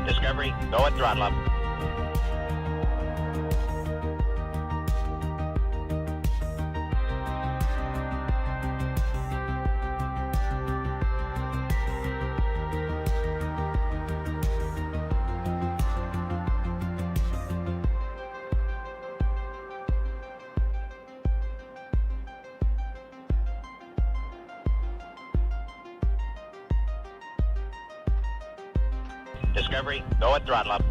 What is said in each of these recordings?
Discovery, go at throttle up. Discovery, go at throttle up.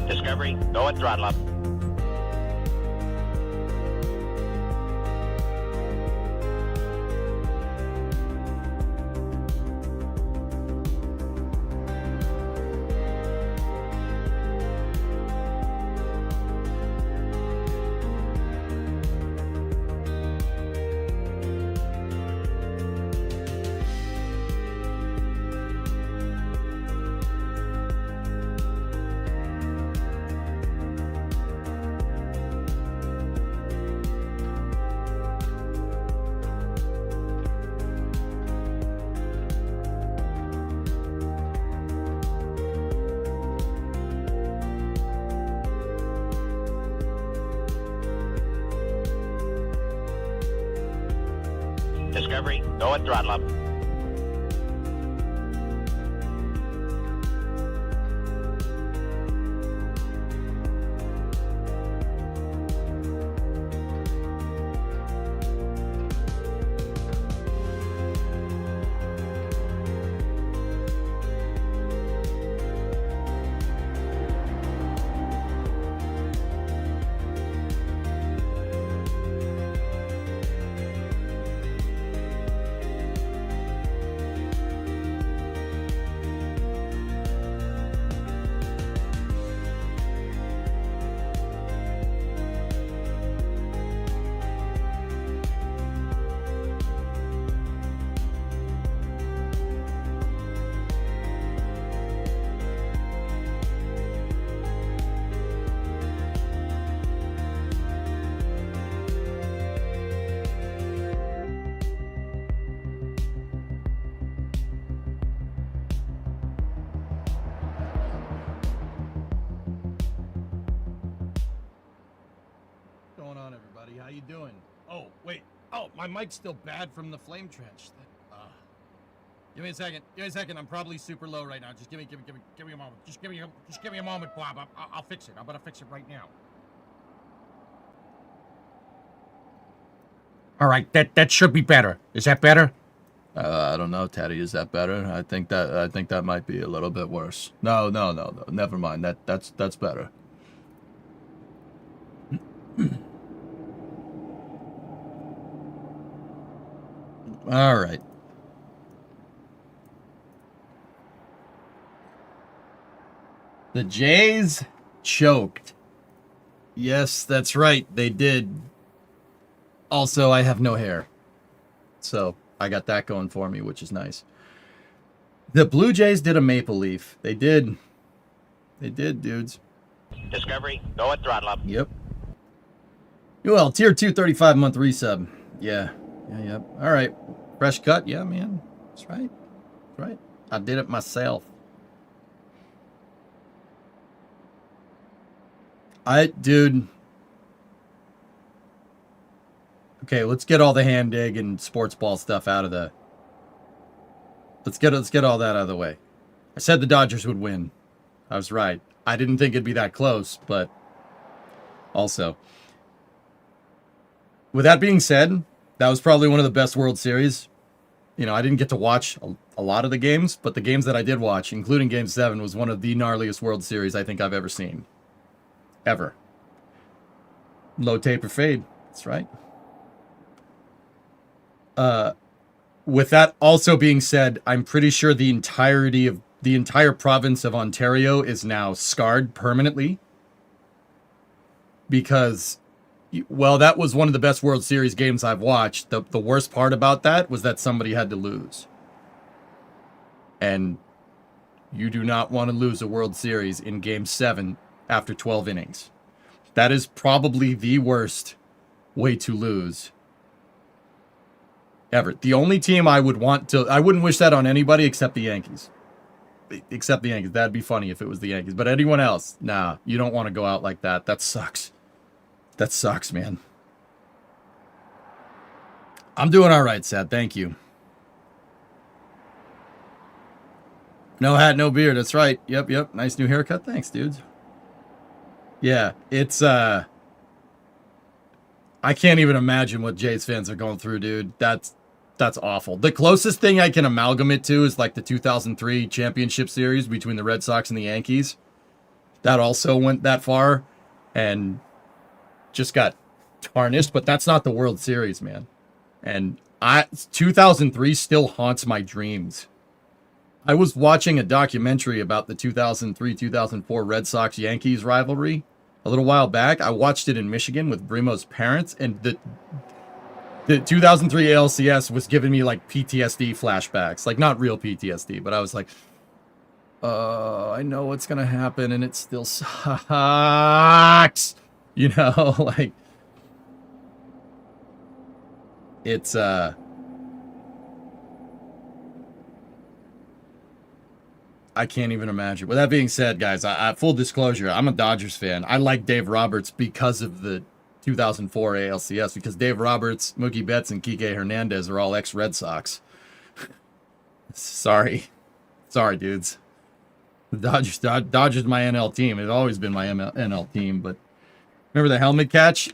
Discovery, go at throttle up. Discovery, go at throttle up. How you doing? Oh, wait. Oh, my mic's still bad from the flame trench. Give me a second. Give me a second. I'm probably super low right now. Just give me a moment. Just give me a moment, Bob. I'll fix it. I'm gonna fix it right now. All right, that should be better. Is that better? I don't know, Teddy. Is that better? I think that might be a little bit worse. No. Never mind. That's better. All right. The Jays choked. Yes, that's right. They did. Also, I have no hair. So, I got that going for me, which is nice. The Blue Jays did a maple leaf. They did. They did, dudes. Discovery, go at throttle up. Yep. Well, tier 2 35-month resub. Yeah. Yep. All right. Fresh cut. Yeah, man. That's right. That's right. I did it myself. Dude. Okay, let's get all the hand dig and sports ball stuff out of the... Let's get all that out of the way. I said the Dodgers would win. I was right. I didn't think it'd be that close, but also. With that being said, that was probably one of the best World Series. You know, I didn't get to watch a lot of the games, but the games that I did watch, including Game 7, was one of the gnarliest World Series I think I've ever seen. Ever. Low taper fade. That's right. With that also being said, I'm pretty sure the entire province of Ontario is now scarred permanently because, well, that was one of the best World Series games I've watched. The worst part about that was that somebody had to lose. And you do not want to lose a World Series in Game 7 after 12 innings. That is probably the worst way to lose ever. The only team I wouldn't wish that on anybody except the Yankees. Except the Yankees. That'd be funny if it was the Yankees. But anyone else, nah, you don't want to go out like that. That sucks. That sucks, man. I'm doing all right, Sad. Thank you. No hat, no beard. That's right. Yep. Nice new haircut. Thanks, dudes. Yeah, it's, I can't even imagine what Jays fans are going through, dude. That's awful. The closest thing I can amalgamate to is like the 2003 championship series between the Red Sox and the Yankees. That also went that far and just got tarnished, but that's not the World Series, man. And 2003 still haunts my dreams. I was watching a documentary about the 2003-2004 Red Sox-Yankees rivalry a little while back. I watched it in Michigan with Brimo's parents, and the 2003 ALCS was giving me like PTSD flashbacks. Like, not real PTSD, but I was like, I know what's going to happen, and it still sucks. You know, like, it's, I can't even imagine. With that being said, guys, I full disclosure, I'm a Dodgers fan. I like Dave Roberts because of the 2004 ALCS, because Dave Roberts, Mookie Betts, and Kike Hernandez are all ex-Red Sox. Sorry, dudes. The Dodgers my NL team. It's always been my NL team, but remember the helmet catch?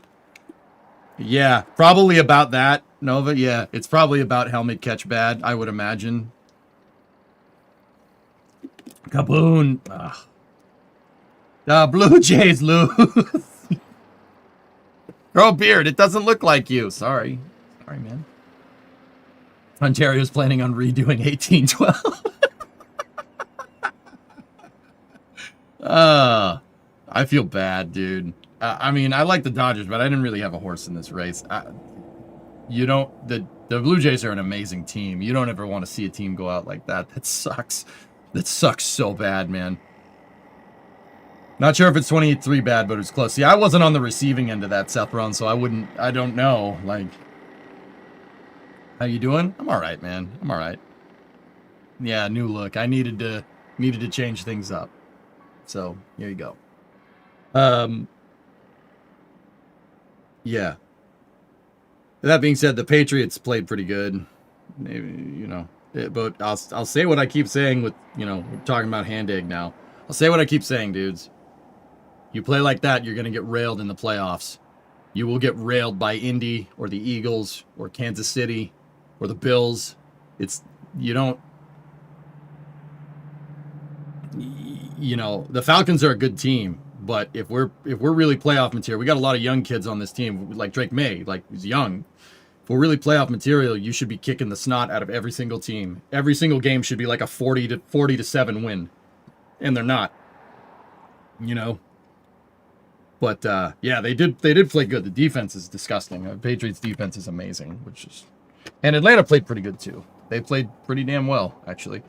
Yeah, probably about that, Nova. Yeah, it's probably about helmet catch bad, I would imagine. Kaboom. Blue Jays lose. Grow a beard. It doesn't look like you. Sorry, man. Ontario's planning on redoing 1812. I feel bad, dude. I mean, I like the Dodgers, but I didn't really have a horse in this race. The Blue Jays are an amazing team. You don't ever want to see a team go out like that. That sucks. That sucks so bad, man. Not sure if it's 28-3 bad, but it was close. See, I wasn't on the receiving end of that, Seth Run, so I don't know. Like, how you doing? I'm all right, man. I'm all right. Yeah, new look. I needed to change things up. So, here you go. Yeah. That being said, the Patriots played pretty good. Maybe, you know. But I'll say what I keep saying with, you know, we're talking about hand egg now. I'll say what I keep saying, dudes. You play like that, you're going to get railed in the playoffs. You will get railed by Indy or the Eagles or Kansas City or the Bills. You know, the Falcons are a good team, but if we're really playoff material, we got a lot of young kids on this team, like Drake May, like he's young. If we're really playoff material, you should be kicking the snot out of every single team. Every single game should be like a 40-7 win. And they're not. You know? But yeah, they did play good. The defense is disgusting. The Patriots defense is amazing, and Atlanta played pretty good too. They played pretty damn well, actually.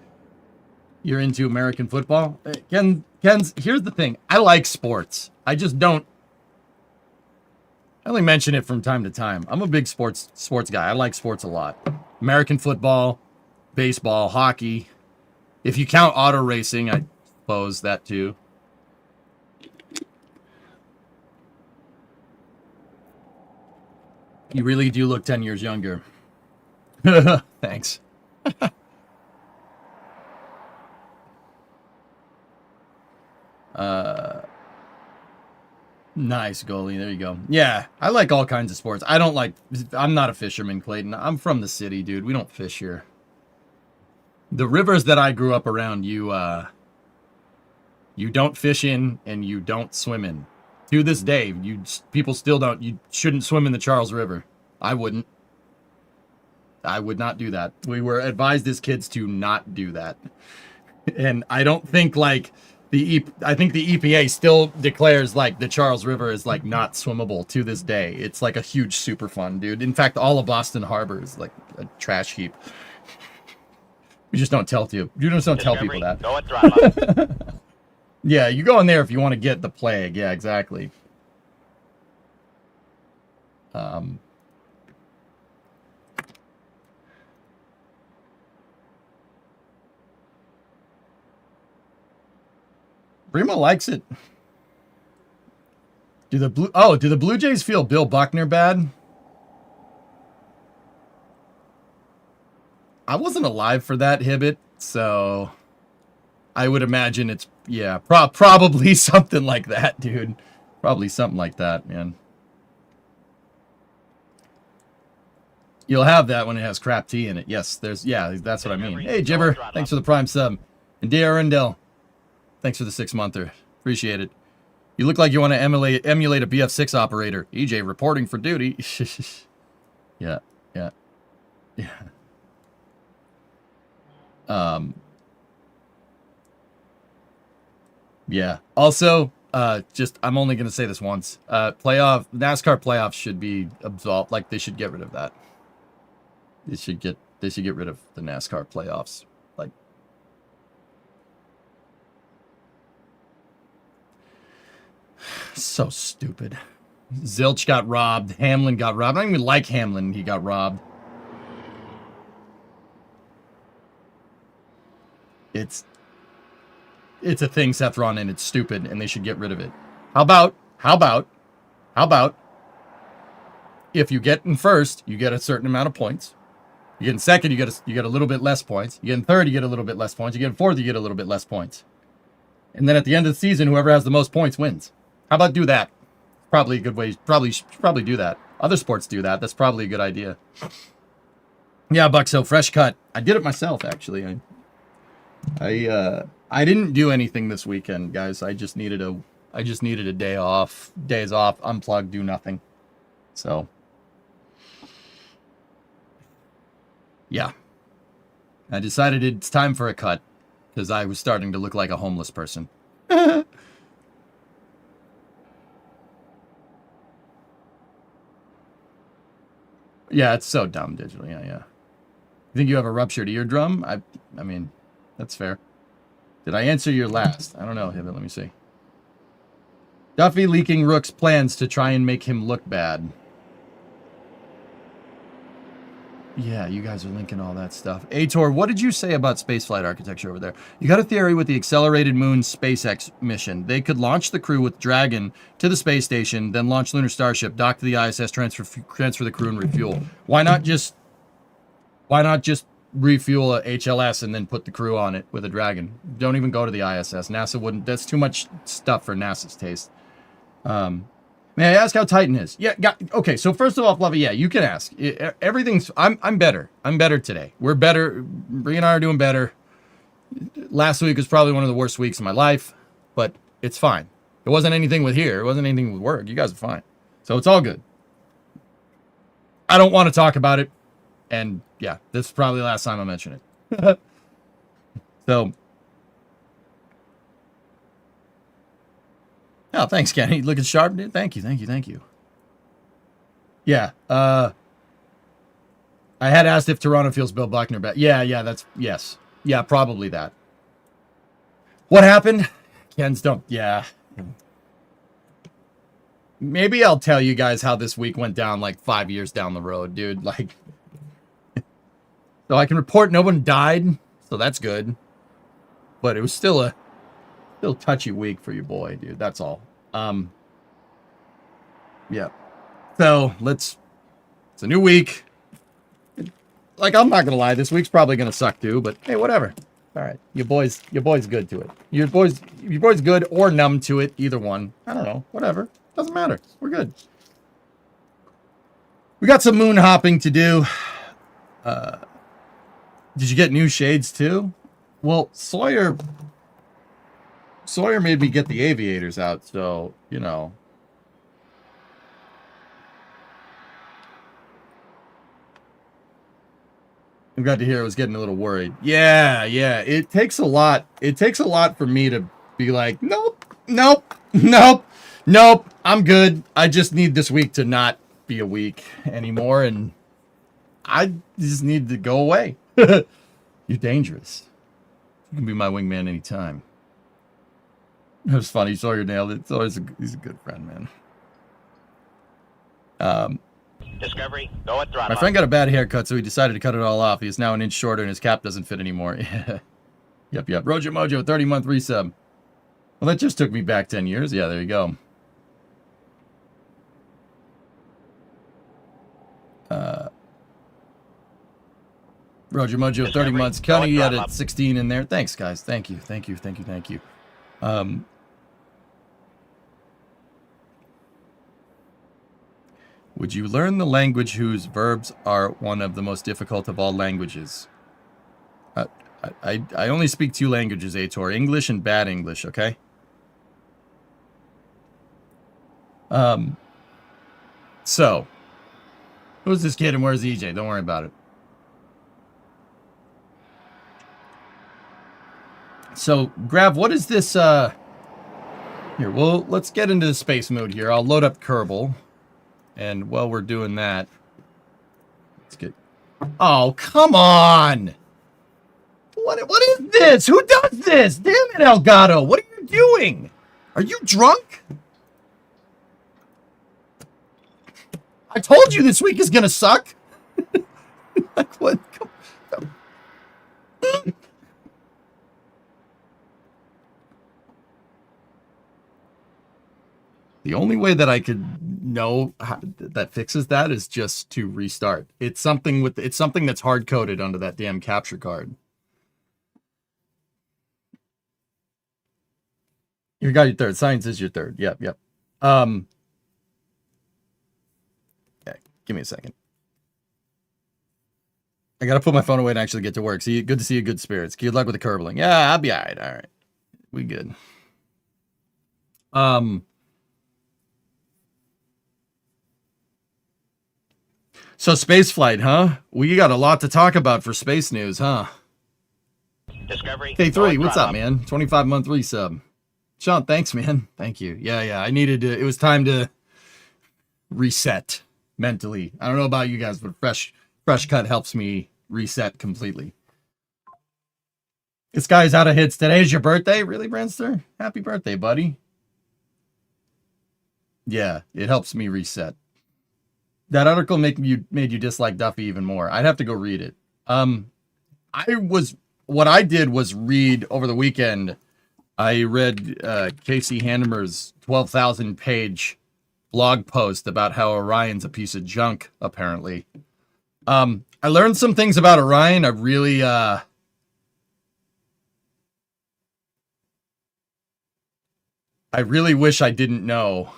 You're into American football? Ken's, here's the thing. I like sports. I just don't. I only mention it from time to time. I'm a big sports guy. I like sports a lot. American football, baseball, hockey. If you count auto racing, I suppose that too. You really do look 10 years younger. Thanks. Nice, goalie. There you go. Yeah, I like all kinds of sports. I'm not a fisherman, Clayton. I'm from the city, dude. We don't fish here. The rivers that I grew up around, you don't fish in and you don't swim in. To this day, people still don't. You shouldn't swim in the Charles River. I wouldn't. I would not do that. We were advised as kids to not do that. And I don't think, like, I think the EPA still declares like the Charles River is like not swimmable to this day. It's like a huge Superfund, dude. In fact, all of Boston Harbor is like a trash heap. You just don't tell people Discovery, that. go at throttle up. Yeah, you go in there if you want to get the plague. Yeah, exactly. Primo likes it. Do the Blue Jays feel Bill Buckner bad? I wasn't alive for that Hibbit, so I would imagine it's probably something like that, dude. Probably something like that, man. You'll have that when it has crap tea in it. Yes, that's what I mean. Hey, Jibber, thanks for the Prime sub. And D.R. Rendell, thanks for the 6-monther. Appreciate it. You look like you want to emulate a BF6 operator. EJ reporting for duty. Yeah. Yeah. Also, I'm only gonna say this once. NASCAR playoffs should be absolved. Like they should get rid of that. They should get rid of the NASCAR playoffs. Like, so stupid. Zilch got robbed. Hamlin got robbed. I don't even like Hamlin. He got robbed. It's a thing, Seth Ron, and it's stupid, and they should get rid of it. How about if you get in first, you get a certain amount of points. You get in second, you get a little bit less points. You get in third, you get a little bit less points. You get in fourth, you get a little bit less points. And then at the end of the season, whoever has the most points wins. How about do that? Probably a good way. Probably do that. Other sports do that. That's probably a good idea. Yeah, Buxo, fresh cut. I did it myself, actually. I didn't do anything this weekend, guys. I just needed a day off. Days off, unplug, do nothing. So, yeah. I decided it's time for a cut because I was starting to look like a homeless person. Yeah, it's so dumb digital. Yeah. You think you have a ruptured eardrum? I mean, that's fair. Did I answer your last? I don't know, Hibbit. Let me see. Duffy leaking Rook's plans to try and make him look bad. Yeah, you guys are linking all that stuff. Ator, what did you say about spaceflight architecture over there? You got a theory with the accelerated moon SpaceX mission. They could launch the crew with Dragon to the space station, then launch Lunar Starship, dock to the ISS, transfer the crew, and refuel. Why not just refuel a HLS and then put the crew on it with a Dragon? Don't even go to the ISS. NASA wouldn't. That's too much stuff for NASA's taste. May I ask how Titan is? Yeah, okay, so first of all, Fluffy, yeah, you can ask. Everything's... I'm better. I'm better today. We're better. Bree and I are doing better. Last week was probably one of the worst weeks of my life, but it's fine. It wasn't anything with here. It wasn't anything with work. You guys are fine. So it's all good. I don't want to talk about it, and yeah, this is probably the last time I mention it. So... Oh, thanks, Kenny. Looking sharp, dude. Thank you. Yeah. I had asked if Toronto feels Bill Buckner bad. Yeah, that's... Yes. Yeah, probably that. What happened? Ken's don't... Yeah. Maybe I'll tell you guys how this week went down like 5 years down the road, dude. Like... So I can report no one died, so that's good. But it was still a... Still touchy week for your boy, dude. That's all. Yeah. So it's a new week. Like, I'm not gonna lie, this week's probably gonna suck too, but hey, whatever. All right. Your boy's good to it. Your boy's good or numb to it, either one. I don't know. Whatever. Doesn't matter. We're good. We got some moon hopping to do. Did you get new shades too? Well, Sawyer made me get the aviators out, so, you know. I'm glad to hear I was getting a little worried. Yeah. It takes a lot. It takes a lot for me to be like, nope, nope, nope, nope, I'm good. I just need this week to not be a week anymore, and I just need to go away. You're dangerous. You can be my wingman anytime. It was funny. Sawyer nailed it. It's always he's a good friend, man. Discovery, go at throttle. My friend got a bad haircut, so he decided to cut it all off. He is now an inch shorter, and his cap doesn't fit anymore. Yep. Rojo Mojo, 30-month resub. Well, that just took me back 10 years. Yeah, there you go. Roger Mojo, 30 months. Connie, you had 16 in there. Thanks, guys. Thank you. Would you learn the language whose verbs are one of the most difficult of all languages? I only speak 2 languages, Ator. English and bad English, okay? So, who's this kid and where's EJ? Don't worry about it. So, Grav, what is this, Here, well, let's get into the space mode here. I'll load up Kerbal. And while we're doing that, let's get... Oh, come on! What is this? Who does this? Damn it, Elgato! What are you doing? Are you drunk? I told you this week is gonna suck. Like what? The only way that I could know that fixes that is just to restart. It's something that's hard coded onto that damn capture card. You got your third. Science is your third. Yep. Yeah, give me a second. I gotta put my phone away and actually get to work. See, good to see you, good spirits. Good luck with the curbling. Yeah, I'll be alright. All right, we good. So spaceflight, huh? We got a lot to talk about for space news, huh? Discovery. K3, what's up, man? 25-month resub. Sean, thanks, man. Thank you. Yeah. I needed to. It was time to reset mentally. I don't know about you guys, but fresh cut helps me reset completely. This guy's out of hits. Today's your birthday? Really, Brandster? Happy birthday, buddy. Yeah, it helps me reset. That article made you dislike Duffy even more. I'd have to go read it. What I did was read over the weekend. I read Casey Handemer's 12,000-page blog post about how Orion's a piece of junk, apparently. I learned some things about Orion. I really wish I didn't know.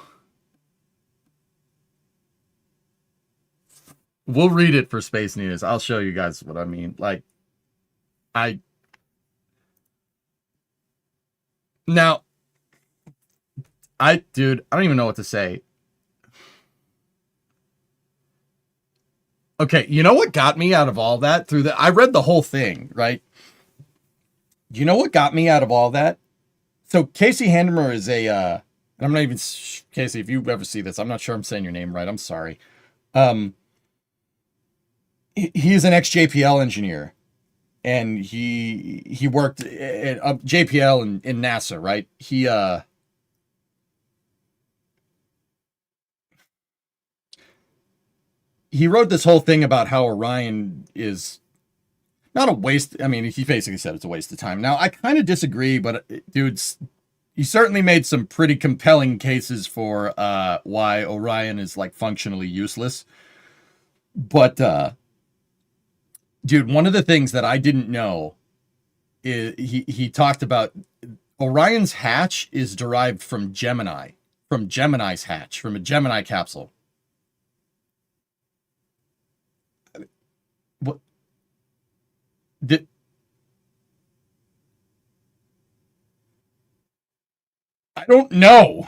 We'll read it for Space News. I'll show you guys what I mean. Like, dude, I don't even know what to say. Okay, you know what got me out of all that? I read the whole thing, right? You know what got me out of all that? So Casey Handemer is I'm not even, Casey, if you ever see this, I'm not sure I'm saying your name right. I'm sorry. He's an ex-JPL engineer, and he worked at JPL in NASA, right? He wrote this whole thing about how Orion is not a waste. I mean, he basically said it's a waste of time. Now, I kind of disagree, but dude, he certainly made some pretty compelling cases for why Orion is like functionally useless. But dude, one of the things that I didn't know is he talked about Orion's hatch is derived from Gemini, from Gemini's hatch, from a Gemini capsule. What? I don't know.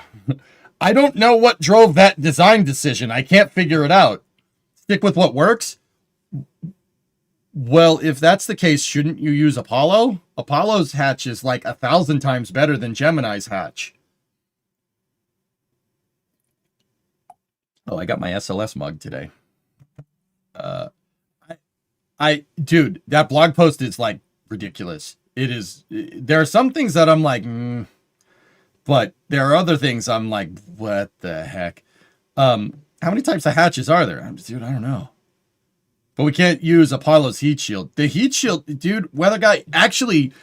I don't know what drove that design decision. I can't figure it out. Stick with what works. Well, if that's the case, shouldn't you use Apollo? Apollo's hatch is like 1,000 times better than Gemini's hatch. Oh, I got my SLS mug today. Dude, that blog post is like ridiculous. It is. There are some things that I'm like, but there are other things I'm like, what the heck? How many types of hatches are there? Dude, I don't know. But we can't use Apollo's heat shield. The heat shield, dude, Weather Guy, actually,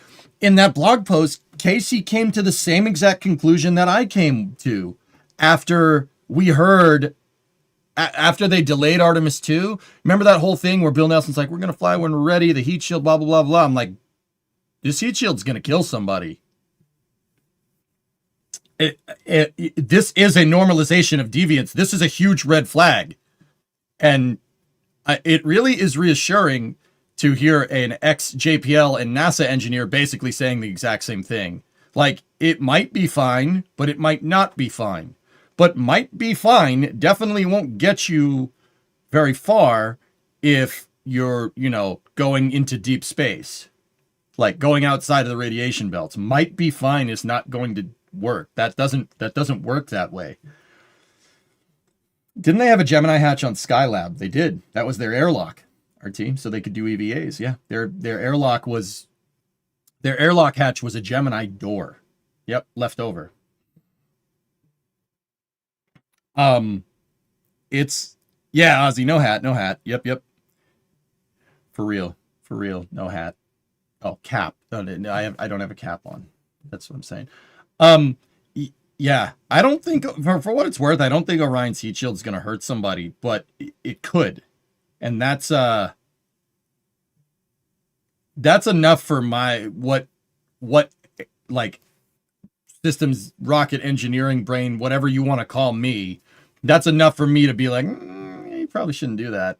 in that blog post, Casey came to the same exact conclusion that I came to after we heard, after they delayed Artemis 2. Remember that whole thing where Bill Nelson's like, we're going to fly when we're ready, the heat shield, blah, blah, blah, blah. I'm like, this heat shield's going to kill somebody. This is a normalization of deviance. This is a huge red flag. And it really is reassuring to hear an ex-JPL and NASA engineer basically saying the exact same thing. Like, it might be fine, but it might not be fine. But might be fine definitely won't get you very far if you're, going into deep space. Like, going outside of the radiation belts. Might be fine is not going to work. That doesn't work that way. Didn't they have a Gemini hatch on Skylab? They did. That was their airlock, RT, so they could do EVAs. Yeah, their airlock hatch was a Gemini door. Yep, left over. It's Ozzy, no hat. Yep. For real, no hat. Oh, cap. I don't have a cap on. That's what I'm saying. Yeah, I don't think, for what it's worth, I don't think Orion's heat shield is going to hurt somebody, but it could. And that's enough for my, what, like, systems, rocket engineering brain, whatever you want to call me, that's enough for me to be like, you probably shouldn't do that.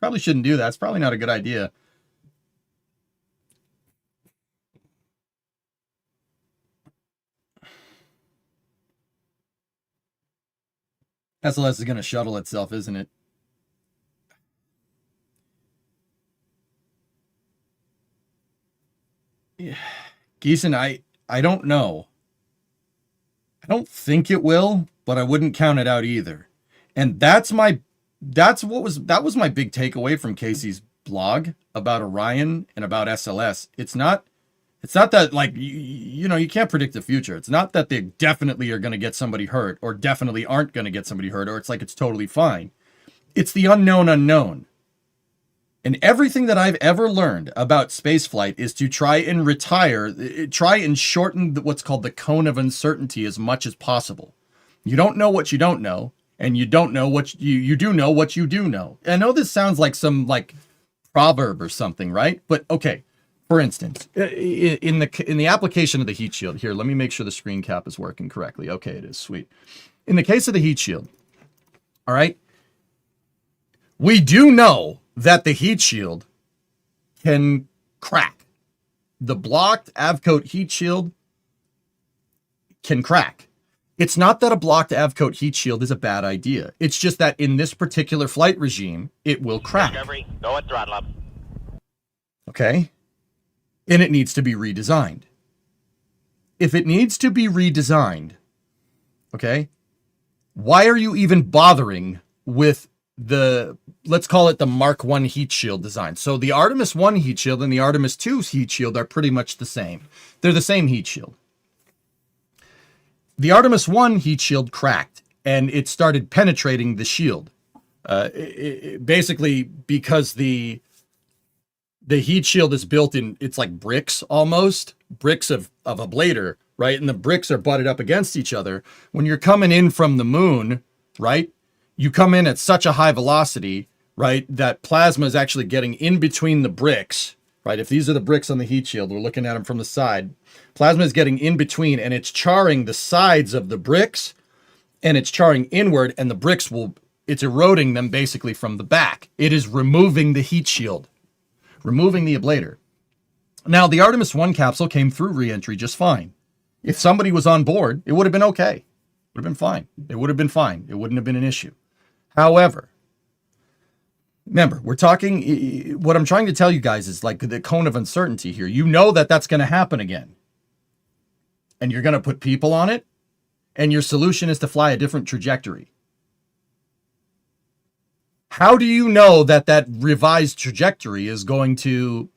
It's probably not a good idea. SLS is going to shuttle itself, isn't it? Yeah. Geeson, I don't know. I don't think it will, but I wouldn't count it out either. And that was my big takeaway from Casey's blog about Orion and about SLS. It's not that, like, you can't predict the future. It's not that they definitely are going to get somebody hurt or definitely aren't going to get somebody hurt, or it's like it's totally fine. It's the unknown. And everything that I've ever learned about spaceflight is to try and shorten what's called the cone of uncertainty as much as possible. You don't know what you don't know, and you don't know what you do know what you do know. I know this sounds like some, like, proverb or something, right? But okay. For instance, in the application of the heat shield, here, let me make sure the screen cap is working correctly. Okay, it is. Sweet. In the case of the heat shield, all right, we do know that the heat shield can crack. The blocked Avcoat heat shield can crack. It's not that a blocked Avcoat heat shield is a bad idea. It's just that in this particular flight regime, it will crack. Discovery, go at throttle up. Okay? And it needs to be redesigned. If it needs to be redesigned, okay, why are you even bothering with let's call it the Mark 1 heat shield design? So the Artemis 1 heat shield and the Artemis 2 heat shield are pretty much the same. They're the same heat shield. The Artemis 1 heat shield cracked, and it started penetrating the shield. Basically, because the heat shield is built in, it's like bricks almost, bricks of a blader, right? And the bricks are butted up against each other. When you're coming in from the moon, right? You come in at such a high velocity, right? That plasma is actually getting in between the bricks, right? If these are the bricks on the heat shield, we're looking at them from the side. Plasma is getting in between, and it's charring the sides of the bricks, and it's charring inward, and the bricks it's eroding them basically from the back. It is removing the heat shield. Removing the ablator. Now, the Artemis 1 capsule came through re-entry just fine. If somebody was on board, it would have been okay. It would have been fine. It would have been fine. It wouldn't have been an issue. However, Remember, we're talking, what I'm trying to tell you guys is like the cone of uncertainty here. You know that that's going to happen again. And you're going to put people on it. And your solution is to fly a different trajectory. How do you know that that revised trajectory is going to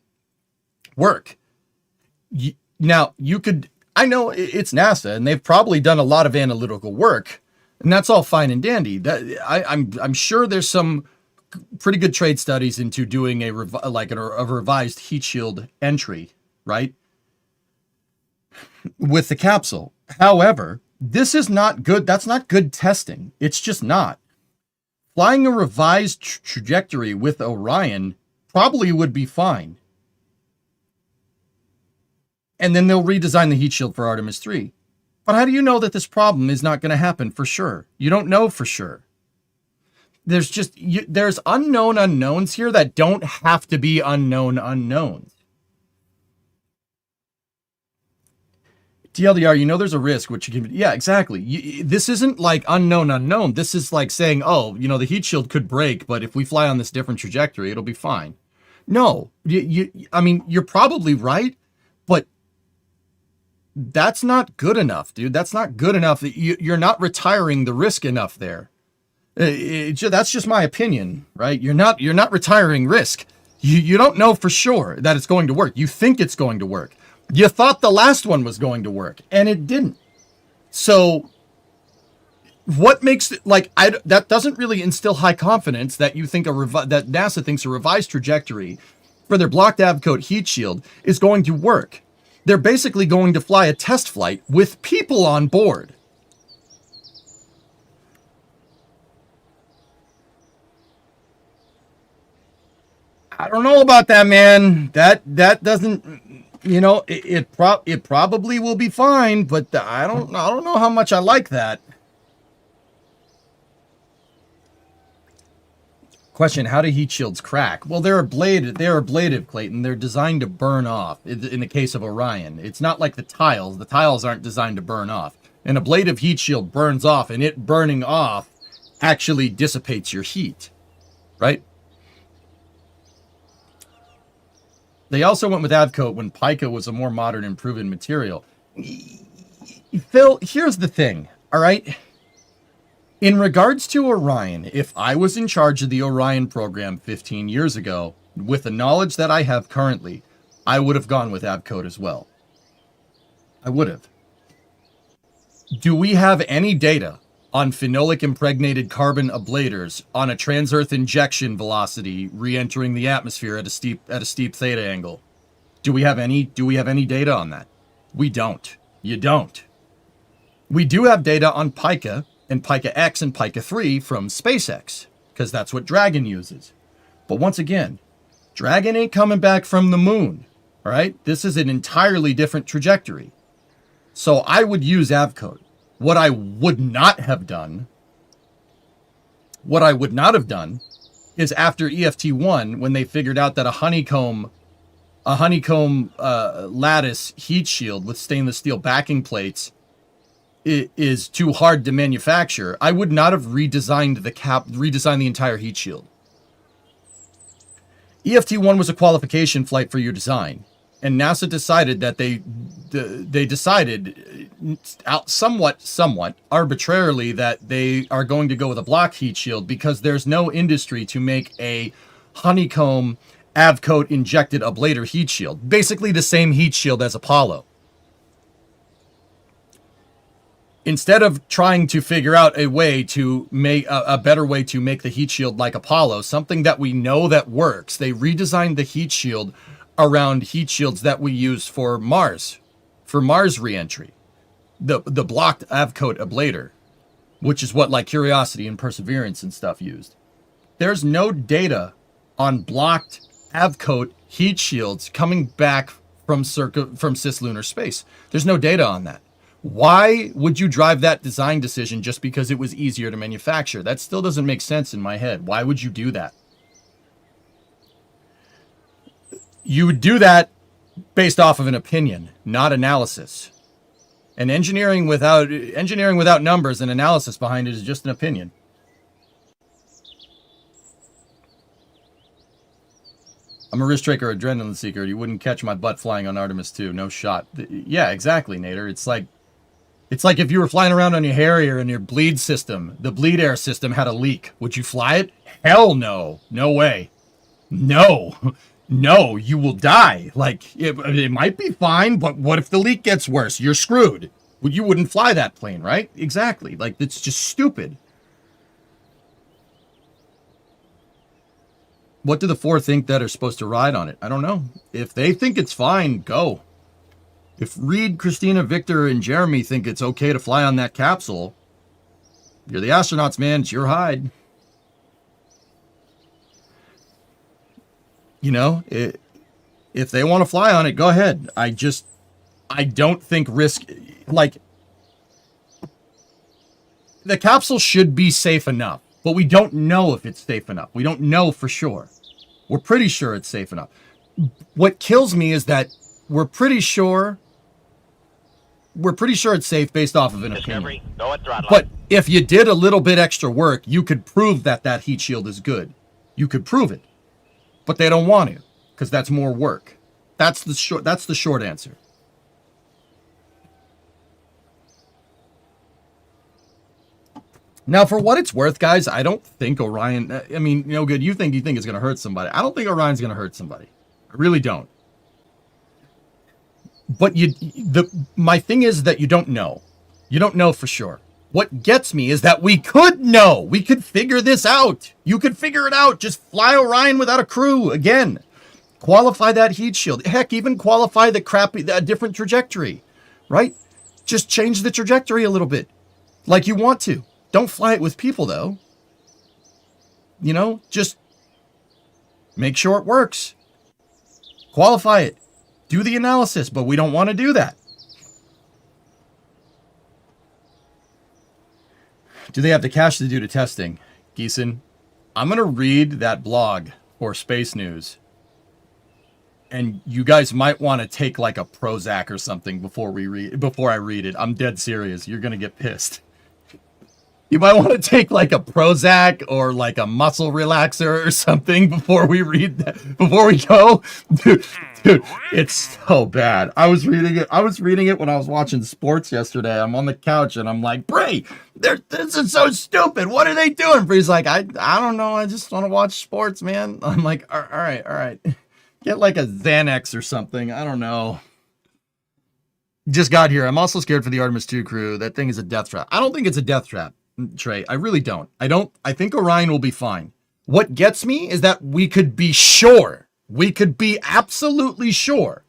work? Now, you could, I know it's NASA and they've probably done a lot of analytical work. And that's all fine and dandy. I'm sure there's some pretty good trade studies into doing a revised heat shield entry, right? With the capsule. However, this is not good. That's not good testing. It's just not. Flying a revised trajectory with Orion probably would be fine. And then they'll redesign the heat shield for Artemis 3. But how do you know that this problem is not going to happen for sure? You don't know for sure. There's just, there's unknown unknowns here that don't have to be unknown unknowns. TLDR, you know there's a risk, which you can, yeah, exactly. This isn't like unknown unknown. This is like saying, oh, you know, the heat shield could break, but if we fly on this different trajectory, it'll be fine. No, I mean, you're probably right, but that's not good enough, dude. That's not good enough. You're not retiring the risk enough there. That's just my opinion, right? You're not retiring risk. You don't know for sure that it's going to work. You think it's going to work. You thought the last one was going to work, and it didn't. So what makes it like that doesn't really instill high confidence that you think that NASA thinks a revised trajectory for their blocked Avcoat heat shield is going to work. They're basically going to fly a test flight with people on board. I don't know about that, man. That doesn't, you know, it probably will be fine, but I don't know how much I like that. Question, how do heat shields crack? Well, they're ablative, Clayton. They're designed to burn off. In the case of Orion, it's not like the tiles. The tiles aren't designed to burn off. An ablative heat shield burns off, and it burning off actually dissipates your heat, right? They also went with Avcoat when Pica was a more modern and proven material. Phil, here's the thing, all right? In regards to Orion, if I was in charge of the Orion program 15 years ago, with the knowledge that I have currently, I would have gone with Avcoat as well. I would have. Do we have any data on phenolic impregnated carbon ablators on a trans-Earth injection velocity re-entering the atmosphere at a steep theta angle? Do we have any data on that? We don't. You don't. We do have data on Pica and Pica X and Pica 3 from SpaceX, because that's what Dragon uses. But once again, Dragon ain't coming back from the moon, all right? This is an entirely different trajectory. So I would use Avcoat. What I would not have done is after EFT1, when they figured out that a honeycomb lattice heat shield with stainless steel backing plates is too hard to manufacture, I would not have redesigned the entire heat shield. EFT1 was a qualification flight for your design. And NASA decided that they decided somewhat arbitrarily that they are going to go with a block heat shield because there's no industry to make a honeycomb Avcoat injected ablator heat shield. Basically the same heat shield as Apollo. Instead of trying to figure out a way to make a better way to make the heat shield like Apollo, something that we know that works, they redesigned the heat shield around heat shields that we use for Mars re-entry. The blocked Avcoat ablator, which is what like Curiosity and Perseverance and stuff used. There's no data on blocked Avcoat heat shields coming back from cislunar space. There's no data on that. Why would you drive that design decision just because it was easier to manufacture? That still doesn't make sense in my head. Why would you do that? You would do that based off of an opinion, not analysis. And engineering without numbers and analysis behind it is just an opinion. I'm a risk taker, adrenaline seeker. You wouldn't catch my butt flying on Artemis 2. No shot. Yeah, exactly, Nader. It's like if you were flying around on your Harrier and your bleed system, the bleed air system had a leak. Would you fly it? Hell no. No way. No. No, you will die. Like, it might be fine, but what if the leak gets worse? You're screwed. You wouldn't fly that plane, right? Exactly. Like, it's just stupid. What do the 4 think that are supposed to ride on it? I don't know. If they think it's fine, go. If Reed, Christina, Victor, and Jeremy think it's okay to fly on that capsule, you're the astronauts, man. It's your hide. You know, if they want to fly on it, go ahead. I don't think risk, like, the capsule should be safe enough, but we don't know if it's safe enough. We don't know for sure. We're pretty sure it's safe enough. What kills me is that we're pretty sure it's safe based off of an Discovery, opinion. go at throttle. But if you did a little bit extra work, you could prove that heat shield is good. You could prove it. But they don't want to, because that's more work. That's the short answer. Now, for what it's worth, guys, I don't think Orion, I mean, no good. You think it's going to hurt somebody. I don't think Orion's going to hurt somebody. I really don't. But my thing is that you don't know. You don't know for sure. What gets me is that we could know. We could figure this out. You could figure it out. Just fly Orion without a crew again. Qualify that heat shield. Heck, even qualify a different trajectory, right? Just change the trajectory a little bit, like you want to. Don't fly it with people, though. You know, just make sure it works. Qualify it. Do the analysis, but we don't want to do that. Do they have the cash to do the testing? Geeson, I'm going to read that blog for Space News. And you guys might want to take like a Prozac or something before I read it. I'm dead serious. You're going to get pissed. You might want to take like a Prozac or like a muscle relaxer or something before we read that, before we go. Dude, it's so bad. I was reading it when I was watching sports yesterday. I'm on the couch and I'm like, Bray, this is so stupid. What are they doing? Bray's like, I don't know. I just want to watch sports, man. I'm like, all right. Get like a Xanax or something. I don't know. Just got here. I'm also scared for the Artemis 2 crew. That thing is a death trap. I don't think it's a death trap, Trey. I really don't. I think Orion will be fine. What gets me is that we could be sure. We could be absolutely sure.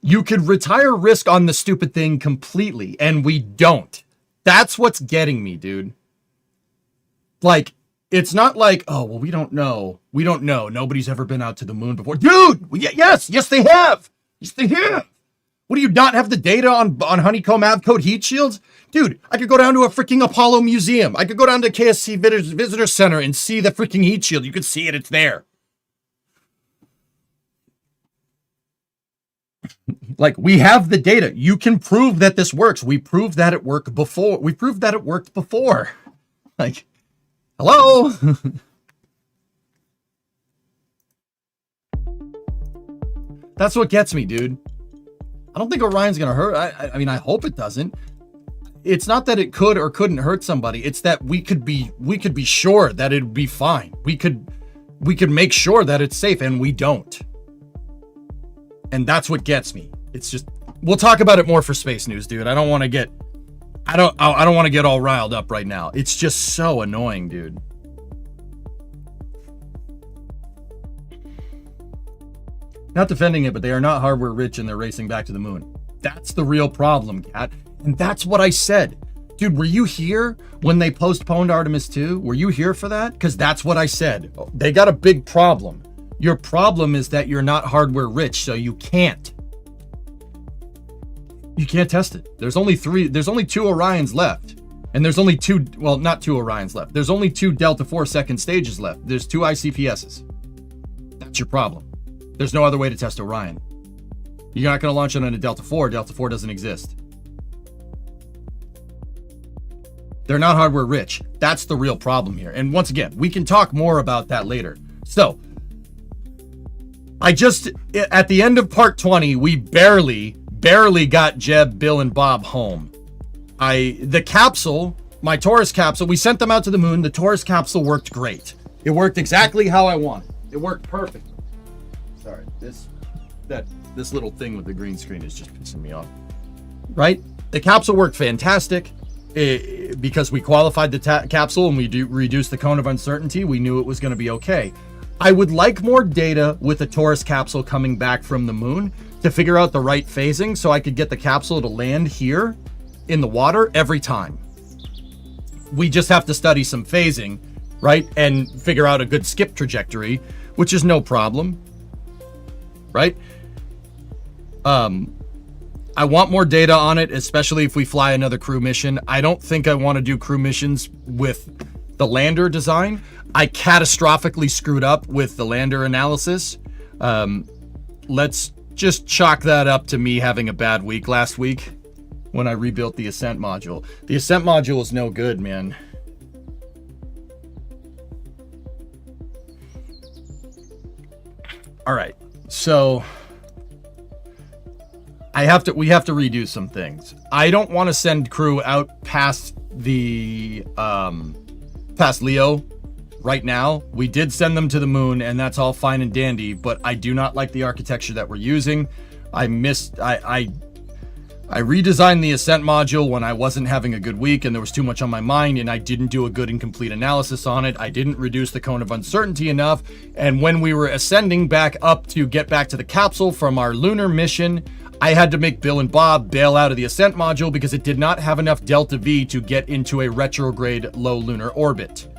You could retire risk on the stupid thing completely, and we don't. That's what's getting me, dude. Like, it's not like, oh, well, we don't know. We don't know. Nobody's ever been out to the moon before. Dude, yes, they have. Yes, they have. What, do you not have the data on Honeycomb Avcode heat shields? Dude, I could go down to a freaking Apollo museum. I could go down to KSP Visitor Center and see the freaking heat shield. You could see it. It's there. Like, we have the data. You can prove that this works. We proved that it worked before. We proved that it worked before. Like, hello? That's what gets me, dude. I don't think Orion's going to hurt. I mean, I hope it doesn't. It's not that it could or couldn't hurt somebody. It's that we could be sure that it'd be fine. We could make sure that it's safe, and we don't. And that's what gets me. It's just, we'll talk about it more for Space News, dude. I don't want to get all riled up right now. It's just so annoying, dude. Not defending it, but they are not hardware rich and they're racing back to the moon. That's the real problem, Cat. And that's what I said. Dude, were you here when they postponed Artemis 2? Were you here for that? Because that's what I said. They got a big problem. Your problem is that you're not hardware rich, so you can't. You can't test it. There's only two Orions left. And there's only not two Orions left. There's only 2 Delta 4 second stages left. There's 2 ICPSs. That's your problem. There's no other way to test Orion. You're not going to launch it on a Delta 4. Delta 4 doesn't exist. They're not hardware rich. That's the real problem here. And once again, we can talk more about that later. So, At the end of part 20, we barely got Jeb, Bill, and Bob home. The capsule, my Taurus capsule, we sent them out to the moon. The Taurus capsule worked great. It worked exactly how I wanted. It worked perfect. Sorry, this little thing with the green screen is just pissing me off. Right? The capsule worked fantastic. Because we qualified the capsule and we reduced the cone of uncertainty, we knew it was going to be okay. I would like more data with the Taurus capsule coming back from the moon to figure out the right phasing so I could get the capsule to land here in the water every time. We just have to study some phasing, right? And figure out a good skip trajectory, which is no problem, right? I want more data on it, especially if we fly another crew mission. I don't think I want to do crew missions with the lander design. I catastrophically screwed up with the lander analysis. Let's just chalk that up to me having a bad week last week when I rebuilt the Ascent module. The Ascent module is no good, man. All right, so we have to redo some things. I don't want to send crew out past the past Leo right now. We did send them to the moon, and that's all fine and dandy, but I do not like the architecture that we're using. I redesigned the Ascent module when I wasn't having a good week and there was too much on my mind, and I didn't do a good and complete analysis on it. I didn't reduce the cone of uncertainty enough, and when we were ascending back up to get back to the capsule from our lunar mission, I had to make Bill and Bob bail out of the Ascent module because it did not have enough delta V to get into a retrograde low lunar orbit.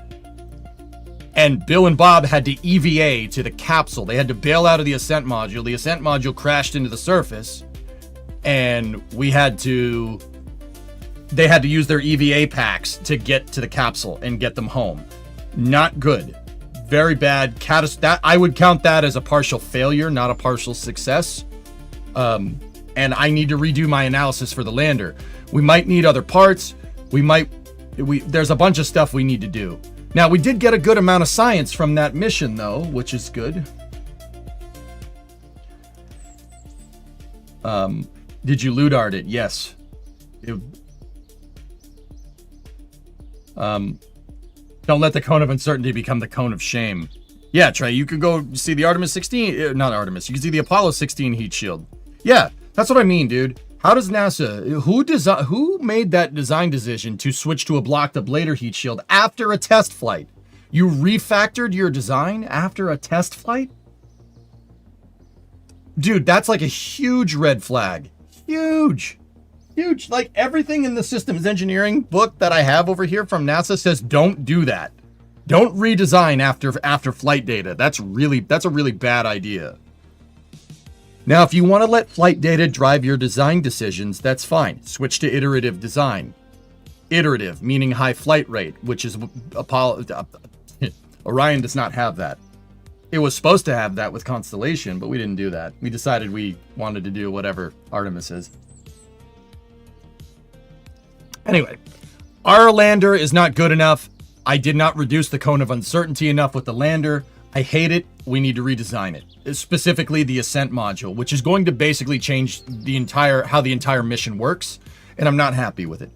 And Bill and Bob had to EVA to the capsule. They had to bail out of the Ascent module. The Ascent module crashed into the surface, and they had to use their EVA packs to get to the capsule and get them home. Not good. Very bad. I would count that as a partial failure, not a partial success. And I need to redo my analysis for the lander. We might need other parts. There's a bunch of stuff we need to do. Now, we did get a good amount of science from that mission, though, which is good. Did you loot art it? Yes. Don't let the cone of uncertainty become the cone of shame. Yeah, Trey, you could go see the Artemis 16, not Artemis, you can see the Apollo 16 heat shield. Yeah, that's what I mean, dude. How does NASA, who made that design decision to switch to a blocked up later heat shield after a test flight? You refactored your design after a test flight? Dude, that's like a huge red flag. Huge. Huge. Like everything in the systems engineering book that I have over here from NASA says don't do that. Don't redesign after flight data. That's a really bad idea. Now, if you want to let flight data drive your design decisions, that's fine. Switch to iterative design. Iterative, meaning high flight rate, which is Orion does not have that. It was supposed to have that with Constellation, but we didn't do that. We decided we wanted to do whatever Artemis is. Anyway, our lander is not good enough. I did not reduce the cone of uncertainty enough with the lander. I hate it. We need to redesign it. Specifically the Ascent module, which is going to basically change how the entire mission works, and I'm not happy with it.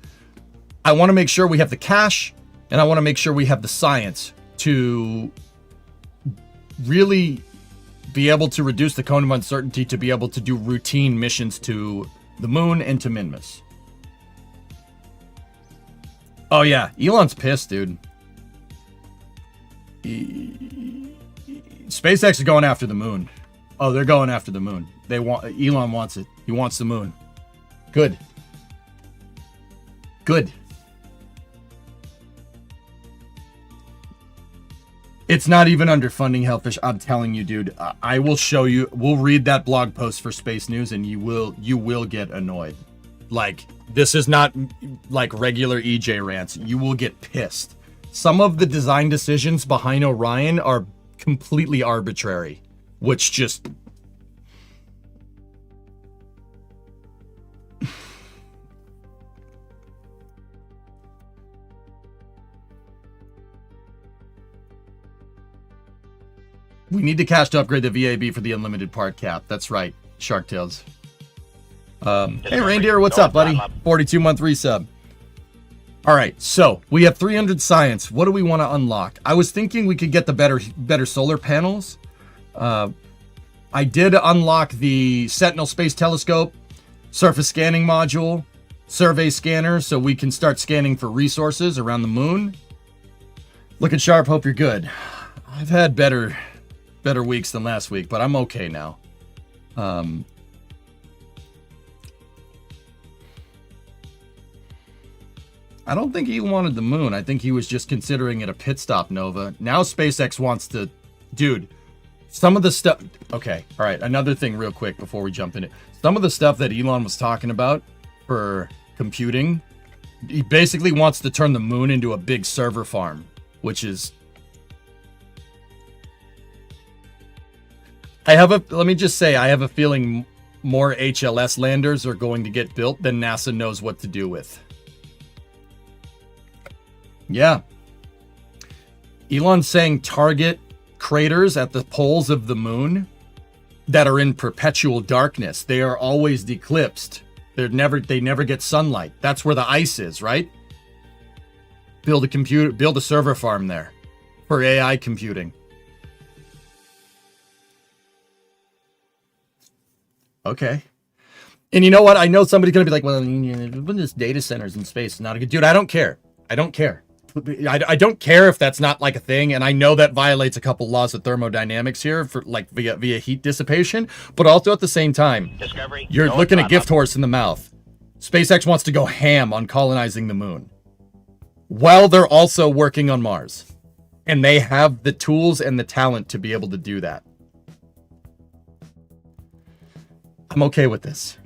I want to make sure we have the cash, and I want to make sure we have the science to really be able to reduce the cone of uncertainty to be able to do routine missions to the moon and to Minmus. Oh yeah, Elon's pissed, dude. SpaceX is going after the moon. Oh, they're going after the moon. Elon wants it. He wants the moon. Good. Good. It's not even under funding Hellfish. I'm telling you, dude. I will show you. We'll read that blog post for Space News, and you will get annoyed. Like, this is not like regular EJ rants. You will get pissed. Some of the design decisions behind Orion are completely arbitrary, which just... We need to cash to upgrade the VAB for the unlimited part cap. That's right, Sharktails. Hey, Reindeer, what's up, buddy? 42-month resub. All right, so we have 300 science. What do we want to unlock? I was thinking we could get the better solar panels. I did unlock the Sentinel Space Telescope, surface scanning module, survey scanner, so we can start scanning for resources around the moon. Looking sharp, hope you're good. I've had better weeks than last week, but I'm okay now. I don't think he wanted the moon. I think he was just considering it a pit stop, Nova. Now SpaceX wants to... Dude, some of the stuff... Okay, all right, another thing real quick before we jump in it. Some of the stuff that Elon was talking about for computing, he basically wants to turn the moon into a big server farm, which is... let me just say, I have a feeling more HLS landers are going to get built than NASA knows what to do with. Yeah. Elon's saying target craters at the poles of the moon that are in perpetual darkness. They are always eclipsed. They never get sunlight. That's where the ice is, right? Build a server farm there for AI computing. Okay. And you know what? I know somebody's going to be like, well, this data centers in space is not a good... Dude, I don't care. I don't care. I don't care if that's not like a thing, and I know that violates a couple laws of thermodynamics here for like via heat dissipation, but also at the same time, you're looking at gift horse in the mouth. SpaceX wants to go ham on colonizing the moon while they're also working on Mars, and they have the tools and the talent to be able to do that. I'm okay with this.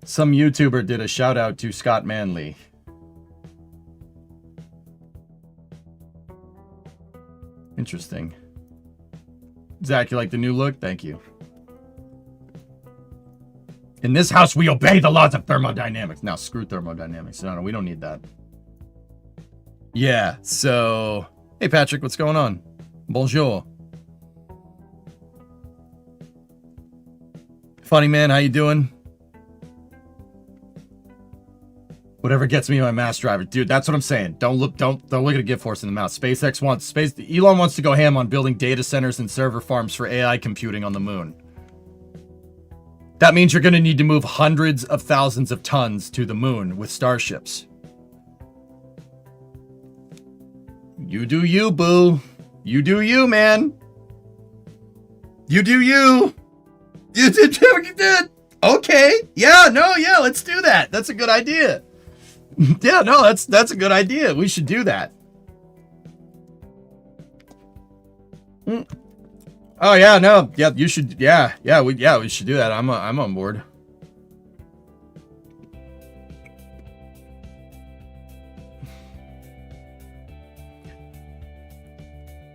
Some YouTuber did a shout out to Scott Manley. Interesting. Zach, you like the new look? Thank you. In this house, we obey the laws of thermodynamics. Now, screw thermodynamics. No, we don't need that. Yeah, so... Hey, Patrick, what's going on? Bonjour. Funny man, how you doing? Whatever gets me my mass driver. Dude, that's what I'm saying. Don't look at a gift horse in the mouth. Elon wants to go ham on building data centers and server farms for AI computing on the moon. That means you're going to need to move hundreds of thousands of tons to the moon with starships. You do you, boo. You do you, man. You do you. You did what you did. Okay. Yeah, no, yeah, let's do that. That's a good idea. Yeah, no, that's a good idea. We should do that. Oh yeah, no, yeah, you should. Yeah, we should do that. I'm on board.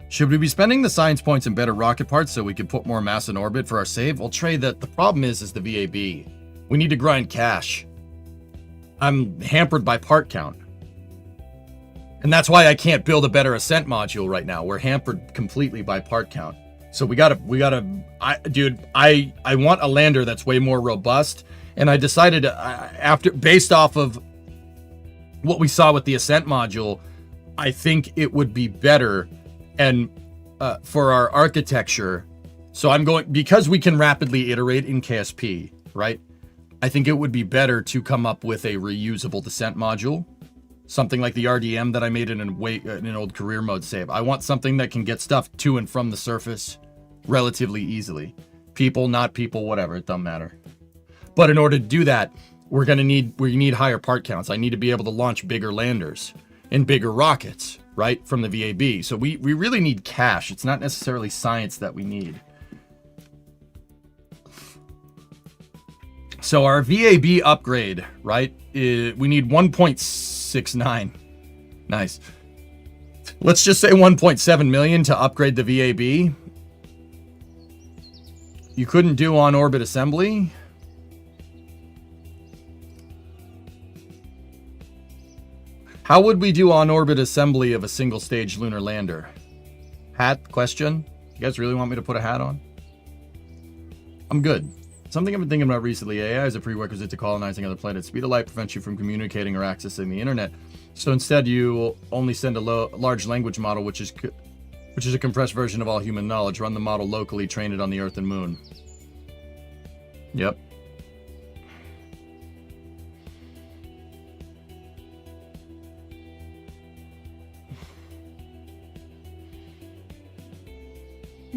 Should we be spending the science points in better rocket parts so we can put more mass in orbit for our save? Well, Trey, the problem is the VAB. We need to grind cash. I'm hampered by part count. And that's why I can't build a better ascent module right now. We're hampered completely by part count. So we gotta, I want a lander that's way more robust. And I decided based off of what we saw with the ascent module, I think it would be better and for our architecture. So because we can rapidly iterate in KSP, right? I think it would be better to come up with a reusable descent module. Something like the RDM that I made in an old career mode save. I want something that can get stuff to and from the surface relatively easily. People, not people, whatever, it doesn't matter. But in order to do that, we need higher part counts. I need to be able to launch bigger landers and bigger rockets, right, from the VAB. So we really need cash. It's not necessarily science that we need. So our VAB upgrade, right, we need 1.69. Nice. Let's just say 1.7 million to upgrade the VAB. You couldn't do on-orbit assembly? How would we do on-orbit assembly of a single-stage lunar lander? Hat question? You guys really want me to put a hat on? I'm good. Something I've been thinking about recently, AI is a prerequisite to colonizing other planets. Speed of light prevents you from communicating or accessing the internet. So instead, you only send a large language model, which is a compressed version of all human knowledge. Run the model locally, train it on the Earth and Moon. Yep.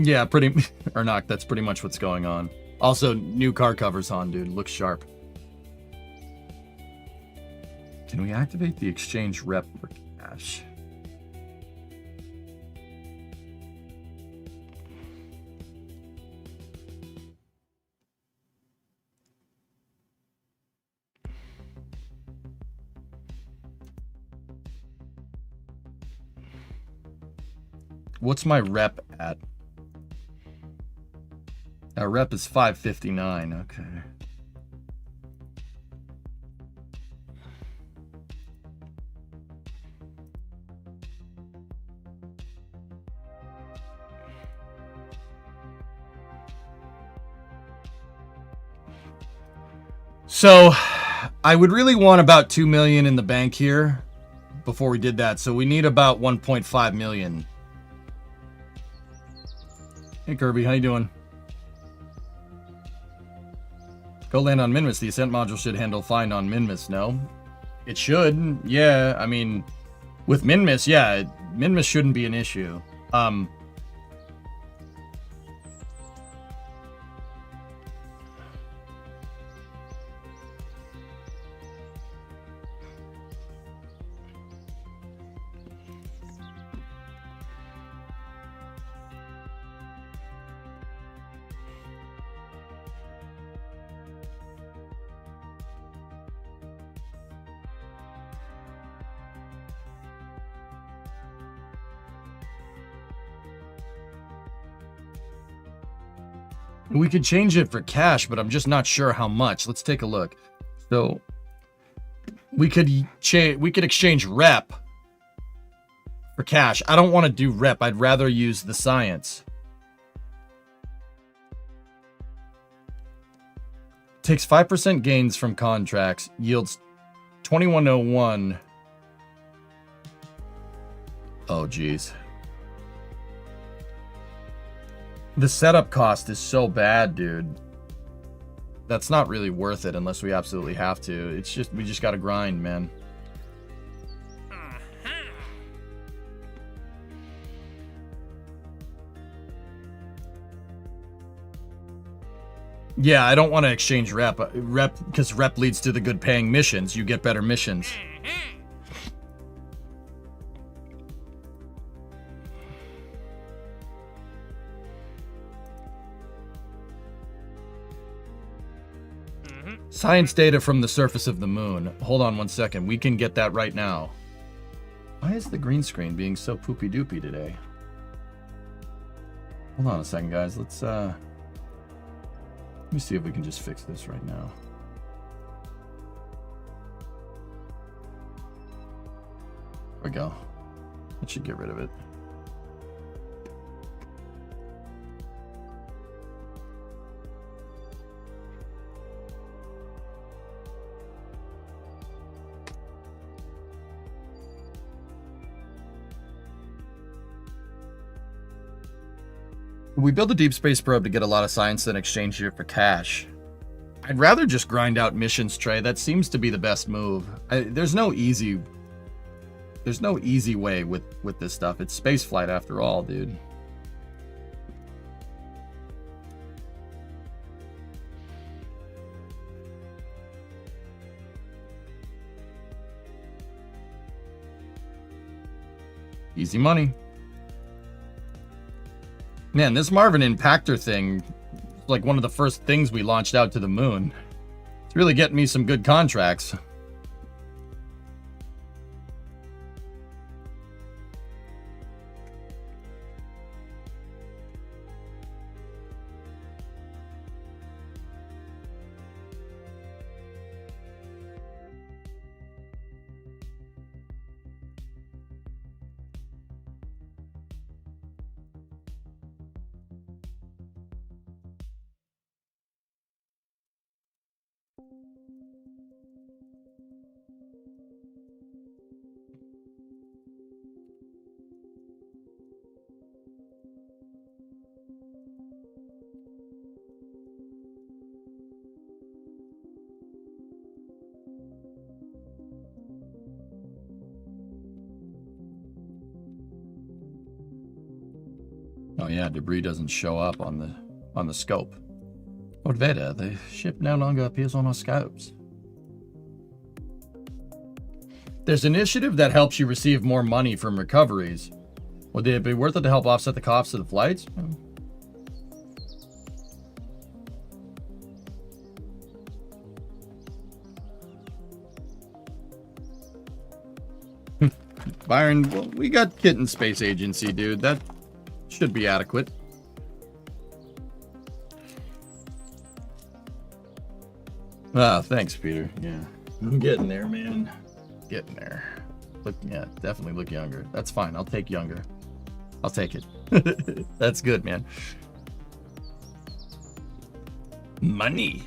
Yeah, or not, that's pretty much what's going on. Also, new car covers on, dude. Looks sharp. Can we activate the exchange rep for cash? What's my rep at? Our rep is 559. Okay. So, I would really want about 2 million in the bank here before we did that. So we need about 1.5 million. Hey Kirby, how you doing? Go land on Minmus. The ascent module should handle fine on Minmus, no? It should, yeah. I mean, with Minmus, yeah, Minmus shouldn't be an issue. We could change it for cash, but I'm just not sure how much. Let's take a look. So we could exchange rep for cash. I don't want to do rep. I'd rather use the science. Takes 5% gains from contracts, yields 2101. Oh geez. The setup cost is so bad, dude. That's not really worth it unless we absolutely have to. It's just, we just gotta grind, man. Yeah, I don't want to exchange rep. Because rep leads to the good paying missions. You get better missions. Science data from the surface of the moon. Hold on one second. We can get that right now. Why is the green screen being so poopy doopy today? Hold on a second, guys. Let me see if we can just fix this right now. There we go. That should get rid of it. We build a deep space probe to get a lot of science and exchange it for cash. I'd rather just grind out missions, Trey. That seems to be the best move. There's no easy way with this stuff. It's spaceflight after all, dude. Easy money. Man, this Marvin Impactor thing is like one of the first things we launched out to the moon. It's really getting me some good contracts. Oh yeah, debris doesn't show up on the scope. Lord Veda, the ship no longer appears on our scopes. There's an initiative that helps you receive more money from recoveries. Would it be worth it to help offset the costs of the flights? Byron, well, we got Kitten Space Agency, dude. That should be adequate. Ah, thanks, Peter. Yeah, I'm getting there, man. Getting there. Look, yeah, definitely look younger. That's fine. I'll take younger. I'll take it. That's good, man. Money.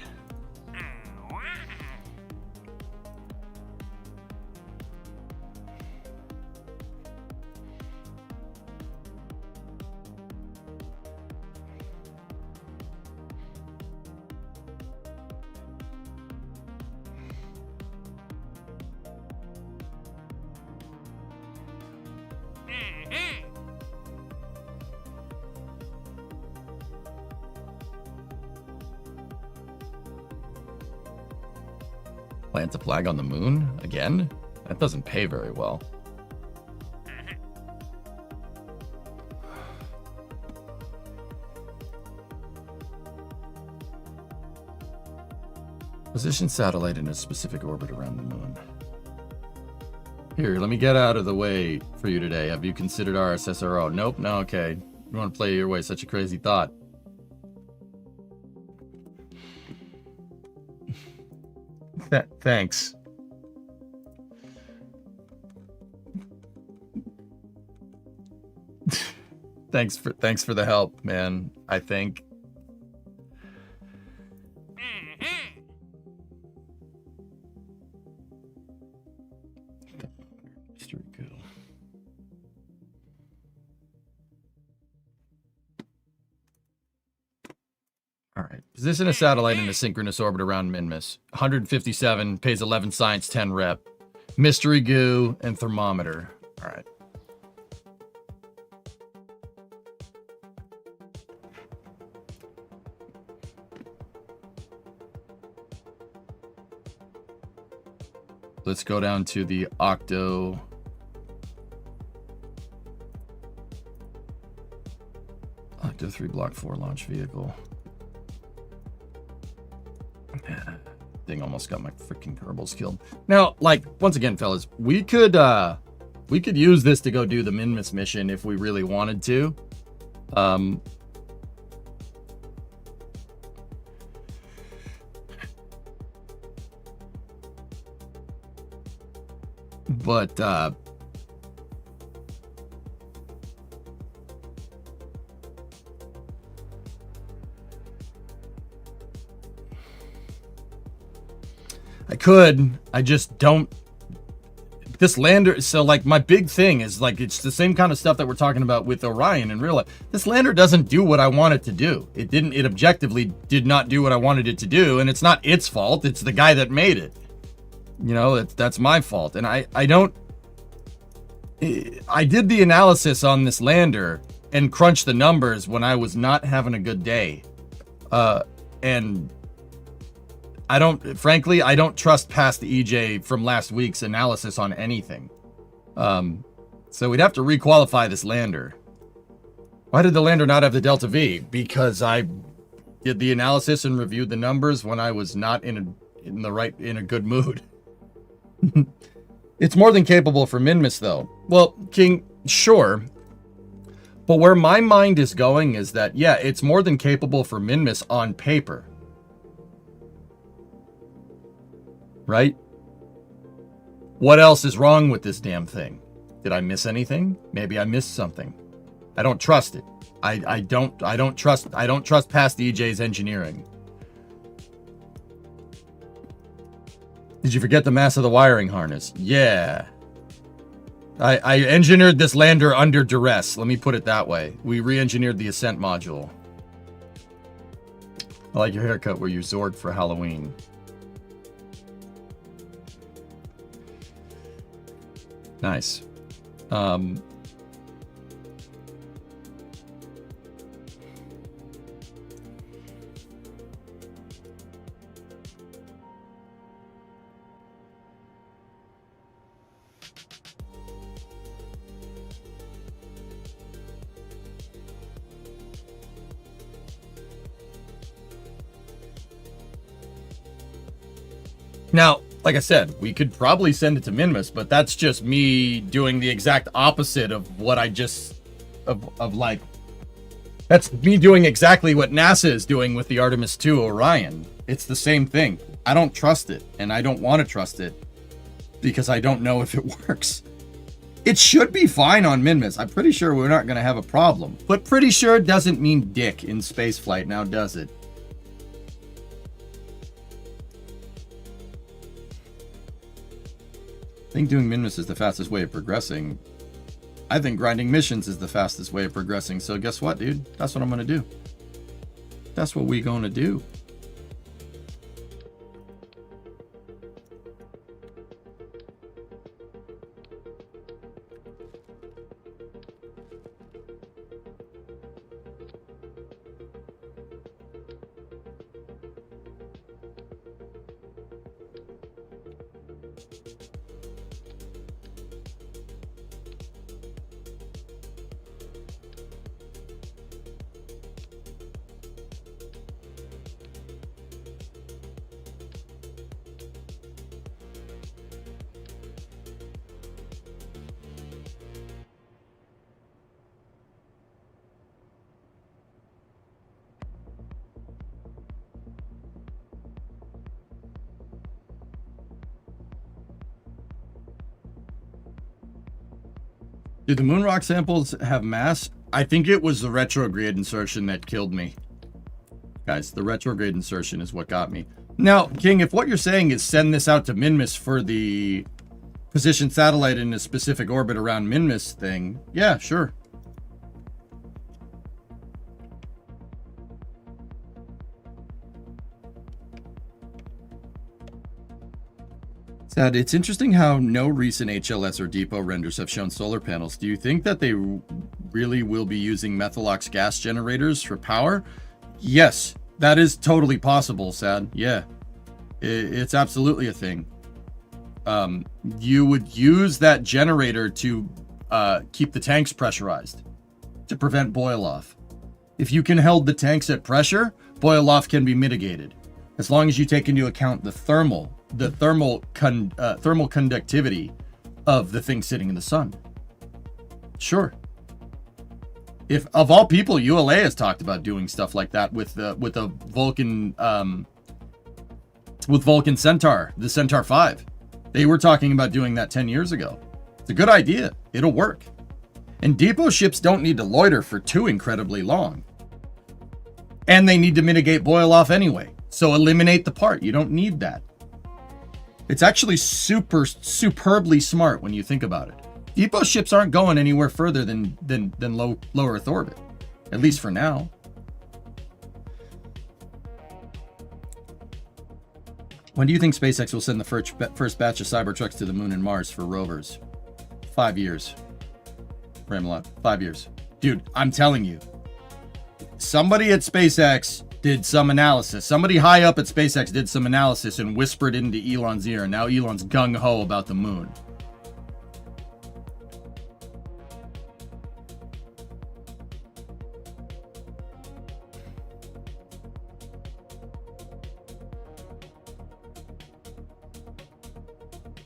Plant a flag on the moon? Again? That doesn't pay very well. Position satellite in a specific orbit around the moon. Here, let me get out of the way for you today. Have you considered our SSRO? Nope, no, okay. You want to play your way, such a crazy thought. Thanks. Thanks for the help, man. I think. All right. Position a satellite in a synchronous orbit around Minmus. 157, pays 11 science, 10 rep. Mystery goo and thermometer. All right. Let's go down to the Octo. Octo 3 Block 4 launch vehicle. Thing almost got my freaking Kerbals killed. Now, like, once again, fellas, we could use this to go do the Minmus mission if we really wanted to. But I could. I just don't. This lander. So, like, my big thing is, like, it's the same kind of stuff that we're talking about with Orion in real life. This lander doesn't do what I want it to do. It didn't. It objectively did not do what I wanted it to do, and it's not its fault. It's the guy that made it. You know, that's my fault. And I don't. I did the analysis on this lander and crunched the numbers when I was not having a good day, and. Frankly, I don't trust past the EJ from last week's analysis on anything. So we'd have to requalify this lander. Why did the lander not have the Delta V? Because I did the analysis and reviewed the numbers when I was not in a good mood. It's more than capable for Minmus, though. Well, King, sure. But where my mind is going is that, yeah, it's more than capable for Minmus on paper. Right? What else is wrong with this damn thing? Did I miss anything? Maybe I missed something. I don't trust it. I don't trust past EJ's engineering. Did you forget the mass of the wiring harness? Yeah. I engineered this lander under duress. Let me put it that way. We re-engineered the ascent module. I like your haircut where you Zord for Halloween. Nice. Now, like I said, we could probably send it to Minmus, but that's just me doing the exact opposite of what I just of like. That's me doing exactly what NASA is doing with the Artemis 2 Orion. It's the same thing. I don't trust it, and I don't want to trust it because I don't know if it works. It should be fine on Minmus. I'm pretty sure we're not going to have a problem. But pretty sure doesn't mean dick in spaceflight, now does it? I think doing Minmus is the fastest way of progressing. I think grinding missions is the fastest way of progressing. So guess what, dude? That's what I'm going to do. That's what we going to do. Did the moon rock samples have mass? I think it was the retrograde insertion that killed me. Guys, the retrograde insertion is what got me. Now, King, if what you're saying is send this out to Minmus for the position satellite in a specific orbit around Minmus thing, yeah, sure. Sad. It's interesting how no recent HLS or depot renders have shown solar panels. Do you think that they really will be using Methalox gas generators for power? Yes, that is totally possible, Sad. Yeah, it's absolutely a thing. You would use that generator to keep the tanks pressurized to prevent boil off. If you can hold the tanks at pressure, boil off can be mitigated, as long as you take into account the thermal conductivity of the thing sitting in the sun. Sure. If of all people, ULA has talked about doing stuff like that with a Vulcan Vulcan Centaur, the Centaur 5. They were talking about doing that 10 years ago. It's a good idea. It'll work. And depot ships don't need to loiter for too incredibly long. And they need to mitigate boil off anyway. So eliminate the part. You don't need that. It's actually superbly smart when you think about it. Depot ships aren't going anywhere further than low Earth orbit, at least for now. When do you think SpaceX will send the first batch of Cybertrucks to the moon and Mars for rovers? 5 years. Ramalot, 5 years. Dude, I'm telling you. Somebody at SpaceX did some analysis. Somebody high up at SpaceX did some analysis and whispered into Elon's ear. And now Elon's gung-ho about the moon.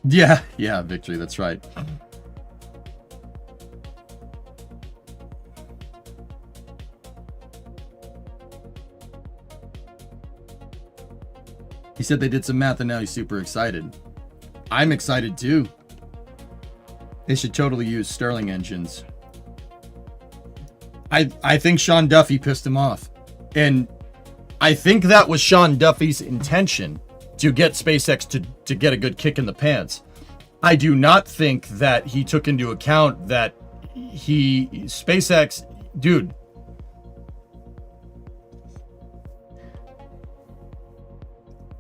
Yeah, Victory, that's right. He said they did some math and now he's super excited. I'm excited too. They should totally use Stirling engines. I think Sean Duffy pissed him off. And I think that was Sean Duffy's intention, to get SpaceX to get a good kick in the pants. I do not think that he took into account that SpaceX, dude.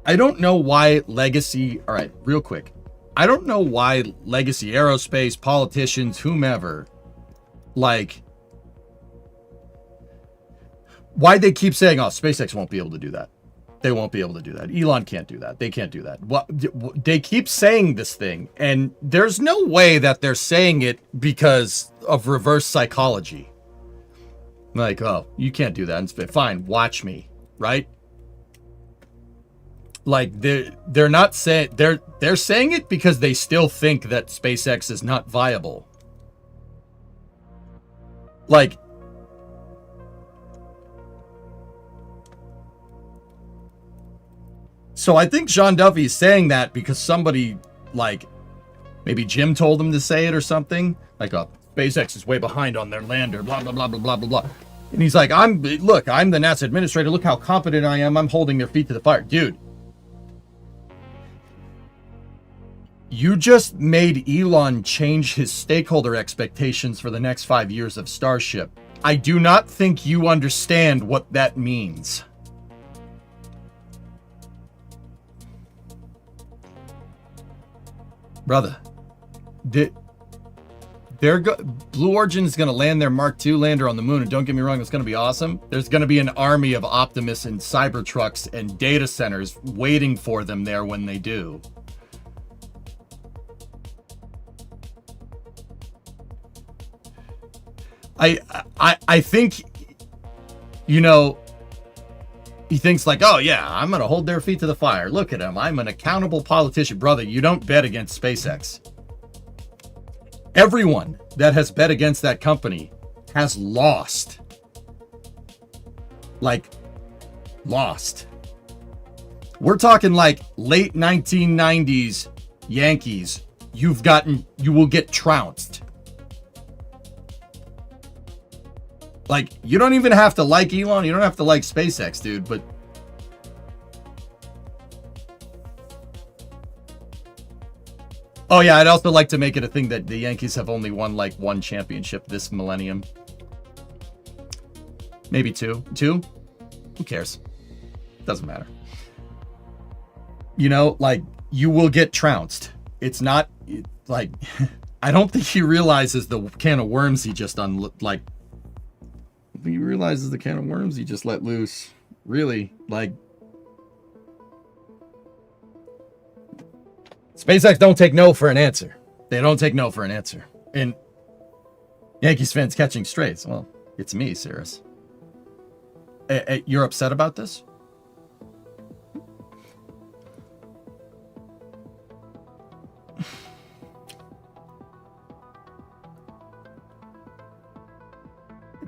I don't know why Legacy, all right, real quick. I don't know why Legacy Aerospace, politicians, whomever, like, why they keep saying, oh, SpaceX won't be able to do that. They won't be able to do that. Elon can't do that. They can't do that. What they keep saying this thing, and there's no way that they're saying it because of reverse psychology. Like, oh, you can't do that. Fine, watch me, right? Like they're not saying they're saying it because they still think that SpaceX is not viable. Like, so I think Sean Duffy is saying that because somebody, like, maybe Jim told him to say it or something. Like, SpaceX is way behind on their lander, blah, blah, blah, blah, blah, blah, blah. And he's like, I'm the NASA administrator. Look how competent I am. I'm holding their feet to the fire. Dude, you just made Elon change his stakeholder expectations for the next 5 years of Starship. I do not think you understand what that means. Brother, Blue Origin is going to land their Mark II lander on the moon, and don't get me wrong, it's going to be awesome. There's going to be an army of Optimus and Cybertrucks and data centers waiting for them there when they do. I think, you know, he thinks like, oh yeah, I'm going to hold their feet to the fire. Look at him. I'm an accountable politician. Brother, you don't bet against SpaceX. Everyone that has bet against that company has lost. Like, lost. We're talking like late 1990s Yankees. You will get trounced. Like, you don't even have to like Elon. You don't have to like SpaceX, dude, but oh yeah, I'd also like to make it a thing that the Yankees have only won like one championship this millennium. Maybe two. Two? Who cares? Doesn't matter. You know, like, you will get trounced. It's not like I don't think he realizes the can of worms he just like. I think he realizes the can of worms he just let loose. Really, like, SpaceX don't take no for an answer. They don't take no for an answer. And Yankees fans catching strays. Well, it's me, Cirrus. You're upset about this?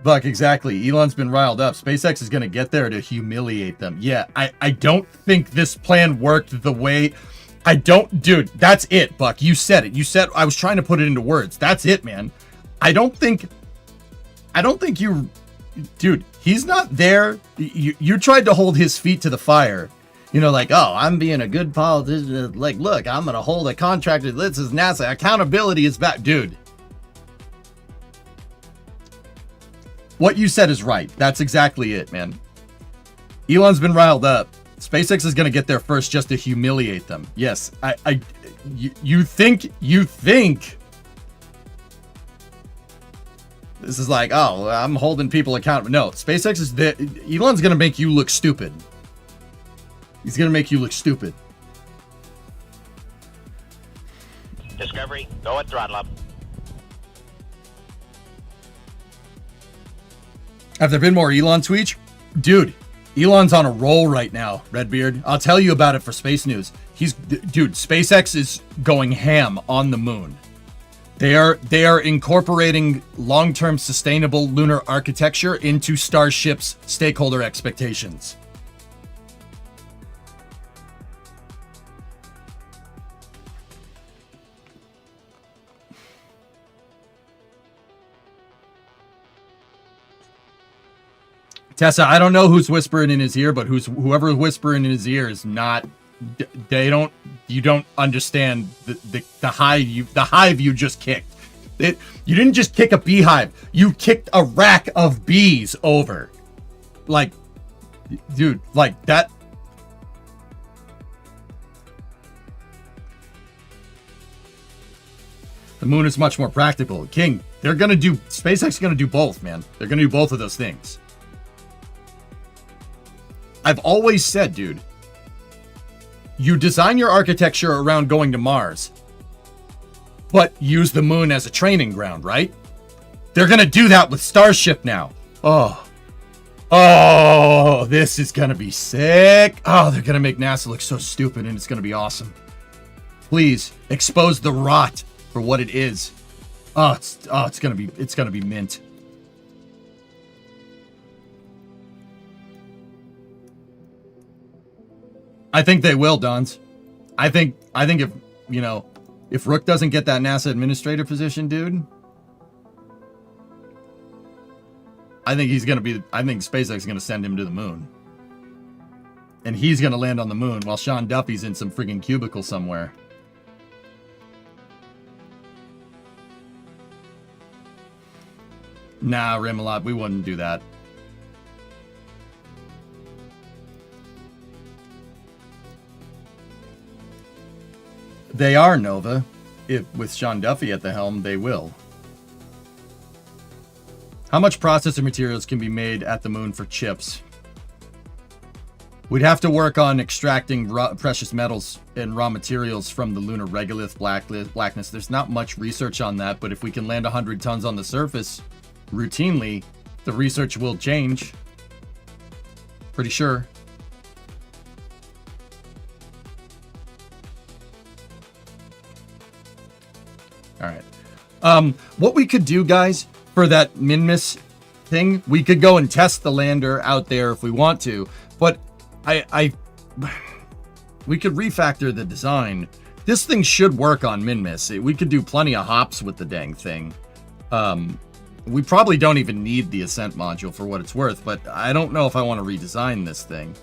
Buck, exactly. Elon's been riled up. SpaceX is going to get there to humiliate them. Yeah, I don't think this plan worked the way... Dude, that's it, Buck. You said it. You said, I was trying to put it into words. That's it, man. I don't think you... Dude, he's not there. You tried to hold his feet to the fire. You know, like, oh, I'm being a good politician. Like, look, I'm going to hold a contractor. This is NASA. Accountability is back. Dude. What you said is right. That's exactly it, man. Elon's been riled up. SpaceX is going to get there first just to humiliate them. Yes, you think this is like, oh, I'm holding people accountable. No, SpaceX is there. Elon's going to make you look stupid. He's going to make you look stupid. Discovery, go at throttle up. Have there been more Elon tweets? Dude, Elon's on a roll right now, Redbeard. I'll tell you about it for Space News. Dude, SpaceX is going ham on the moon. They are incorporating long-term sustainable lunar architecture into Starship's stakeholder expectations. Tessa, I don't know who's whispering in his ear, but whoever's whispering in his ear is not. You don't understand the hive you just kicked. You didn't just kick a beehive. You kicked a rack of bees over. Like, dude, like that. The moon is much more practical. King, SpaceX is gonna do both, man. They're gonna do both of those things. I've always said, dude, you design your architecture around going to Mars, but use the moon as a training ground, right? They're going to do that with Starship now. Oh, Oh, this is gonna be sick. Oh, they're gonna make NASA look so stupid, and it's gonna be awesome. Please expose the rot for what it is. It's gonna be mint. I think they will, Dons. I think if, you know, if Rook doesn't get that NASA administrator position, dude, I think SpaceX is gonna send him to the moon. And he's gonna land on the moon while Sean Duffy's in some friggin' cubicle somewhere. Nah, Rimalot, we wouldn't do that. They are, Nova. If with Sean Duffy at the helm, they will. How much processor materials can be made at the moon for chips? We'd have to work on extracting precious metals and raw materials from the lunar regolith blackness. There's not much research on that, but if we can land 100 tons on the surface routinely, the research will change. Pretty sure. All right. What we could do, guys, for that Minmus thing, we could go and test the lander out there if we want to, but we could refactor the design. This thing should work on Minmus. We could do plenty of hops with the dang thing. We probably don't even need the Ascent module for what it's worth, but I don't know if I want to redesign this thing.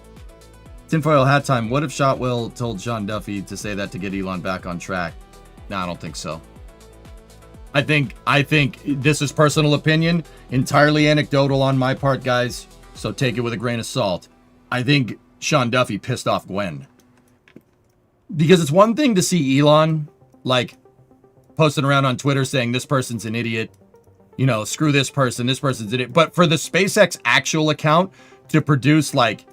Tinfoil hat time. What if Shotwell told Sean Duffy to say that to get Elon back on track? No, I don't think so. I think this is personal opinion, entirely anecdotal on my part, guys, so take it with a grain of salt. I think Sean Duffy pissed off Gwen. Because it's one thing to see Elon, like, posting around on Twitter saying this person's an idiot, you know, screw this person's an idiot. But for the SpaceX actual account to produce, like,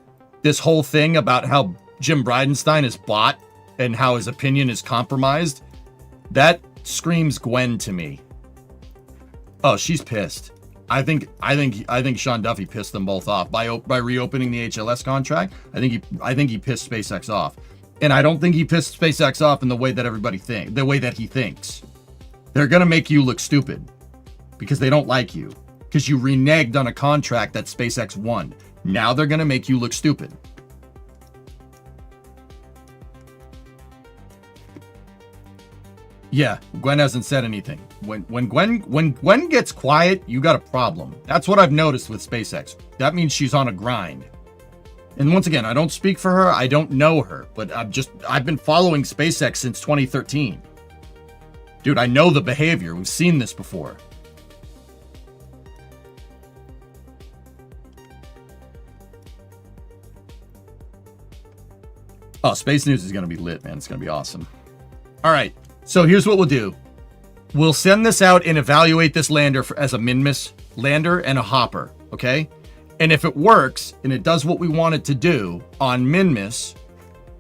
this whole thing about how Jim Bridenstine is bought and how his opinion is compromised, that screams Gwen to me. Oh, she's pissed. I think Sean Duffy pissed them both off by reopening the HLS contract. I think he pissed SpaceX off, and I don't think he pissed SpaceX off in the way that the way that he thinks. They're gonna make you look stupid because they don't like you because you reneged on a contract that SpaceX won. Now they're gonna make you look stupid. Yeah, Gwen hasn't said anything. When Gwen gets quiet, you got a problem. That's what I've noticed with SpaceX. That means she's on a grind. And once again, I don't speak for her. I don't know her, but I've been following SpaceX since 2013. Dude, I know the behavior. We've seen this before. Oh, Space News is going to be lit, man. It's going to be awesome. All right. So here's what we'll do. We'll send this out and evaluate this lander as a Minmus lander and a hopper, okay? And if it works and it does what we want it to do on Minmus,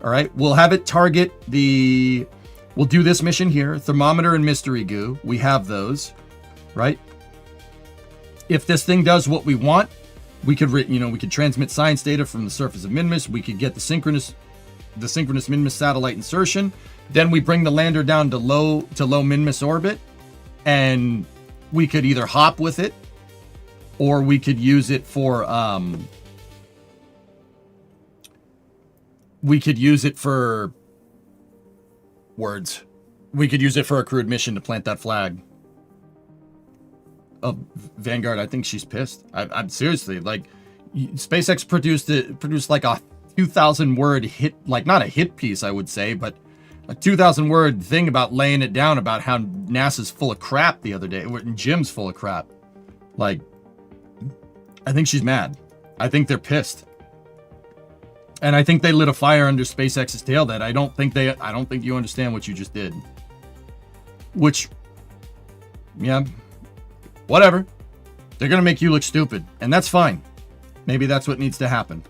all right, we'll have it target we'll do this mission here, thermometer and mystery goo. We have those, right? If this thing does what we want, we could, we could transmit science data from the surface of Minmus. We could get the synchronous Minmus satellite insertion. Then we bring the lander down to low Minmus orbit, and we could either hop with it, or we could use it for We could use it for a crewed mission to plant that flag. Oh, Vanguard, I think she's pissed. I'm seriously, like, SpaceX produced like a 2,000 word hit, like not a hit piece, I would say, but a 2,000 word thing about laying it down about how NASA's full of crap the other day, and Jim's full of crap. Like, I think she's mad. I think they're pissed. And I think they lit a fire under SpaceX's tail that I don't think you understand what you just did. Which, yeah, whatever. They're gonna make you look stupid, and that's fine. Maybe that's what needs to happen.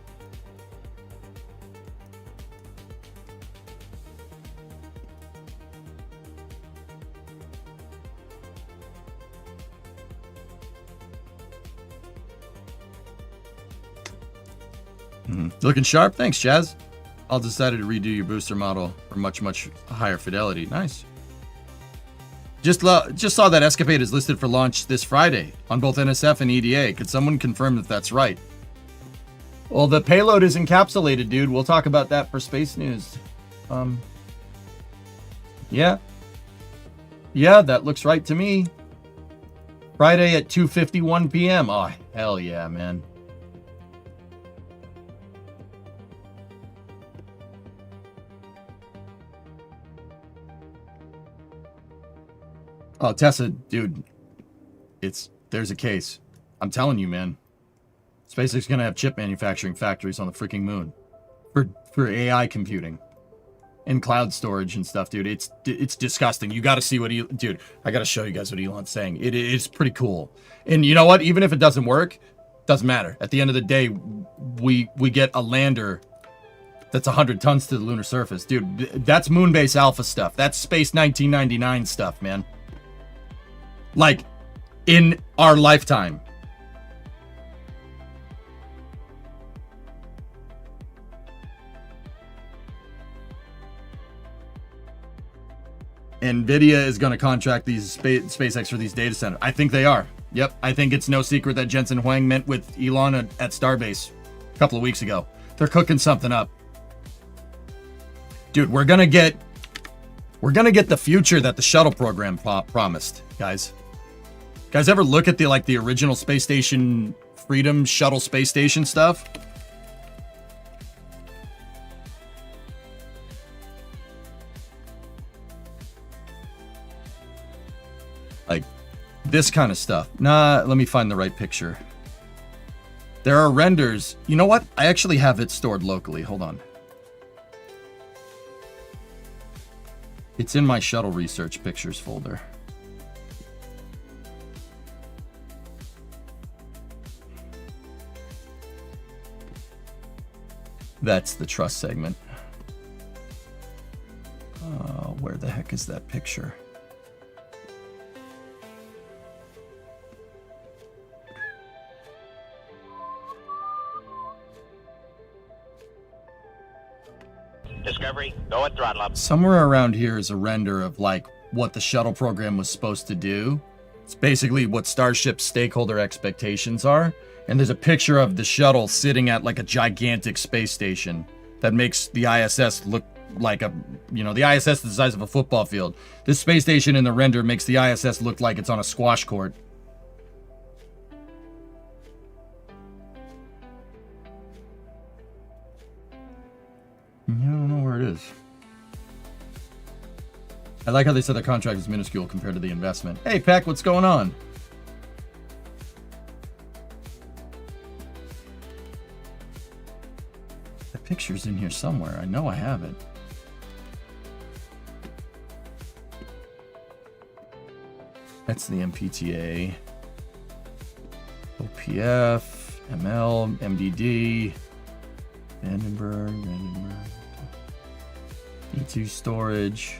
Looking sharp. Thanks, Chaz. I'll decided to redo your booster model for much, much higher fidelity. Nice. Just saw that Escapade is listed for launch this Friday on both NSF and EDA. Could someone confirm that that's right? Well, the payload is encapsulated, dude. We'll talk about that for Space News. Yeah. Yeah, that looks right to me. Friday at 2:51 p.m. Oh, hell yeah, man. Oh, Tessa, dude, there's a case. I'm telling you, man. SpaceX is gonna have chip manufacturing factories on the freaking moon for AI computing and cloud storage and stuff, dude. It's disgusting. You got to see what dude. I got to show you guys what Elon's saying. It's pretty cool. And you know what? Even if it doesn't work, doesn't matter. At the end of the day, we get a lander that's 100 tons to the lunar surface, dude. That's moon-base alpha stuff. That's space 1999 stuff, man. Like, in our lifetime. NVIDIA is going to contract these SpaceX for these data centers. I think they are. Yep. I think it's no secret that Jensen Huang met with Elon at Starbase a couple of weeks ago. They're cooking something up. Dude, we're going to get the future that the shuttle program promised, guys. Guys, ever look at the original space station Freedom shuttle space station stuff? Like this kind of stuff. Nah, let me find the right picture. There are renders. You know what? I actually have it stored locally. Hold on. It's in my shuttle research pictures folder. That's the trust segment. Where the heck is that picture? Discovery, go at throttle up. Somewhere around here is a render of like what the shuttle program was supposed to do. It's basically what Starship's stakeholder expectations are. And there's a picture of the shuttle sitting at like a gigantic space station that makes the ISS look like the ISS is the size of a football field. This space station in the render makes the ISS look like it's on a squash court. I don't know where it is. I like how they said the contract is minuscule compared to the investment. Hey, Peck, what's going on? The picture's in here somewhere. I know I have it. That's the MPTA, OPF, ML, MDD, Vandenberg, E2 storage.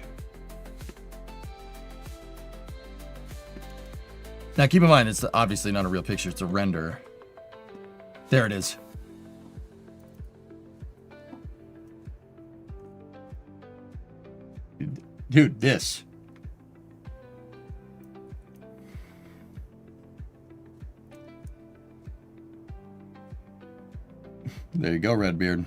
Now keep in mind, it's obviously not a real picture, it's a render. There it is. Dude, this. There you go, Redbeard.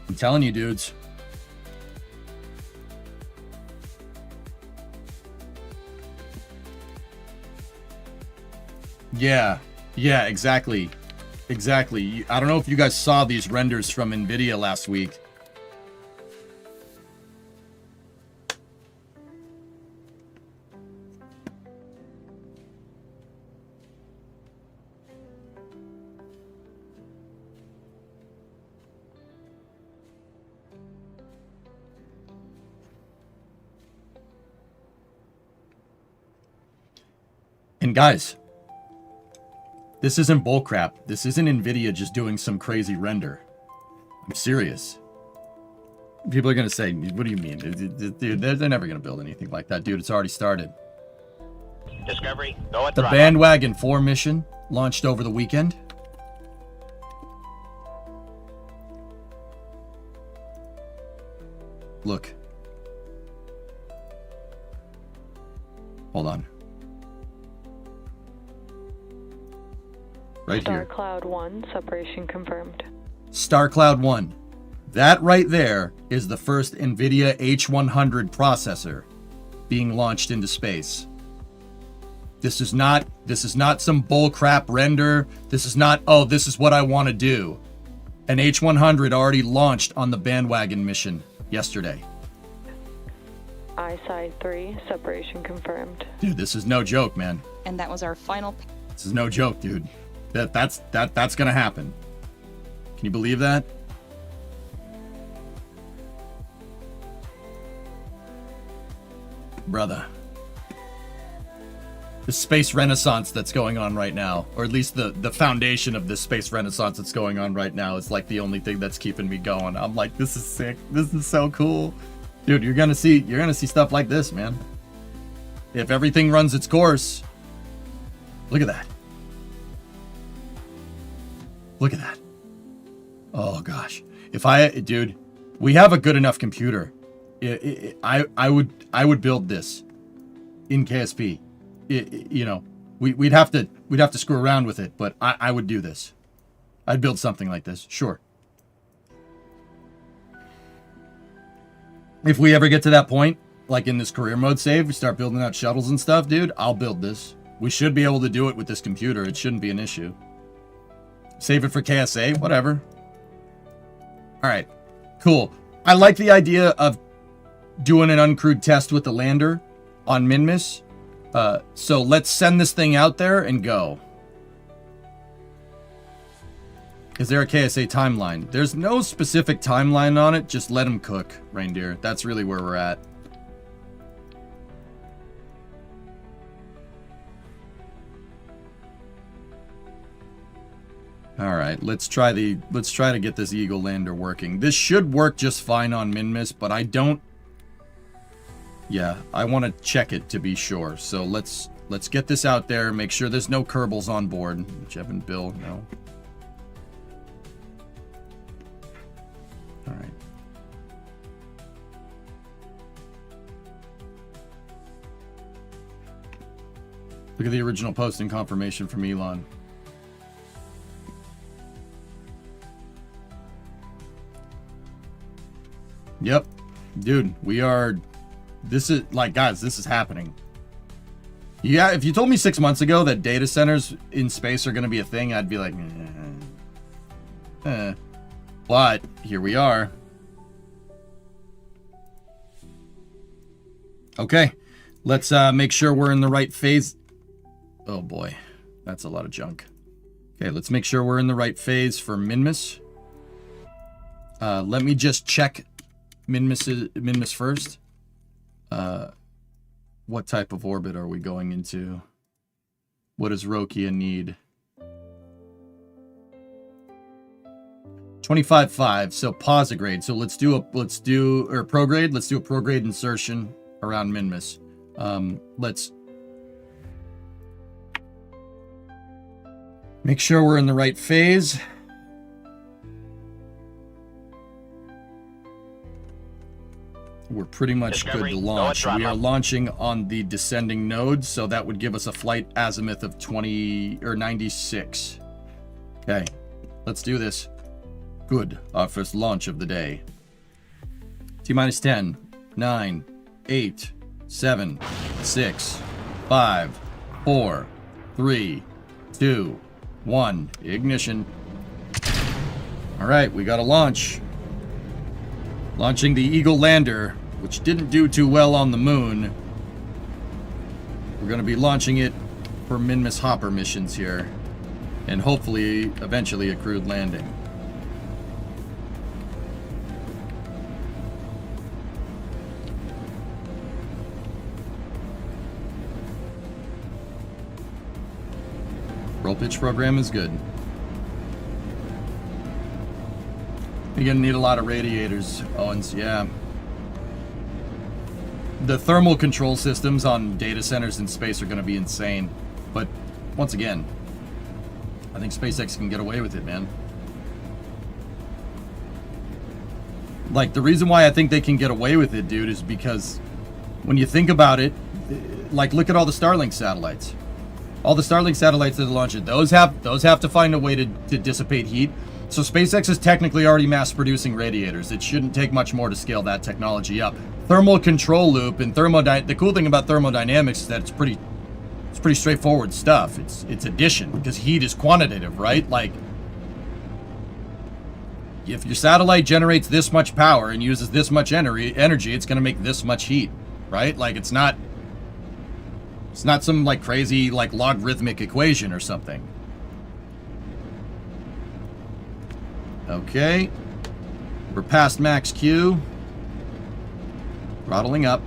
I'm telling you, dudes. Yeah, exactly. Exactly. I don't know if you guys saw these renders from NVIDIA last week. And guys, this isn't bullcrap. This isn't NVIDIA just doing some crazy render. I'm serious. People are going to say, what do you mean? Dude, they're never going to build anything like that. Dude, it's already started. Discovery, go at The throttle. Bandwagon 4 mission launched over the weekend. Look. Hold on. Right Star here. Cloud 1, separation confirmed. Star Cloud 1. That right there is the first NVIDIA H100 processor being launched into space. This is not some bullcrap render. This is not, oh, this is what I want to do. An H100 already launched on the Bandwagon mission yesterday. ISI 3, separation confirmed. Dude, this is no joke, man. And that was our final. This is no joke, dude. That's gonna happen. Can you believe that? Brother. The space renaissance that's going on right now, or at least the foundation of this space renaissance that's going on right now is like the only thing that's keeping me going. I'm like, this is sick. This is so cool. Dude, you're gonna see stuff like this, man. If everything runs its course. Look at that. Look at that. Oh gosh. Dude, we have a good enough computer. I would build this in KSP. You know, we'd have to screw around with it, but I would do this. I'd build something like this, sure. If we ever get to that point, like in this career mode save, we start building out shuttles and stuff, dude, I'll build this. We should be able to do it with this computer. It shouldn't be an issue. Save it for KSA, whatever. All right, cool. I like the idea of doing an uncrewed test with the lander on Minmus. So let's send this thing out there and go. Is there a KSA timeline? There's no specific timeline on it. Just let them cook, reindeer. That's really where we're at. All right, let's try to get this Eagle lander working. This should work just fine on Minmus, but I don't. Yeah, I want to check it to be sure. So let's get this out there. Make sure there's no Kerbals on board. Jeff and Bill, no. All right. Look at the original posting confirmation from Elon. Yep. Dude, we are... This is... Like, guys, this is happening. Yeah, if you told me 6 months ago that data centers in space are going to be a thing, I'd be like... But, here we are. Okay. Let's make sure we're in the right phase. Oh, boy. That's a lot of junk. Okay, let's make sure we're in the right phase for Minmus. Let me just check... Minmus first. What type of orbit are we going into? What does Rokia need? 25.5. So posigrade. So let's do a prograde. Let's do a prograde insertion around Minmus. Let's make sure we're in the right phase. We're pretty much good to launch. We are launching on the descending node, so that would give us a flight azimuth of 96. Okay, let's do this. Good, our first launch of the day. T-minus 10, 9, 8, 7, 6, 5, 4, 3, 2, 1. Ignition. All right, we got a launch. Launching the Eagle lander, which didn't do too well on the moon. We're going to be launching it for Minmus Hopper missions here. And hopefully, eventually, a crewed landing. Roll pitch program is good. You're gonna need a lot of radiators, Owens, yeah. the thermal control systems on data centers in space are going to be insane. But once again, I think SpaceX can get away with it, man. Like, the reason why I think they can get away with it, dude, is because when you think about it, like, look at all the Starlink satellites. All the Starlink satellites that are launched, those have to find a way to dissipate heat. So SpaceX is technically already mass producing radiators. It shouldn't take much more to scale that technology up. Thermal control loop and the cool thing about thermodynamics is that it's pretty straightforward stuff. It's addition, because heat is quantitative, right? Like, if your satellite generates this much power and uses this much energy, it's going to make this much heat, right? Like, it's not some like crazy like logarithmic equation or something. Okay, we're past max Q. Throttling up.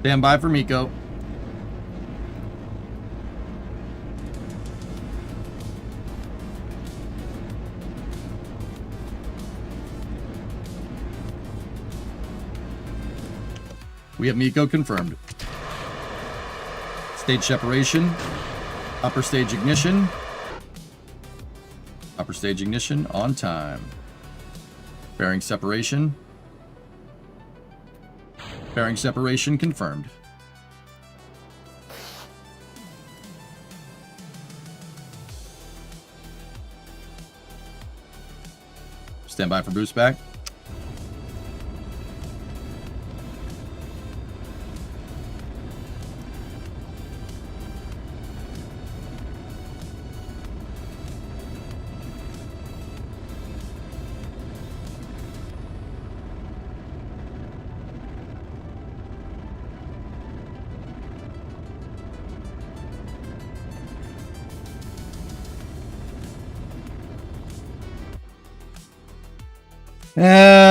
Stand by for Miko. We have Miko confirmed. Stage separation. Upper stage ignition. Upper stage ignition on time. Bearing separation. Bearing separation confirmed. Stand by for boost back.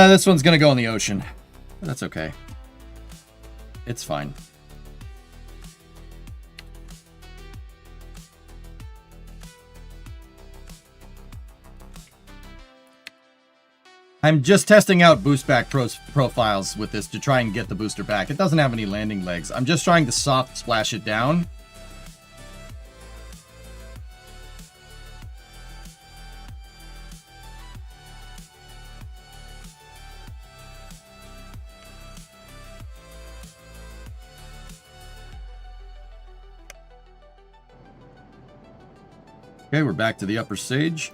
This one's gonna go in the ocean. That's okay. It's fine. I'm just testing out boost back profiles with this to try and get the booster back. It doesn't have any landing legs. I'm just trying to soft splash it down. Okay, we're back to the upper stage.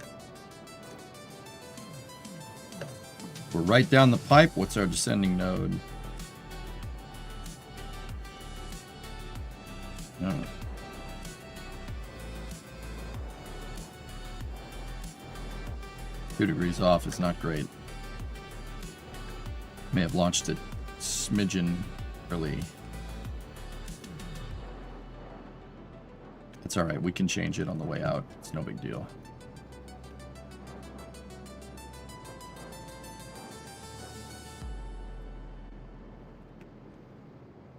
We're right down the pipe. What's our descending node? Oh. 2 degrees off is not great. May have launched it smidgen early. It's alright, we can change it on the way out. It's no big deal.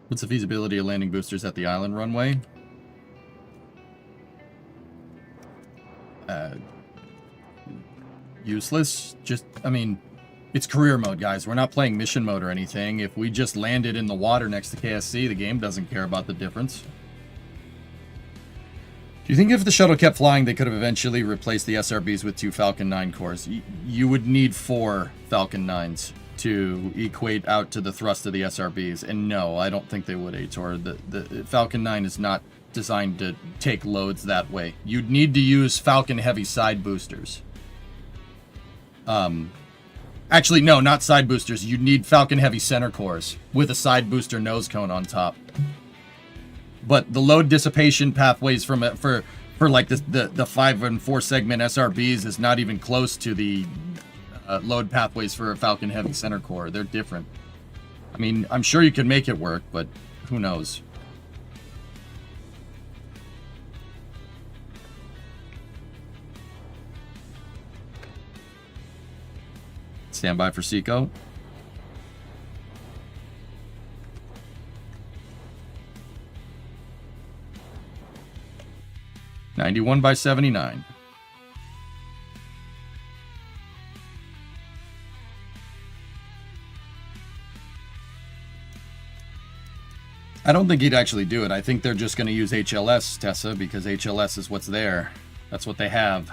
What's the feasibility of landing boosters at the island runway? Useless. Just, I mean, it's career mode, guys. We're not playing mission mode or anything. If we just landed in the water next to KSC, the game doesn't care about the difference. Do you think if the shuttle kept flying, they could have eventually replaced the SRBs with 2 Falcon 9 cores? You would need 4 Falcon 9s to equate out to the thrust of the SRBs. And no, I don't think they would, Ator. The Falcon 9 is not designed to take loads that way. You'd need to use Falcon Heavy side boosters. Actually, no, not side boosters. You'd need Falcon Heavy center cores with a side booster nose cone on top. But the load dissipation pathways for like the 5 and 4 segment SRBs is not even close to the load pathways for a Falcon Heavy center core. They're different. I mean, I'm sure you can make it work, but who knows? Stand by for Seco. (91 by 79). I don't think he'd actually do it. I think they're just going to use HLS, Tessa, because HLS is what's there. That's what they have.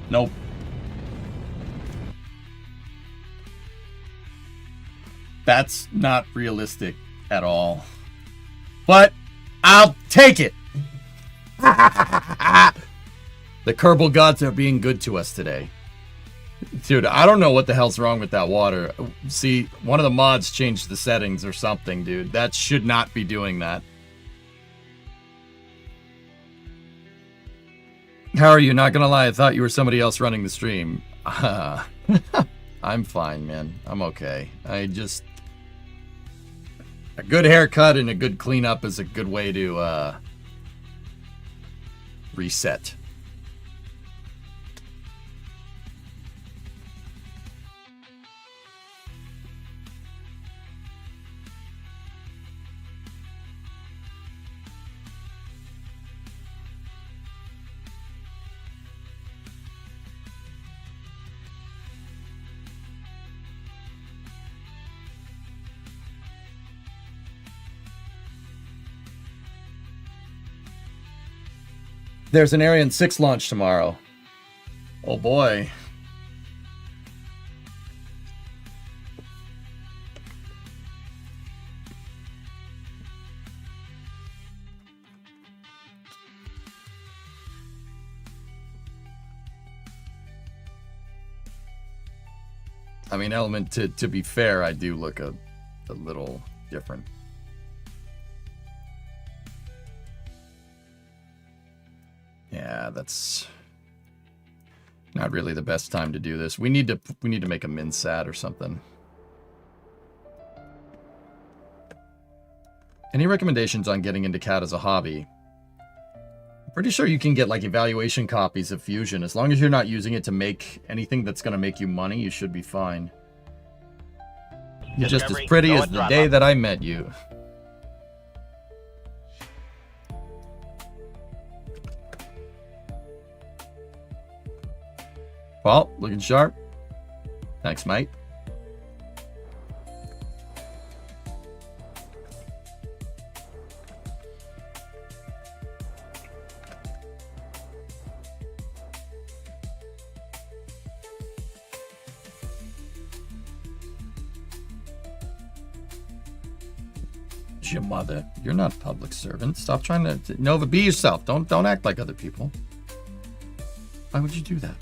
Nope. That's not realistic at all. But I'll take it. The Kerbal gods are being good to us today. Dude, I don't know what the hell's wrong with that water. See, one of the mods changed the settings or something, dude. That should not be doing that. How are you? Not gonna lie, I thought you were somebody else running the stream. I'm fine, man. I'm okay. A good haircut and a good cleanup is a good way to reset. There's an Ariane 6 launch tomorrow. Oh boy. I mean, Element, to be fair, I do look a little different. Yeah, that's not really the best time to do this. We need to make a min sat or something. Any recommendations on getting into CAD as a hobby? I'm pretty sure you can get like evaluation copies of Fusion. As long as you're not using it to make anything that's going to make you money, you should be fine. You're just as pretty as the day that I met you. Well, looking sharp. Thanks, mate. Your mother. You're not a public servant. Stop trying to Nova, be yourself. Don't act like other people. Why would you do that?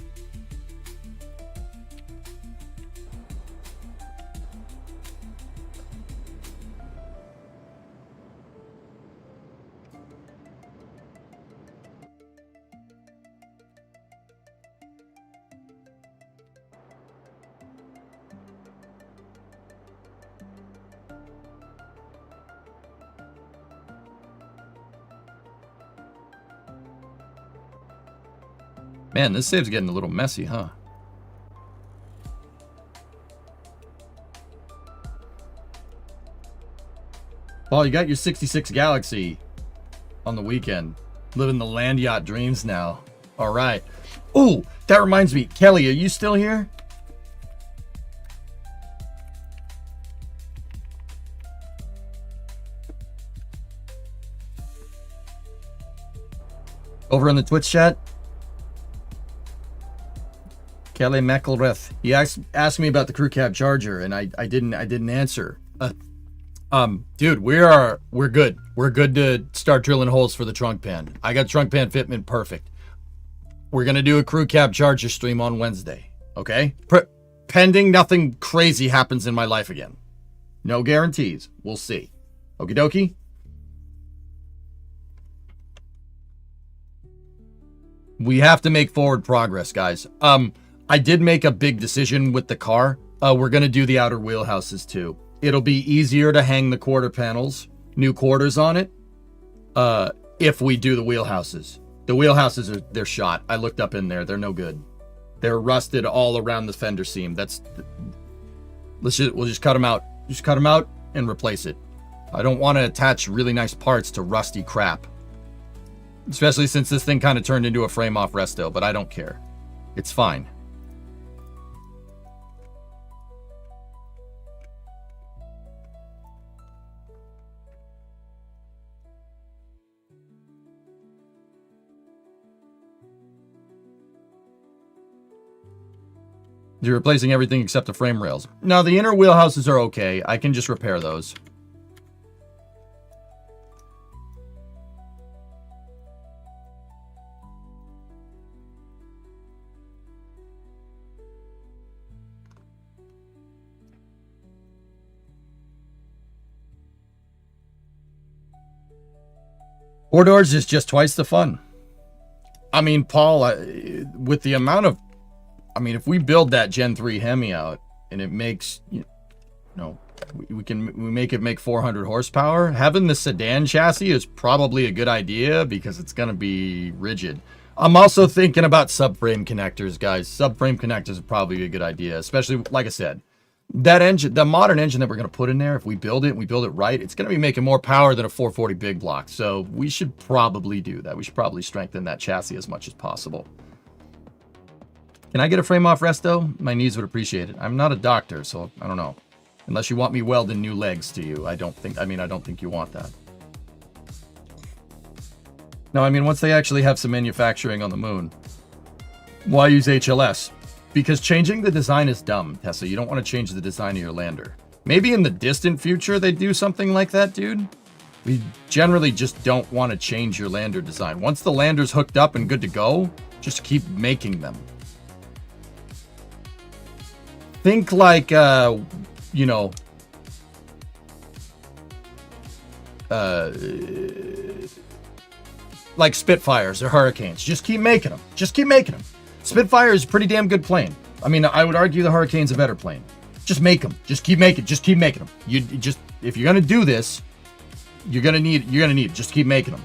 Man, this save's getting a little messy, huh? Paul, you got your 66 Galaxy on the weekend. Living the land yacht dreams now. All right. Oh, that reminds me. Kelly, are you still here? Over in the Twitch chat? Kelly McElrath. He asked me about the crew cab charger, and I didn't answer. Dude, we're good. We're good to start drilling holes for the trunk pan. I got trunk pan fitment perfect. We're gonna do a crew cab charger stream on Wednesday. Okay? Pending nothing crazy happens in my life again. No guarantees. We'll see. Okie dokie? We have to make forward progress, guys. I did make a big decision with the car. We're gonna do the outer wheelhouses too. It'll be easier to hang the quarter panels, new quarters on it, if we do the wheelhouses. The wheelhouses they're shot. I looked up in there. They're no good. They're rusted all around the fender seam. We'll just cut them out. Just cut them out and replace it. I don't want to attach really nice parts to rusty crap. Especially since this thing kind of turned into a frame off resto, but I don't care. It's fine. You're replacing everything except the frame rails. No, the inner wheelhouses are okay. I can just repair those. Four doors is just twice the fun. I mean, Paul, with the amount of... I mean, if we build that Gen 3 Hemi out and it makes, we make it make 400 horsepower, having the sedan chassis is probably a good idea because it's going to be rigid. I'm also thinking about subframe connectors, guys. Subframe connectors are probably a good idea, especially, like I said, that engine, the modern engine that we're going to put in there, if we build it and we build it right, it's going to be making more power than a 440 big block. So we should probably do that. We should probably strengthen that chassis as much as possible. Can I get a frame off resto? My knees would appreciate it. I'm not a doctor, so I don't know. Unless you want me welding new legs to you. I don't think you want that. No, I mean, once they actually have some manufacturing on the moon, why use HLS? Because changing the design is dumb, Tessa. You don't want to change the design of your lander. Maybe in the distant future they do something like that, dude. We generally just don't want to change your lander design. Once the lander's hooked up and good to go, just keep making them. Think like, like Spitfires or Hurricanes. Just keep making them. Just keep making them. Spitfire is a pretty damn good plane. I mean, I would argue the Hurricane's a better plane. Just make them. Just keep making. Just keep making them. If you're gonna do this, you're gonna need. Just keep making them.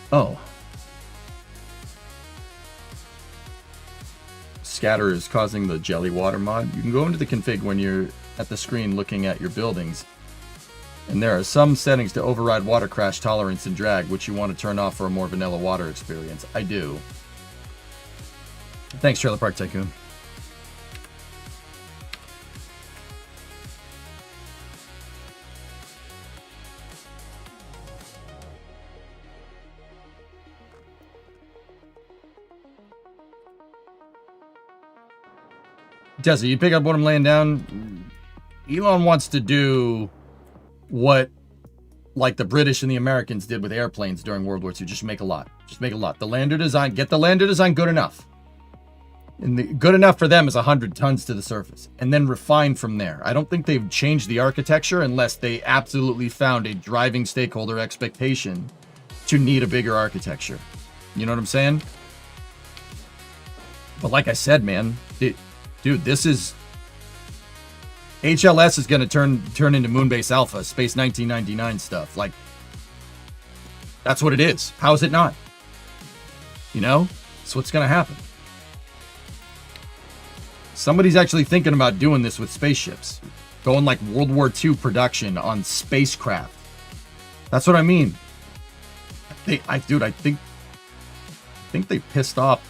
Oh. Scatter is causing the jelly water mod. You can go into the config when you're at the screen looking at your buildings. And there are some settings to override water crash tolerance and drag, which you want to turn off for a more vanilla water experience. I do. Thanks, Trailer Park Tycoon. Jesse, you pick up what I'm laying down. Elon wants to do what, like, the British and the Americans did with airplanes during World War II. Just make a lot. Just make a lot. The lander design, get the lander design good enough. And good enough for them is 100 tons to the surface. And then refine from there. I don't think they've changed the architecture unless they absolutely found a driving stakeholder expectation to need a bigger architecture. You know what I'm saying? But like I said, man, dude, this is... HLS is going to turn into Moonbase Alpha, Space 1999 stuff. Like, that's what it is. How is it not? You know? That's what's going to happen. Somebody's actually thinking about doing this with spaceships. Going like World War II production on spacecraft. That's what I mean. I think they pissed off.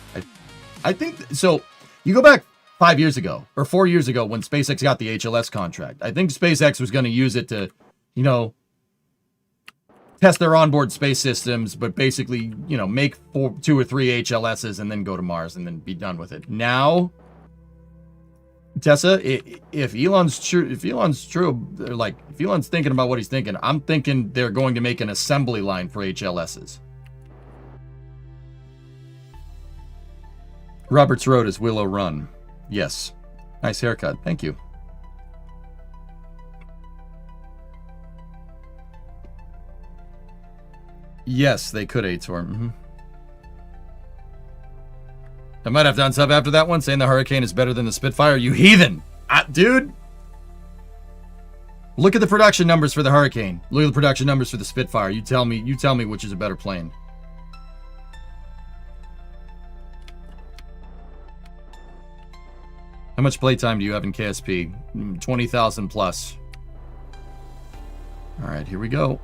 I think, so, you go back 5 years ago, or 4 years ago, when SpaceX got the HLS contract. I think SpaceX was going to use it to, test their onboard space systems, but basically, you know, make 2 or 3 HLSs and then go to Mars and then be done with it. Now, Tessa, if Elon's true, like, if Elon's thinking about what he's thinking, I'm thinking they're going to make an assembly line for HLSs. Roberts Road is Willow Run. Yes. Nice haircut. Thank you. Yes, they could A-Tour. I might have done sub after that one, saying the Hurricane is better than the Spitfire. You heathen! Dude! Look at the production numbers for the Hurricane. Look at the production numbers for the Spitfire. You tell me which is a better plane. How much playtime do you have in KSP? 20,000 plus. Alright, here we go.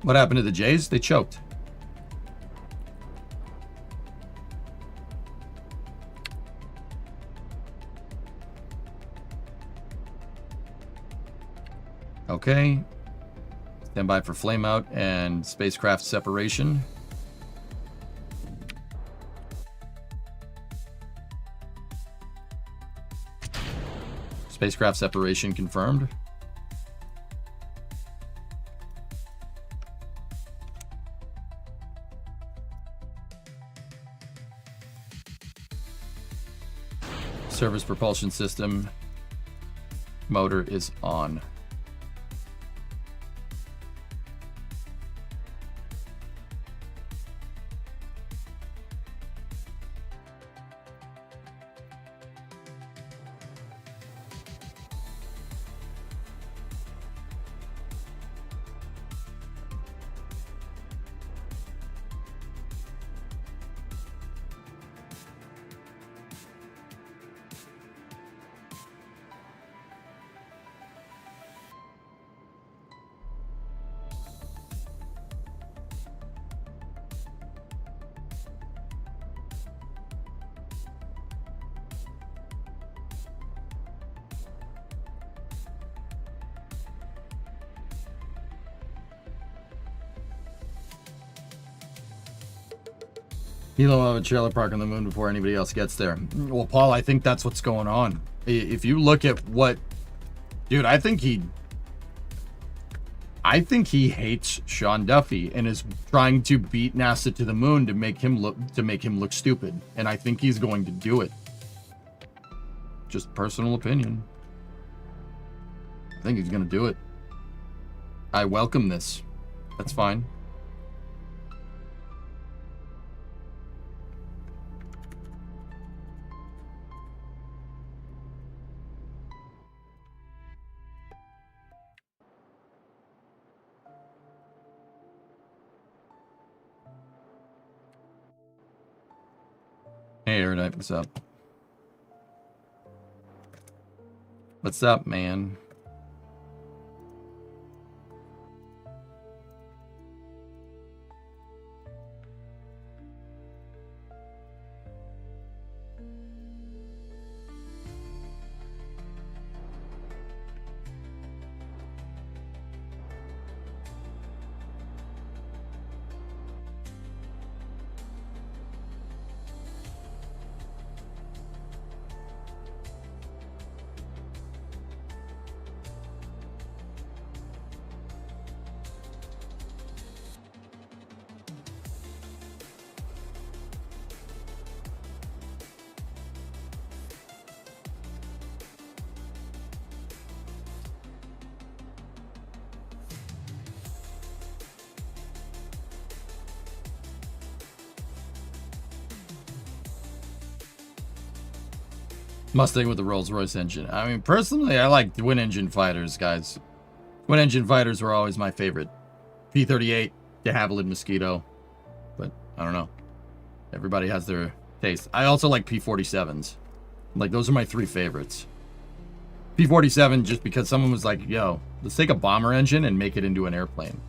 What happened to the Jays? They choked. Okay. Stand by for flame out and spacecraft separation. Spacecraft separation confirmed. Service propulsion system motor is on. Elon will have a trailer park on the moon before anybody else gets there. Well, Paul, I think that's what's going on. If you look at what... Dude, I think he hates Sean Duffy and is trying to beat NASA to the moon to make him look stupid. And I think he's going to do it. Just personal opinion. I think he's going to do it. I welcome this. That's fine. Hey, Erudite, what's up? What's up, man? Mustang with the Rolls-Royce engine. I mean, personally, I like twin engine fighters, guys. Twin engine fighters were always my favorite. P-38, de Havilland Mosquito. But, I don't know. Everybody has their taste. I also like P-47s. Like, those are my 3 favorites. P-47 just because someone was like, yo, let's take a bomber engine and make it into an airplane.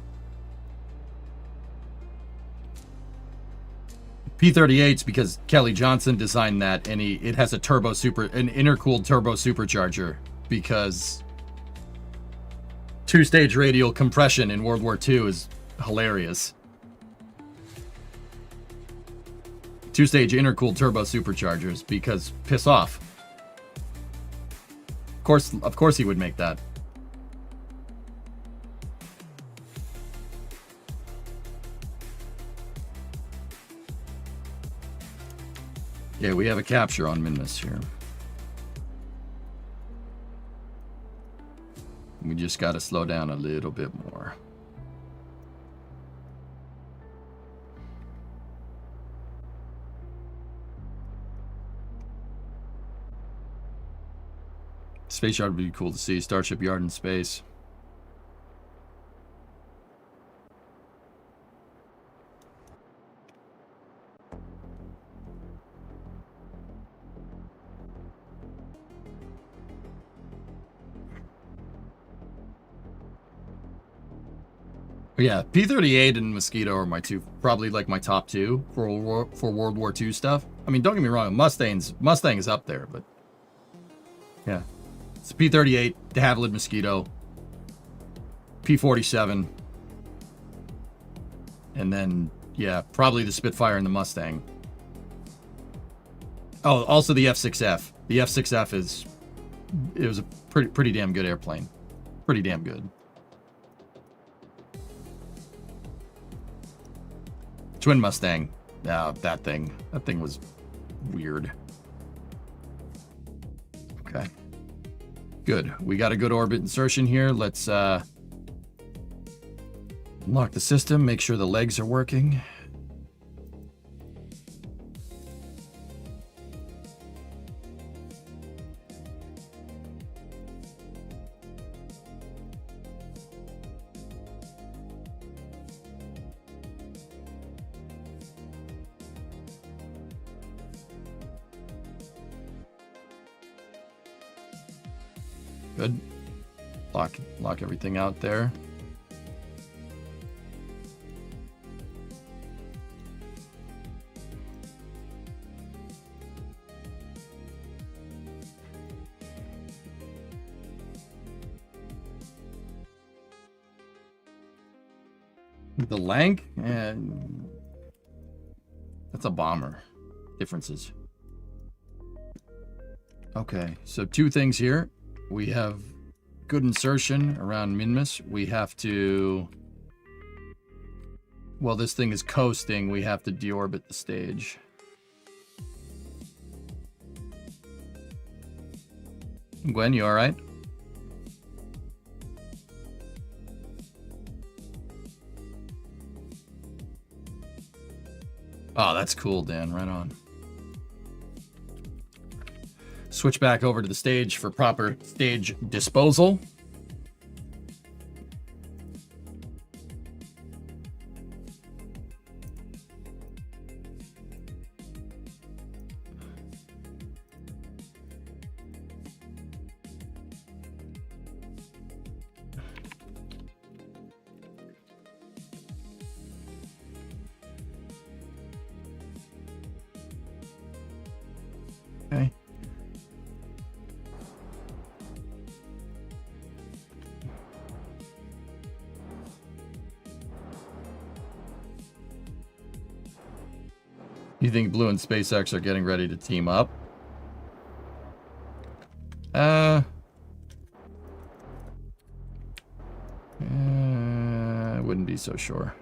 P-38's because Kelly Johnson designed that, and it has an intercooled turbo supercharger because two-stage radial compression in World War II is hilarious. Two-stage intercooled turbo superchargers because piss off. Of course he would make that. Yeah, we have a capture on Minmus here. We just got to slow down a little bit more. Space yard would be cool to see. Starship yard in space. Yeah, P-38 and Mosquito are my two, probably like my top two for World War II stuff. I mean, don't get me wrong, Mustang is up there, but yeah. It's P-38, De Havilland Mosquito, P-47, and then, yeah, probably the Spitfire and the Mustang. Oh, also the F-6F. The F-6F it was a pretty damn good airplane. Pretty damn good. Twin Mustang. That thing was weird. Okay. Good. We got a good orbit insertion here. Let's lock the system, make sure the legs are working. Good. Lock everything out there. The Lank, and that's a bomber. Differences. Okay, so two things here. We have good insertion around Minmus. We have to, while this thing is coasting, we have to deorbit the stage. Gwen, you all right? Oh, that's cool, Dan. Right on. Switch back over to the stage for proper stage disposal. Okay. You think Blue and SpaceX are getting ready to team up? I wouldn't be so sure.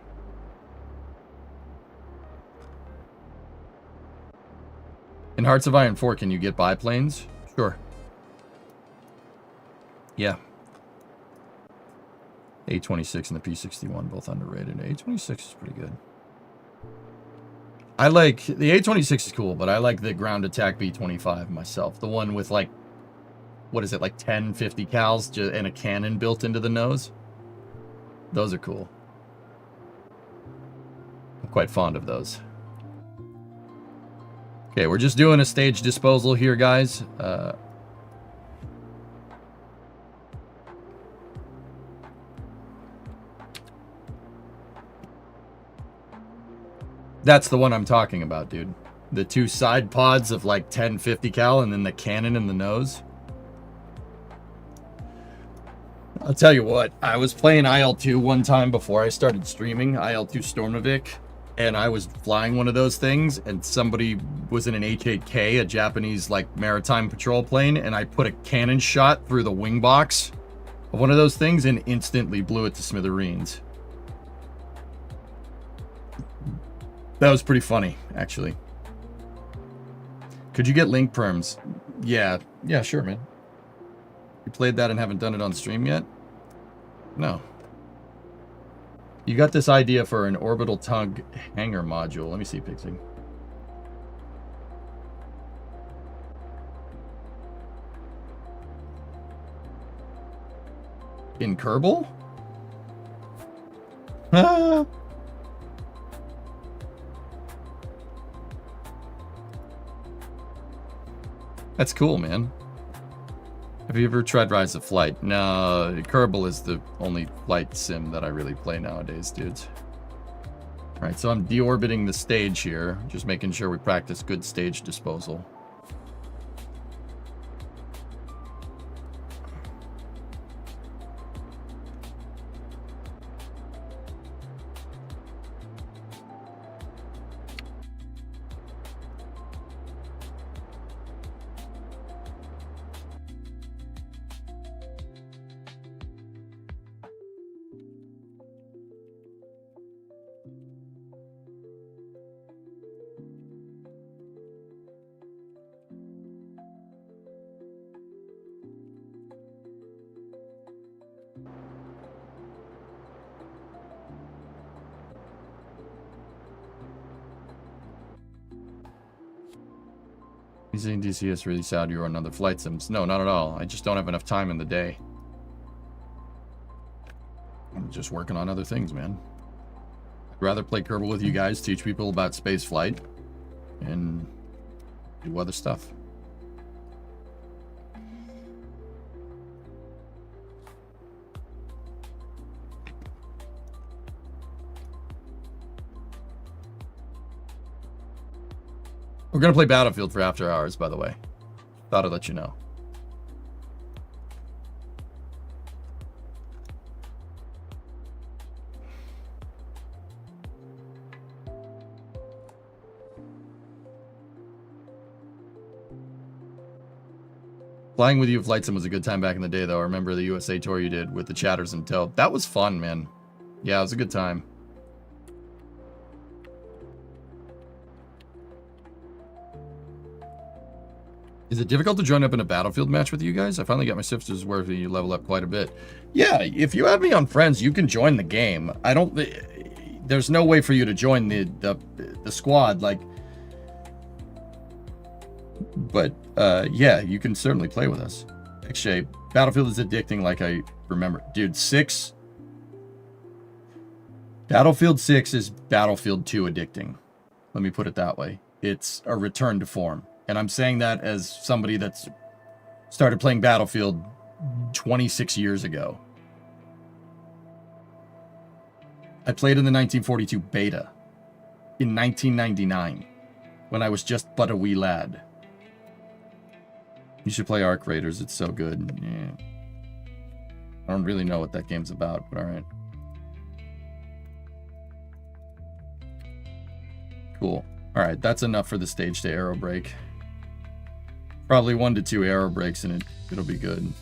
In Hearts of Iron 4, can you get biplanes? Sure. Yeah. A26 and the P61 both underrated. A26 is pretty good. I like the A26 is cool, but I like the ground attack B25 myself. The one with like, what is it, like 10 50 cals and a cannon built into the nose. Those are cool. I'm quite fond of those. Okay, we're just doing a stage disposal here, guys. That's the one I'm talking about, dude. The 2 side pods of like 1050 cal and then the cannon in the nose. I'll tell you what, I was playing IL-2 one time before I started streaming, IL-2 Stormavik, and I was flying one of those things, and somebody was in an H-8K, a Japanese like maritime patrol plane, and I put a cannon shot through the wing box of one of those things and instantly blew it to smithereens. That was pretty funny, actually. Could you get link perms? Yeah, sure, man. You played that and haven't done it on stream yet? No. You got this idea for an orbital tug hangar module. Let me see, Pixie. In Kerbal? Ah. That's cool, man. Have you ever tried Rise of Flight? No, Kerbal is the only flight sim that I really play nowadays, dudes. Alright, so I'm deorbiting the stage here. Just making sure we practice good stage disposal. You saying DC is really sad you're on other flight sims? No, not at all. I just don't have enough time in the day. I'm just working on other things, man. I'd rather play Kerbal with you guys, teach people about space flight, and do other stuff. We're going to play Battlefield for after hours, by the way. Thought I'd let you know. Flying with you at Flight Sim was a good time back in the day, though. I remember the USA tour you did with the chatters in tow. That was fun, man. Yeah, it was a good time. Is it difficult to join up in a Battlefield match with you guys? I finally got my sifters where you level up quite a bit. Yeah, if you add me on friends, you can join the game. I don't... There's no way for you to join the squad, like... But, yeah, you can certainly play with us. Actually, Battlefield is addicting like I remember. Dude, 6... Battlefield 6 is Battlefield 2 addicting. Let me put it that way. It's a return to form. And I'm saying that as somebody that's started playing Battlefield 26 years ago. I played in the 1942 beta in 1999 when I was just but a wee lad. You should play Arc Raiders. It's so good. Yeah. I don't really know what that game's about, but all right. Cool. All right, that's enough for the stage to aero break. Probably 1 to 2 aero breaks and it'll be good.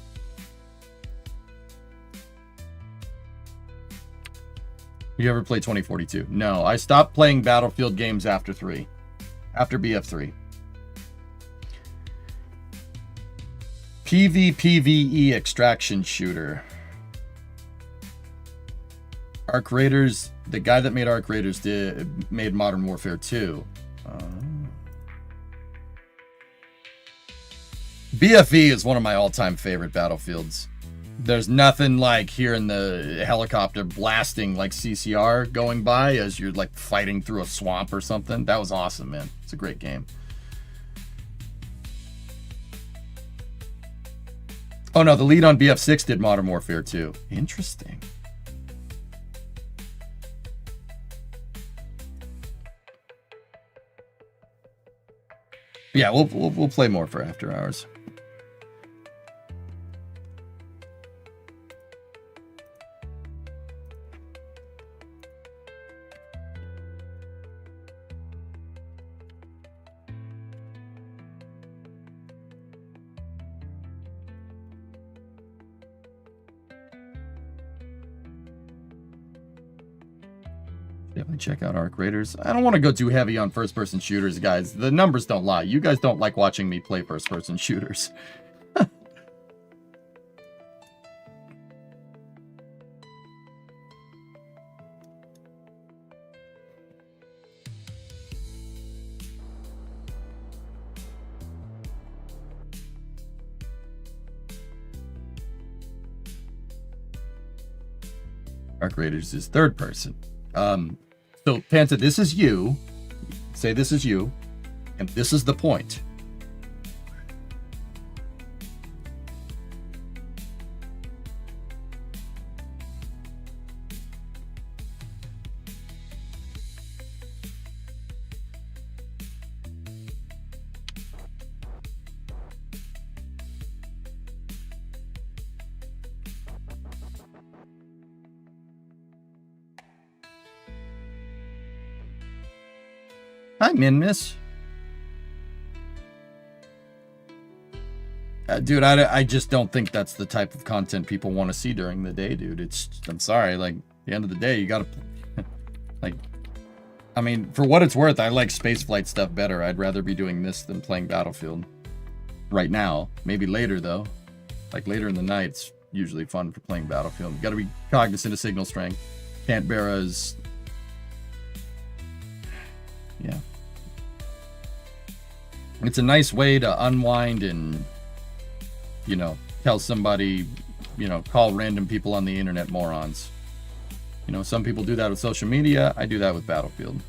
You ever play 2042? No, I stopped playing Battlefield games after 3. After BF3. PvPvE extraction shooter. Arc Raiders, the guy that made Arc Raiders made Modern Warfare 2. BFE is one of my all-time favorite Battlefields. There's nothing like hearing the helicopter blasting like CCR going by as you're like fighting through a swamp or something. That was awesome, man. It's a great game. Oh no, the lead on BF6 did Modern Warfare 2. Interesting. Yeah, we'll play more for after hours. Definitely check out Arc Raiders. I don't want to go too heavy on first-person shooters, guys. The numbers don't lie. You guys don't like watching me play first-person shooters. Arc Raiders is third person. So, Panta, this is you. Say this is you. And this is the point. Hi, Minmus. Dude, I just don't think that's the type of content people want to see during the day, dude. I'm sorry, like, at the end of the day, you gotta, like, I mean, for what it's worth, I like spaceflight stuff better. I'd rather be doing this than playing Battlefield. Right now. Maybe later, though. Like, later in the night, it's usually fun for playing Battlefield. You gotta be cognizant of signal strength. Canberra's... Yeah. It's a nice way to unwind and, you know, tell somebody, you know, call random people on the internet morons. You know, some people do that with social media. I do that with Battlefield.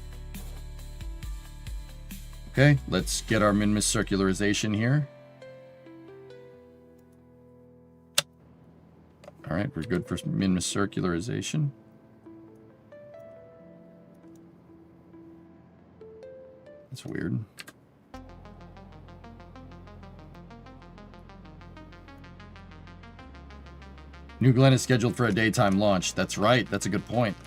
Okay, let's get our Minmus circularization here. All right, we're good for Minmus circularization. That's weird. New Glenn is scheduled for a daytime launch. That's right. That's a good point.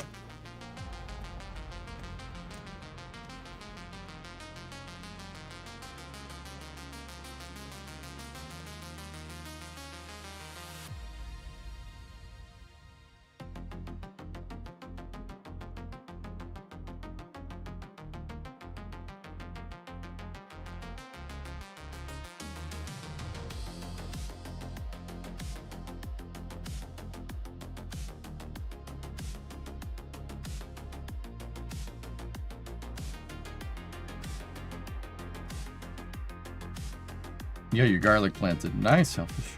Yeah, your garlic planted. Nice, Selfish.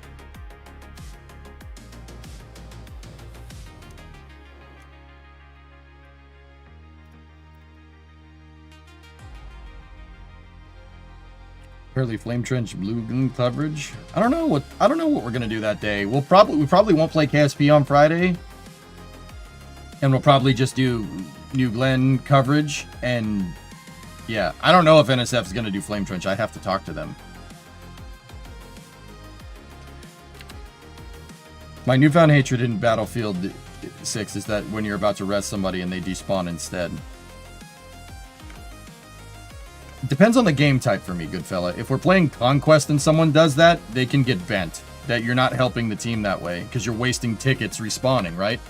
Early flame trench blue gloom coverage. I don't know what we're gonna do that day. We probably won't play KSP on Friday. And we'll probably just do New Glenn coverage. And yeah, I don't know if NSF is gonna do flame trench. I have to talk to them. My newfound hatred in Battlefield 6 is that when you're about to rest somebody and they despawn instead. It depends on the game type for me, good fella. If we're playing Conquest and someone does that, they can get bent. That you're not helping the team that way, because you're wasting tickets respawning, right?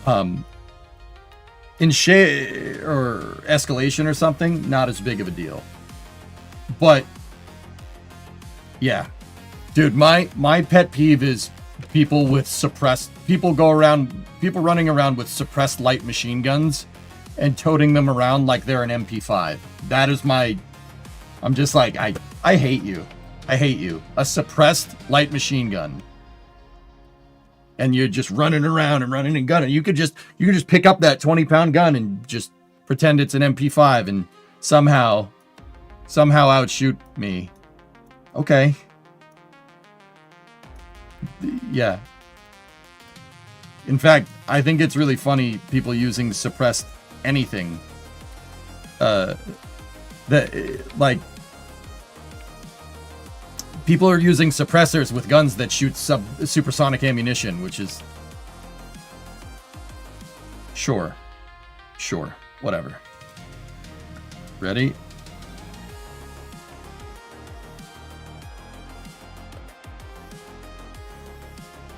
In or Escalation or something, not as big of a deal. But, yeah. Dude, my pet peeve is people running around with suppressed light machine guns and toting them around like they're an MP5. That is I'm just like, I hate you. I hate you. A suppressed light machine gun. And you're just running around and running and gunning. You could just pick up that 20-pound gun and just pretend it's an MP5 and somehow outshoot me. Okay. Yeah. In fact, I think it's really funny people using suppressed anything. That like People are using suppressors with guns that shoot supersonic ammunition, which is... Sure. Sure. Whatever. Ready?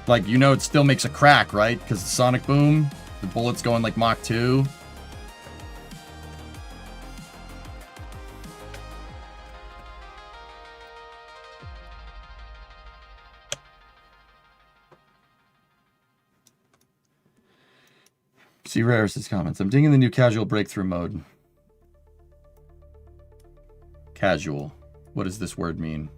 Like, you know, it still makes a crack, right? Because the sonic boom, the bullet's going like Mach 2. See Raris's comments. I'm digging the new casual breakthrough mode. Casual. What does this word mean?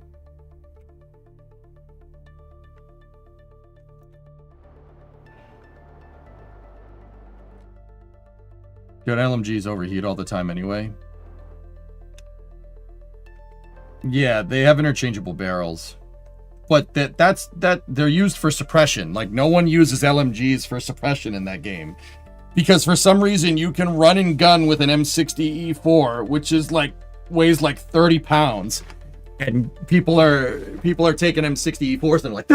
Dude, LMGs overheat all the time anyway. Yeah, they have interchangeable barrels. But they're used for suppression. Like, no one uses LMGs for suppression in that game. Because for some reason you can run and gun with an M60E4, which is like weighs like 30 pounds, and people are taking M60E4s and they're like,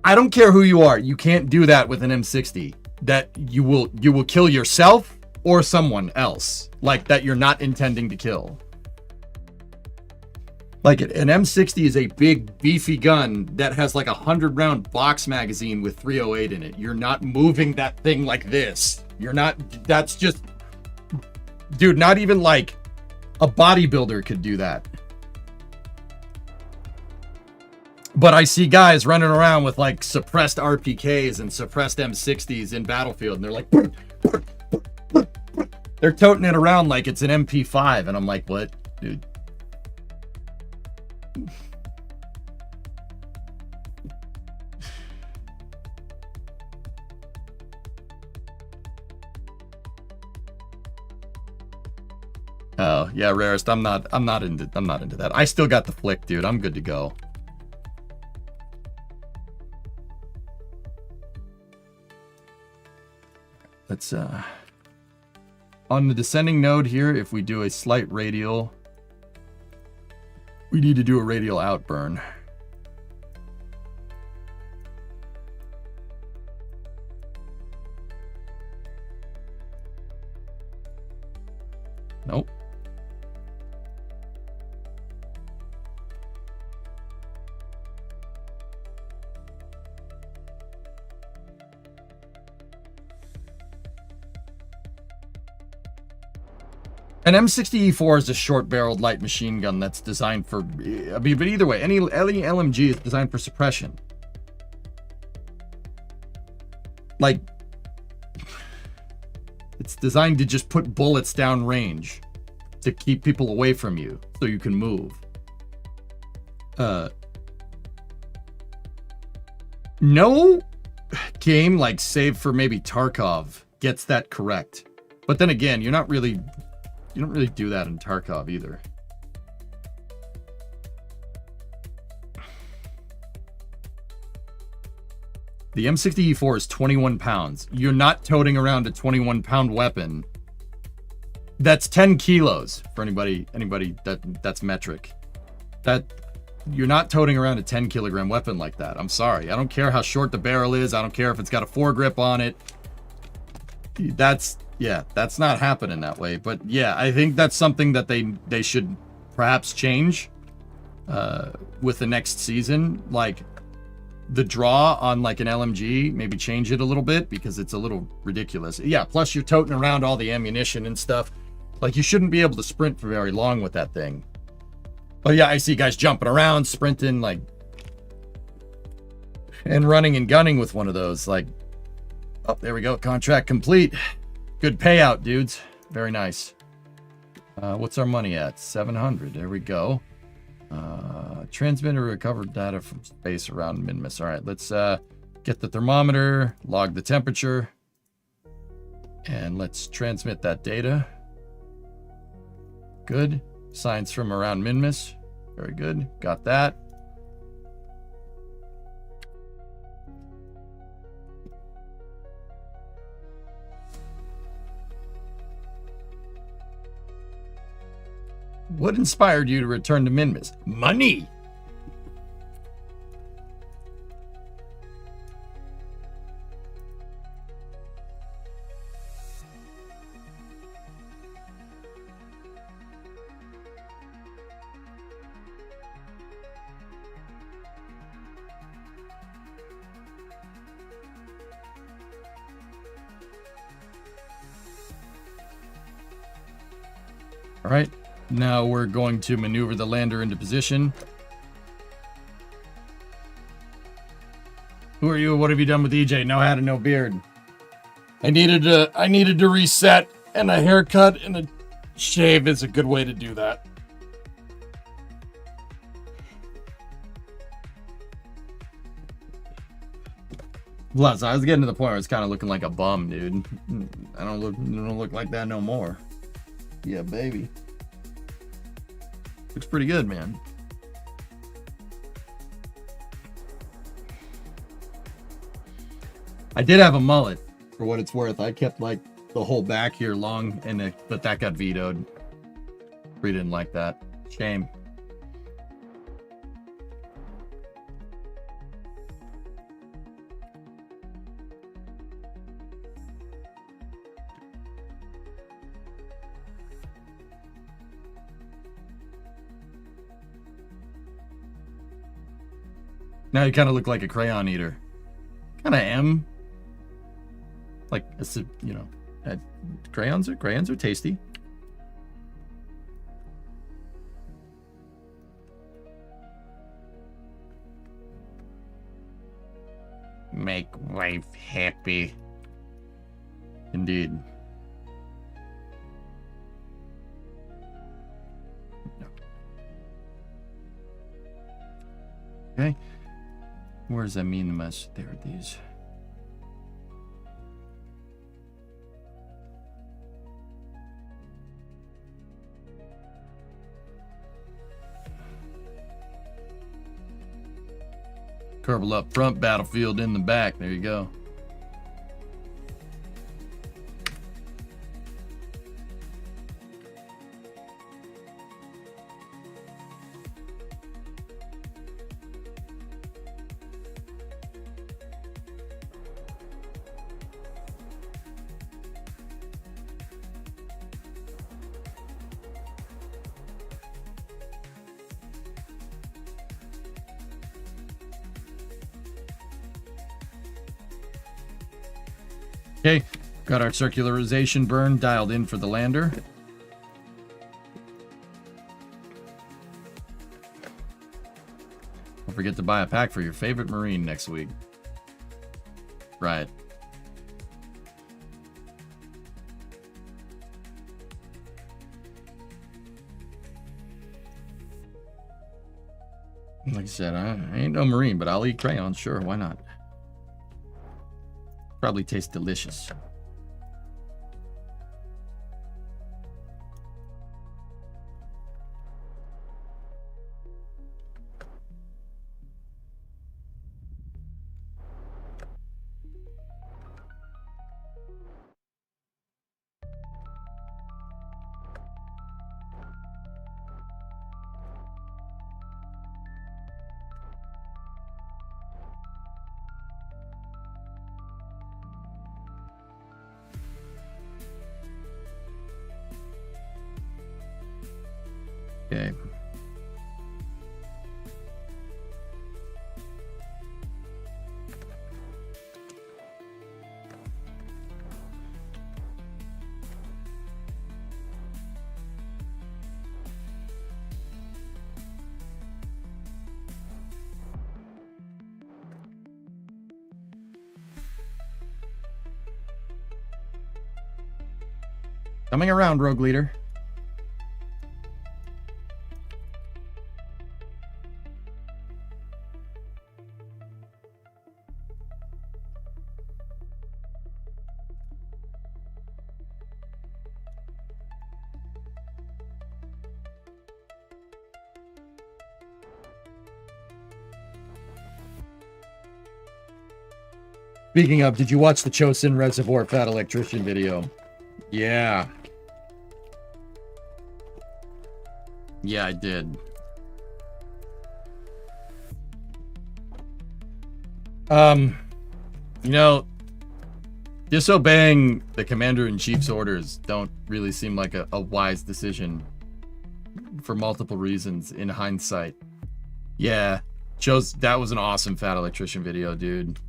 I don't care who you are, you can't do that with an M60. That you will kill yourself or someone else, like that you're not intending to kill. Like, an M60 is a big, beefy gun that has like a 100-round box magazine with 308 in it. You're not moving that thing like this. You're not, that's just, dude, not even like a bodybuilder could do that. But I see guys running around with like suppressed RPKs and suppressed M60s in Battlefield, and they're like, they're toting it around like it's an MP5, and I'm like, what, dude? Oh yeah, Rarest. I'm not into that. I still got the flick, dude. I'm good to go. Let's on the descending node here, if we do a slight radial, we need to do a radial outburn. Nope. An M60E4 is a short-barreled light machine gun that's designed for... I mean, but either way, any LMG is designed for suppression. Like, it's designed to just put bullets down range to keep people away from you so you can move. No game, like, save for maybe Tarkov, gets that correct. But then again, you don't really do that in Tarkov either. The M60E4 is 21 pounds. You're not toting around a 21-pound weapon. That's 10 kilos for anybody that's metric. That you're not toting around a 10-kilogram weapon like that. I'm sorry. I don't care how short the barrel is. I don't care if it's got a foregrip on it. That's not happening that way. But yeah, I think that's something that they should perhaps change with the next season. Like, the draw on like an LMG, maybe change it a little bit because it's a little ridiculous. Yeah, plus you're toting around all the ammunition and stuff. Like, you shouldn't be able to sprint for very long with that thing. But yeah, I see guys jumping around, sprinting, like, and running and gunning with one of those. Like, oh, there we go. Contract complete. Good payout, dudes. Very nice. What's our money at? 700. There we go. Transmitter recovered data from space around Minmus. All right, let's get the thermometer, log the temperature, and let's transmit that data. Good. Signs from around Minmus. Very good. Got that. What inspired you to return to Minmus? Money! All right, now we're going to maneuver the lander into position. Who are you? What have you done with EJ? No hat and no beard. I needed to reset, and a haircut and a shave is a good way to do that. Plus, I was getting to the point where it's kind of looking like a bum, dude. I don't look like that no more. Yeah, baby. Looks pretty good, man. I did have a mullet, for what it's worth. I kept like the whole back here long, but that got vetoed. We didn't like that. Shame. Now you kind of look like a crayon eater. Kind of am. Like, you know, crayons are tasty. Make wife happy. Indeed. Okay. Where does that mean the mess? There are these. Kerbal up front, battlefield in the back. There you go. Okay, got our circularization burn dialed in for the lander. Don't forget to buy a pack for your favorite Marine next week. Right. Like I said, I ain't no Marine, but I'll eat crayons. Sure, why not? Probably tastes delicious. Okay. Coming around, Rogue Leader. Speaking of, did you watch the Chosin Reservoir Fat Electrician video? Yeah. Yeah, I did. You know, disobeying the commander-in-chief's orders don't really seem like a wise decision for multiple reasons in hindsight. Yeah, that was an awesome Fat Electrician video, dude.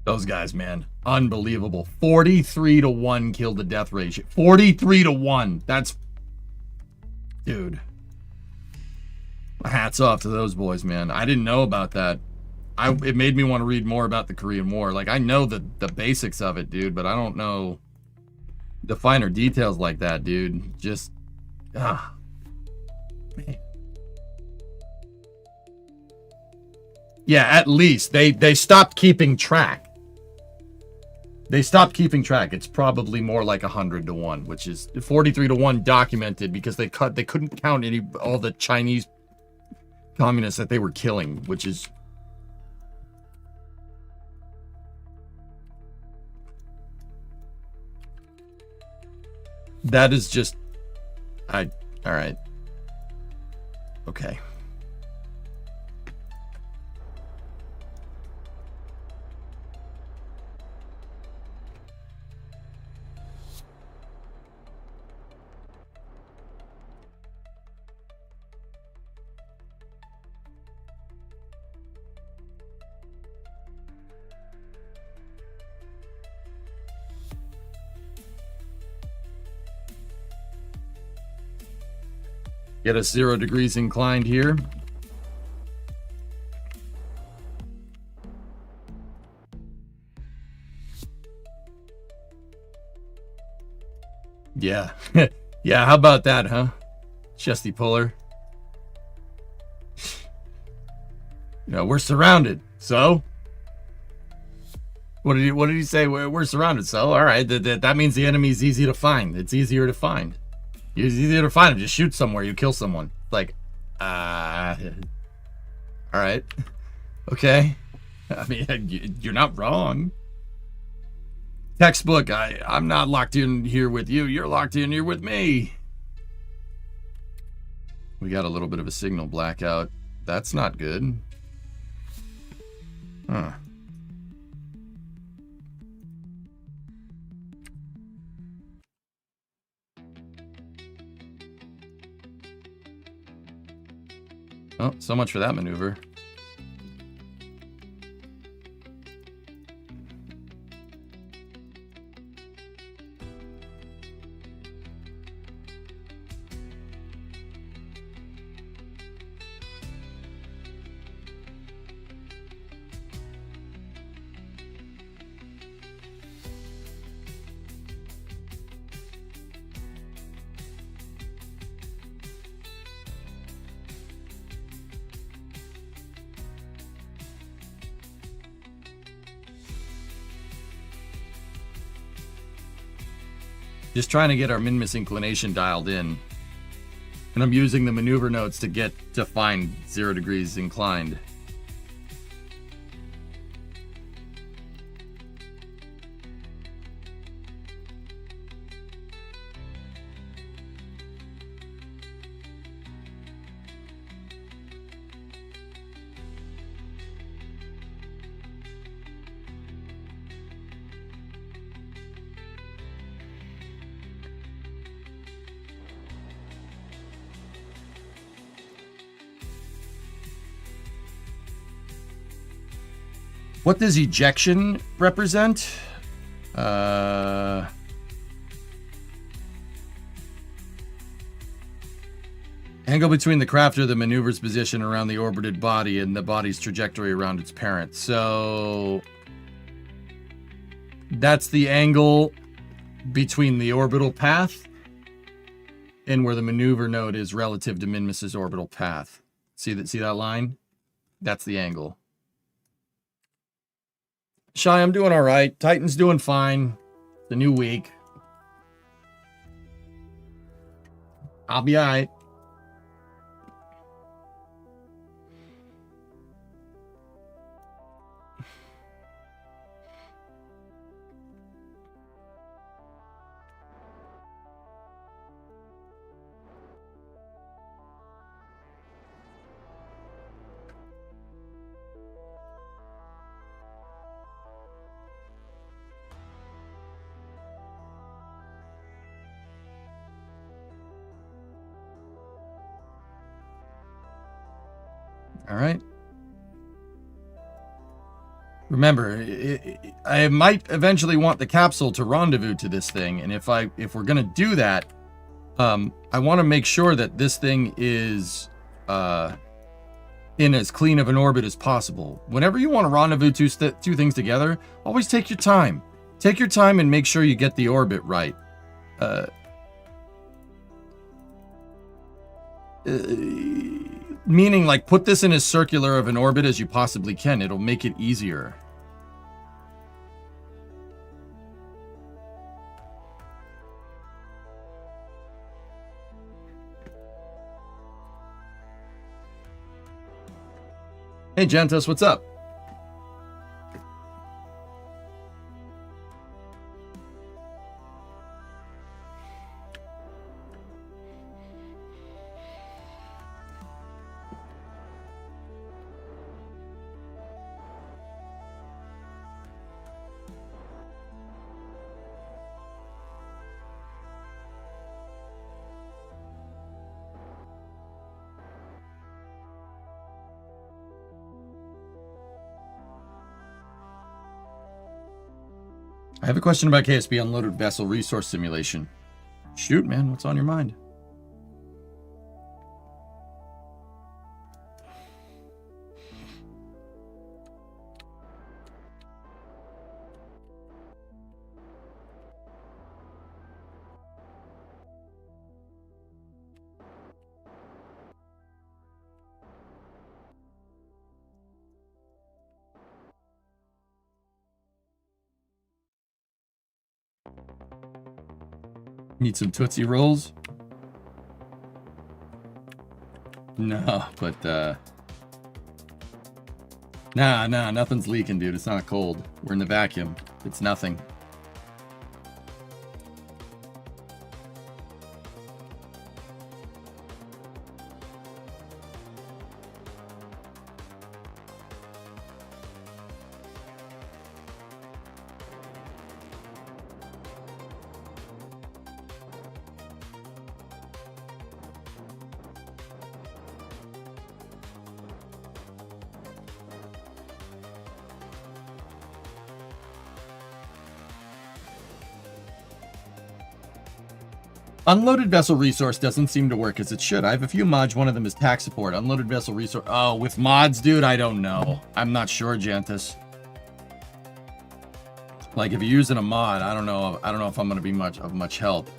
Those guys, man, unbelievable. 43-1 kill to death ratio. 43-1. That's, dude. Hats off to those boys, man. I didn't know about that. It made me want to read more about the Korean War. Like, I know the basics of it, dude, but I don't know the finer details like that, dude. Just, man. Yeah, at least they stopped keeping track. They stopped keeping track. It's probably more like 100-1, which is 43-1 documented because they couldn't count all the Chinese communists that they were killing, which is. That is just, all right. Okay. Get us 0 degrees inclined here. Yeah. Yeah, how about that, huh? Chesty puller. You know, we're surrounded. So? What did he say? We're surrounded. So, all right. That means the enemy's easy to find. It's easier to find. It's easier to find him. Just shoot somewhere. You kill someone. Like, all right. Okay. I mean, you're not wrong. Textbook. I'm not locked in here with you. You're locked in here with me. We got a little bit of a signal blackout. That's not good. Huh. Oh, so much for that maneuver. Just trying to get our Minmus inclination dialed in. And I'm using the maneuver notes to find 0 degrees inclined. What does ejection represent? Angle between the craft or the maneuver's position around the orbited body and the body's trajectory around its parent. So that's the angle between the orbital path and where the maneuver node is relative to Minmus's orbital path. See that line? That's the angle. Shy, I'm doing all right. Titan's doing fine. The new week. I'll be all right. All right. Remember, I might eventually want the capsule to rendezvous to this thing, and if we're gonna do that, I want to make sure that this thing is in as clean of an orbit as possible. Whenever you want to rendezvous two things together, always take your time. Take your time and make sure you get the orbit right. Meaning, like, put this in as circular of an orbit as you possibly can. It'll make it easier. Hey, Gentos, what's up? I have a question about KSP unloaded vessel resource simulation. Shoot, man, what's on your mind? Need some Tootsie Rolls? No, but, Nah, nothing's leaking, dude. It's not cold. We're in the vacuum. It's nothing. Unloaded vessel resource doesn't seem to work as it should. I have a few mods. One of them is tax support. Unloaded vessel resource. Oh, with mods, dude, I don't know. I'm not sure, Jantis. Like, if you're using a mod, I don't know if I'm gonna be of much help.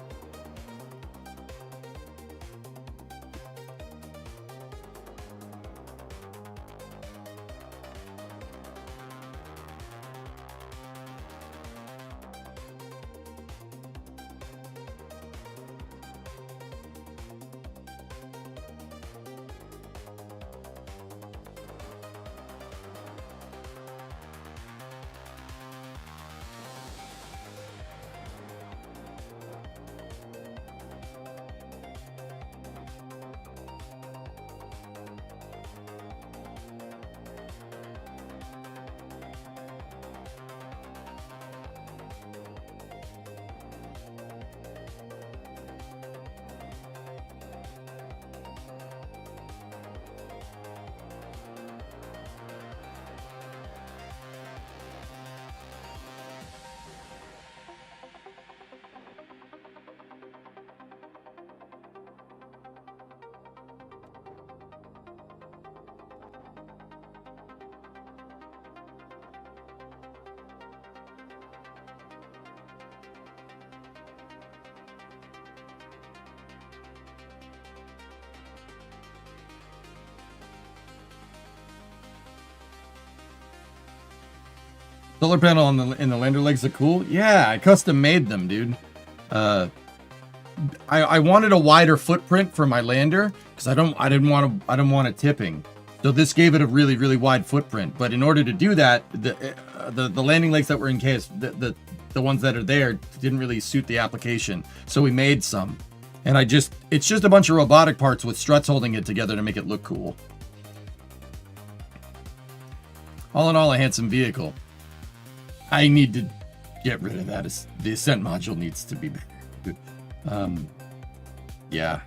Solar panel in the lander legs are cool. Yeah, I custom made them, dude. I wanted a wider footprint for my lander because I didn't want it tipping. So this gave it a really, really wide footprint. But in order to do that, the landing legs that were in KS, the ones that are there didn't really suit the application. So we made some, and it's just a bunch of robotic parts with struts holding it together to make it look cool. All in all, a handsome vehicle. I need to get rid of that. The ascent module needs to be bigger. Yeah.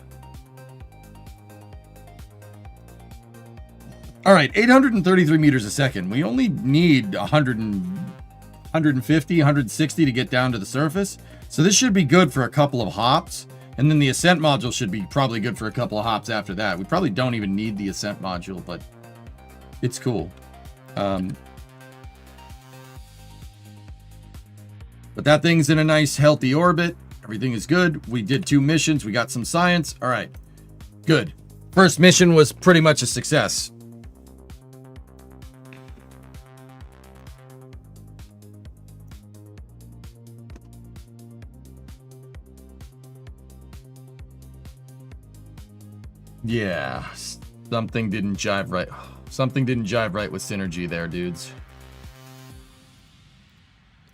All right, 833 meters a second. We only need 150, 160 to get down to the surface. So this should be good for a couple of hops. And then the ascent module should be probably good for a couple of hops after that. We probably don't even need the ascent module, but it's cool. But that thing's in a nice, healthy orbit. Everything is good. We did 2 missions. We got some science. All right, good. First mission was pretty much a success. Yeah, something didn't jive right. Something didn't jive right with synergy there, dudes.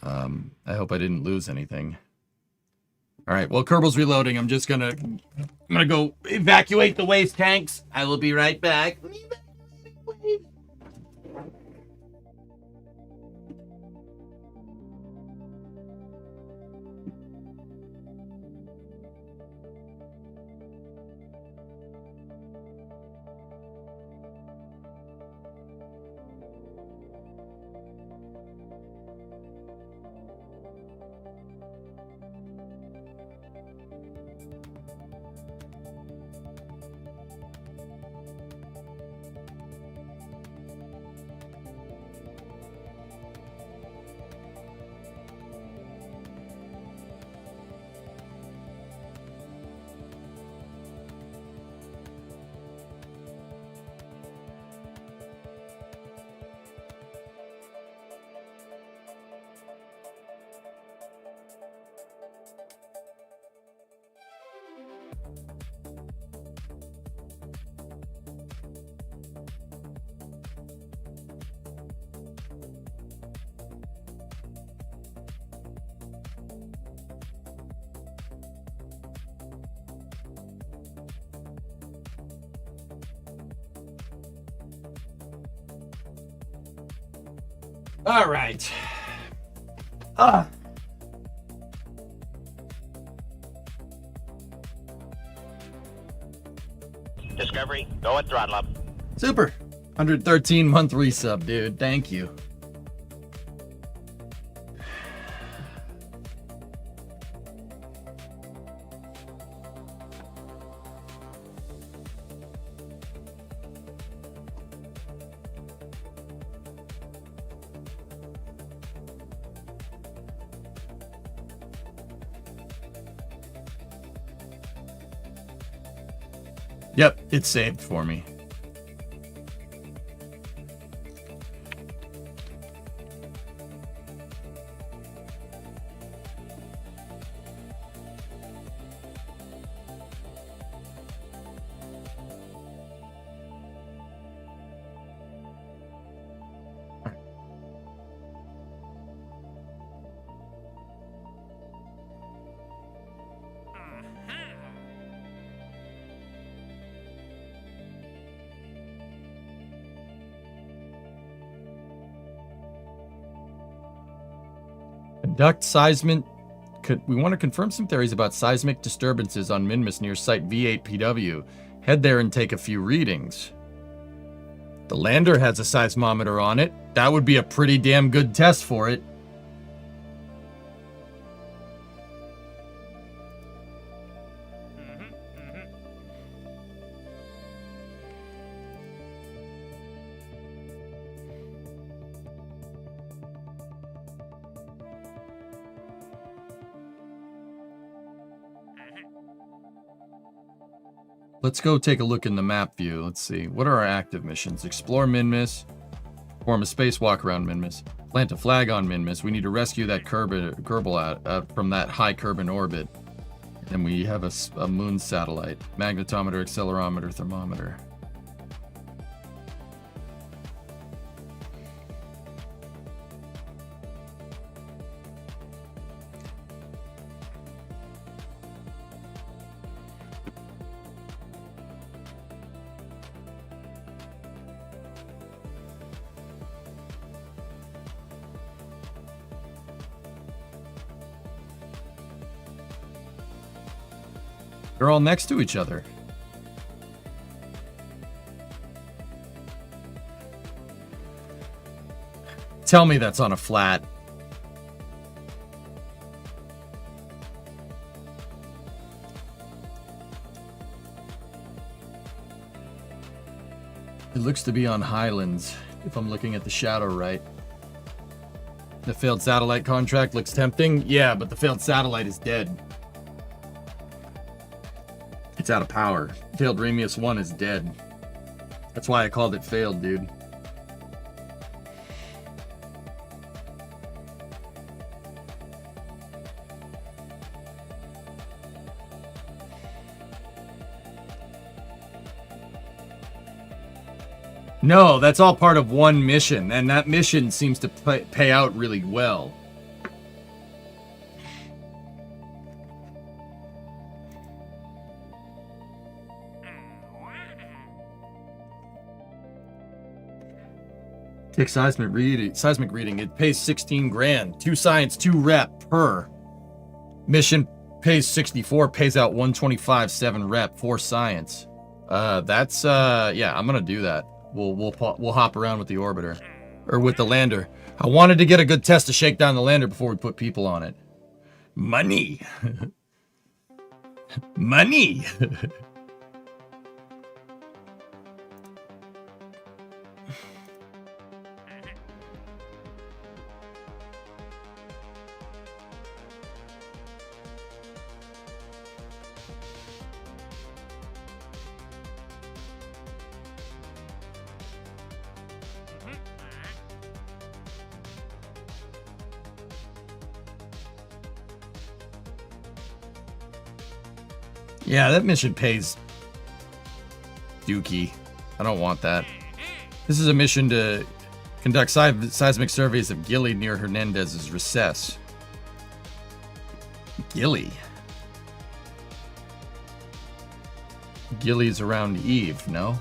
I hope I didn't lose anything. All right, well, Kerbal's reloading. I'm gonna go evacuate the waste tanks. I will be right back. All right. Discovery, go at throttle up. Super. 113 month resub, dude. Thank you. Yep, it's saved for me. Conduct seismic. We want to confirm some theories about seismic disturbances on Minmus near Site V8PW. Head there and take a few readings. The lander has a seismometer on it. That would be a pretty damn good test for it. Let's go take a look in the map view. Let's see. What are our active missions? Explore Minmus. Perform a spacewalk around Minmus. Plant a flag on Minmus. We need to rescue that Kerbal from that high Kerbin orbit. And we have a moon satellite. Magnetometer, accelerometer, thermometer. They're all next to each other. Tell me that's on a flat. It looks to be on Highlands, if I'm looking at the shadow right. The failed satellite contract looks tempting. Yeah, but the failed satellite is dead. It's out of power. Failed Remius 1 is dead. That's why I called it failed, dude. No, that's all part of one mission, and that mission seems to pay out really well. Take seismic reading. It pays 16 grand. 2 science, 2 rep per. Mission pays 64, pays out 125, 7 rep, 4 science. Yeah, I'm gonna do that. We'll hop around with the orbiter or with the lander. I wanted to get a good test to shake down the lander before we put people on it. Money. Money. Yeah, that mission pays dookie. I don't want that. This is a mission to conduct seismic surveys of Gilly near Hernandez's recess. Gilly? Gilly's around Eve, no?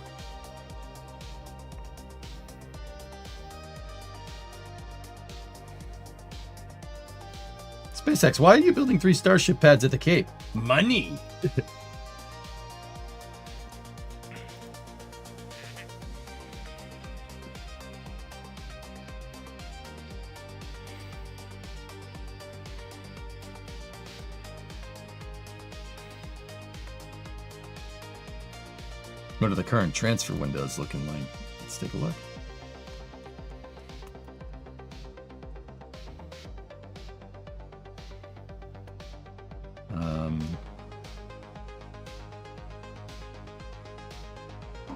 SpaceX, why are you building 3 Starship pads at the Cape? Money! What are the current transfer windows looking like? Let's take a look.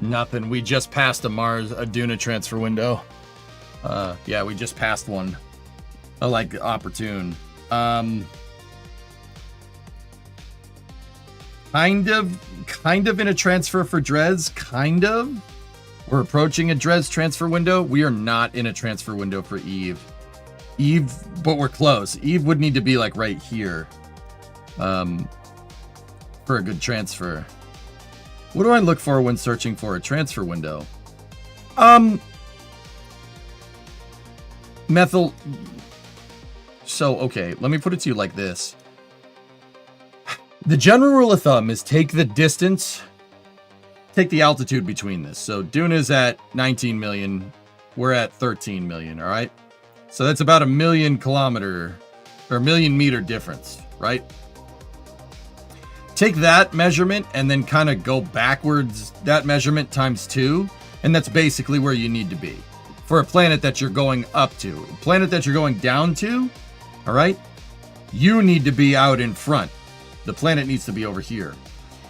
Nothing. We just passed a Duna transfer window. Yeah, we just passed one. I like opportune. Kind of in a transfer for Dres, kind of. We're approaching a Dres transfer window. We are not in a transfer window for Eve. But we're close. Eve would need to be like right here. For a good transfer. What do I look for when searching for a transfer window? Methyl. So, okay, let me put it to you like this. The general rule of thumb is take the distance, take the altitude between this. So Duna's at 19 million, we're at 13 million, all right? So that's about 1 million kilometer or 1 million meter difference, right? Take that measurement and then kind of go backwards, that measurement times 2, and that's basically where you need to be for a planet that you're going up to. A planet that you're going down to, all right? You need to be out in front. The planet needs to be over here.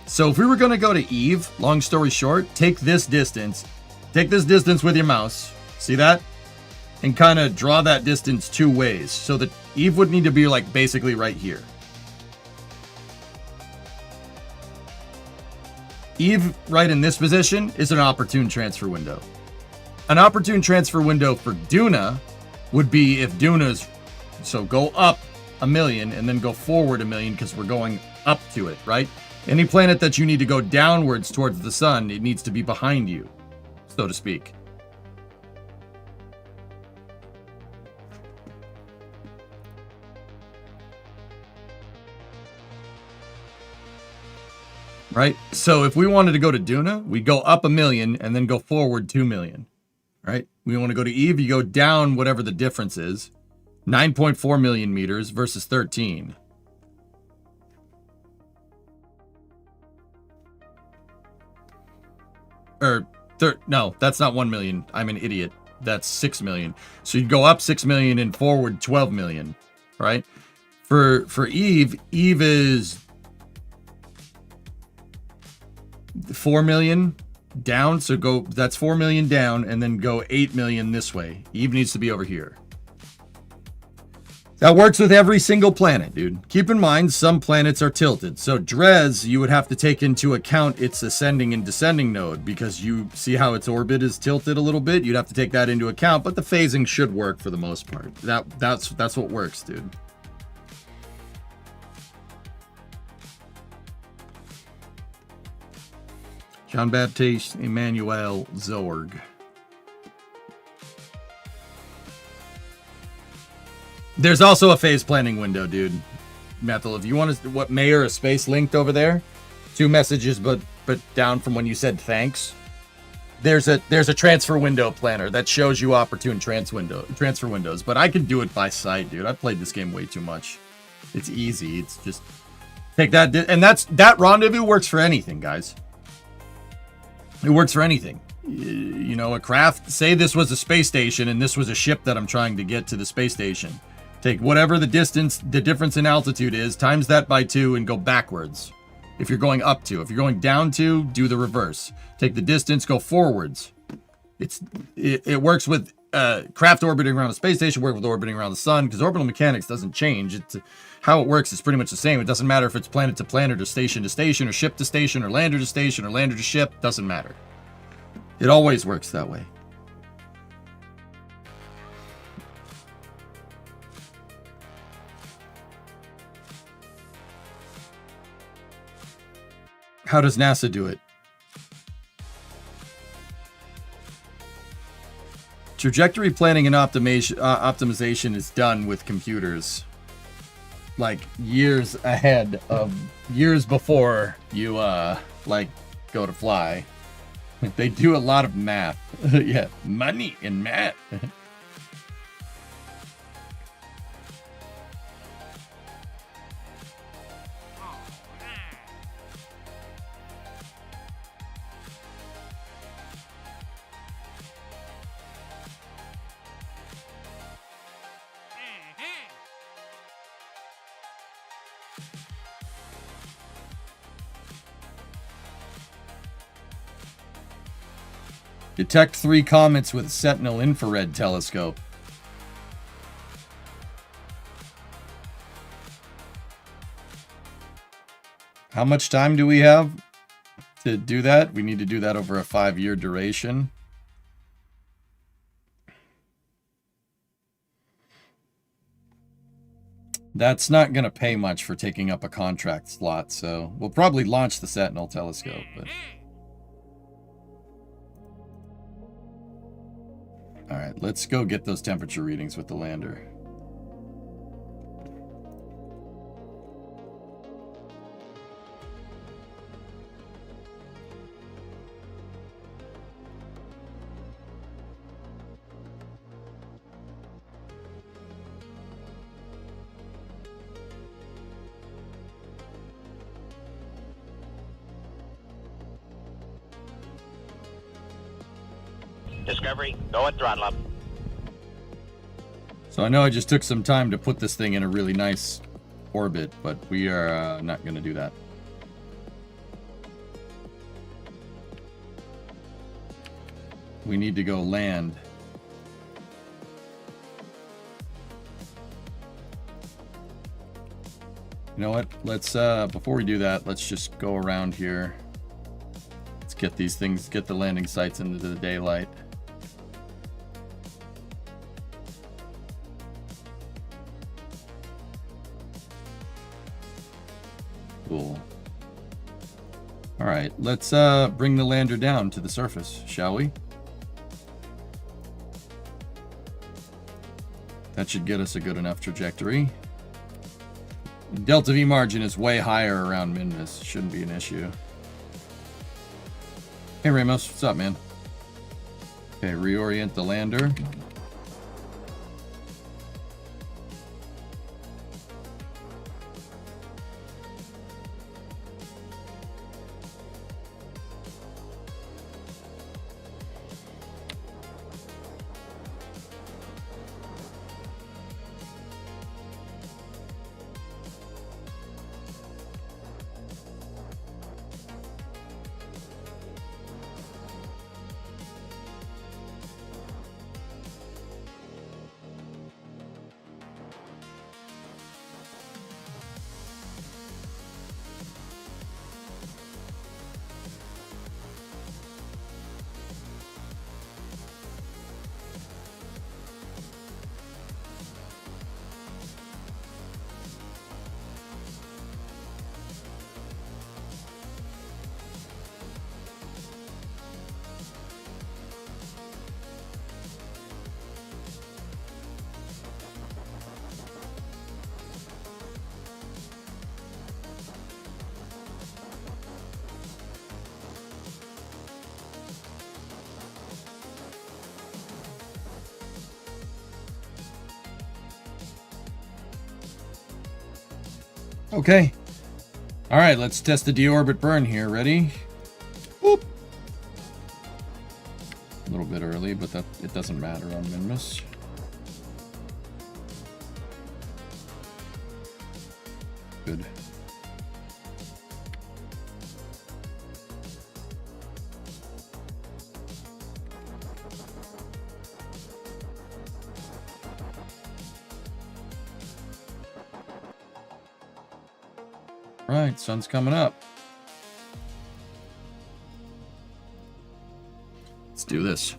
So if we were going to go to Eve, long story short, take this distance with your mouse, see that? And kind of draw that distance 2 ways. So that Eve would need to be like basically right here. Eve, right in this position, is an opportune transfer window. An opportune transfer window for Duna would be if Duna's, so go up 1 million and then go forward 1 million because we're going up to it, right? Any planet that you need to go downwards towards the sun, it needs to be behind you, so to speak. Right? So if we wanted to go to Duna, we go up 1 million and then go forward 2 million, right? We want to go to Eve. You go down whatever the difference is. 9.4 million meters versus 13. No, that's not 1 million. I'm an idiot. That's 6 million. So you'd go up 6 million and forward 12 million, right? For Eve is 4 million down. So that's 4 million down and then go 8 million this way. Eve needs to be over here. That works with every single planet, dude. Keep in mind, some planets are tilted. So Dres, you would have to take into account its ascending and descending node because you see how its orbit is tilted a little bit. You'd have to take that into account, but the phasing should work for the most part. That's what works, dude. Jean-Baptiste Emmanuel Zorg. There's also a phase planning window, dude. Methel, if you want to, what Mayor is space linked over there, 2 messages, but down from when you said thanks. There's a transfer window planner that shows you opportune transfer windows, but I can do it by sight, dude. I've played this game way too much. It's easy. It's just take that, and that rendezvous works for anything, guys. It works for anything. You know, a craft. Say this was a space station, and this was a ship that I'm trying to get to the space station. Take whatever the difference in altitude is, times that by 2 and go backwards. If you're going up 2. If you're going down 2, do the reverse. Take the distance, go forwards. It works with craft orbiting around a space station, work with orbiting around the sun, because orbital mechanics doesn't change. How it works is pretty much the same. It doesn't matter if it's planet to planet or station, or ship to station, or lander to station, or lander to ship. Doesn't matter. It always works that way. How does NASA do it? Trajectory planning and optimization is done with computers. Like years ahead of years before you like go to fly. They do a lot of math. Yeah, money and math. Detect 3 comets with Sentinel infrared telescope. How much time do we have to do that? We need to do that over a 5-year duration. That's not going to pay much for taking up a contract slot, so we'll probably launch the Sentinel telescope. But... all right, let's go get those temperature readings with the lander. Discovery, go at throttle up. So I know I just took some time to put this thing in a really nice orbit, but we are not going to do that. We need to go land. You know what? Let's, before we do that, let's just go around here. Let's get these things, get the landing sites into the daylight. Cool. All right, let's bring the lander down to the surface, shall we? That should get us a good enough trajectory. Delta V margin is way higher around Minmus. Shouldn't be an issue. Hey Ramos, what's up, man? Okay, reorient the lander. Okay. All right, let's test the deorbit burn here. Ready? Whoop. A little bit early, but that it doesn't matter on Minmus. Good. All right, sun's coming up. Let's do this.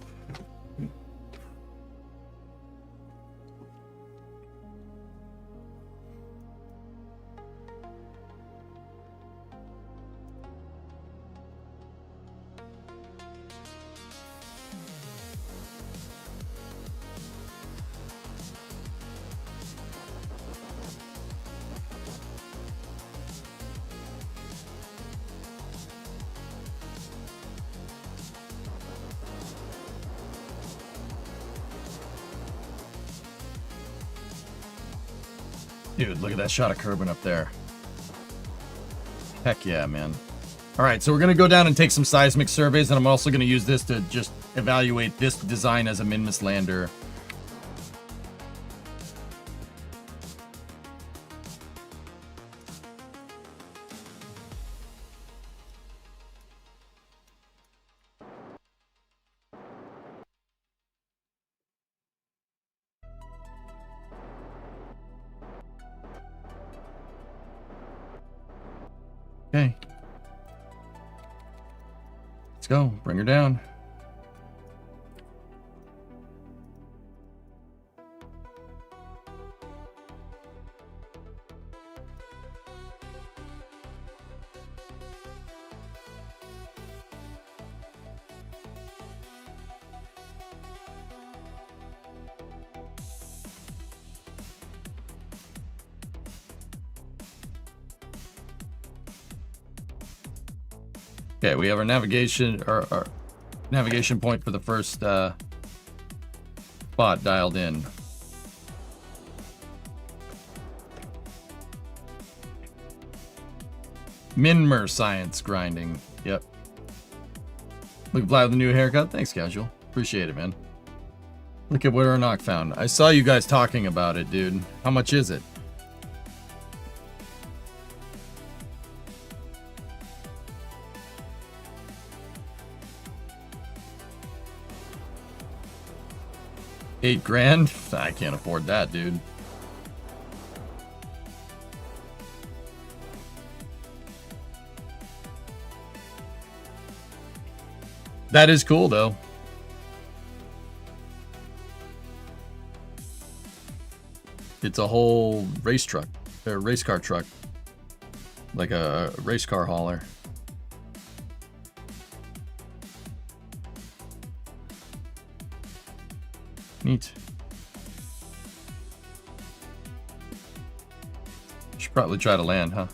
Dude, look at that shot of Kerbin up there. Heck yeah, man. All right, so we're going to go down and take some seismic surveys, and I'm also going to use this to just evaluate this design as a Minmus lander. Okay. Let's go. Bring her down. Okay, we have our navigation point for the first spot dialed in. Minmer science grinding. Yep. Look, Vlad, the new haircut. Thanks, Casual. Appreciate it, man. Look at what our knock found. I saw you guys talking about it, dude. How much is it? $8 grand? I can't afford that, dude. That is cool, though. It's a whole race truck, or race car truck, like a race car hauler. Neat. Should probably try to land, huh?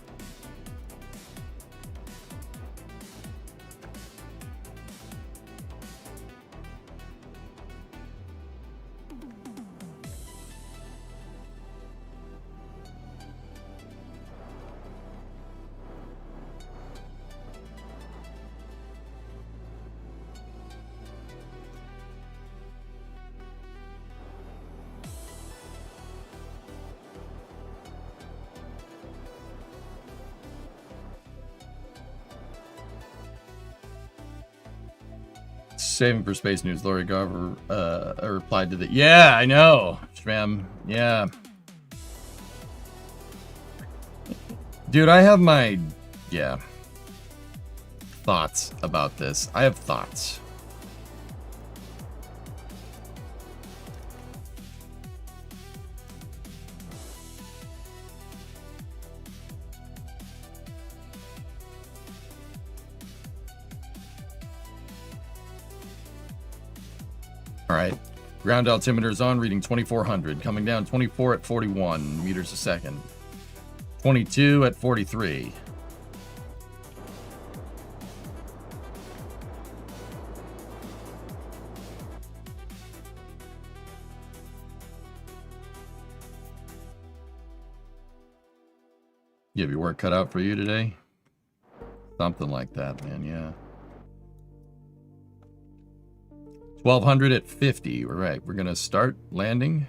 saving for space news. Lori Garver replied to that. Yeah, I know, Shram. Yeah. Dude, I have my, thoughts about this. I have thoughts. All right, ground altimeter's on, reading 2400, coming down 24 at 41 meters a second, 22 at 43. You have your work cut out for you today? Something like that, man, yeah. 1200 at 50. All right, we're gonna start landing.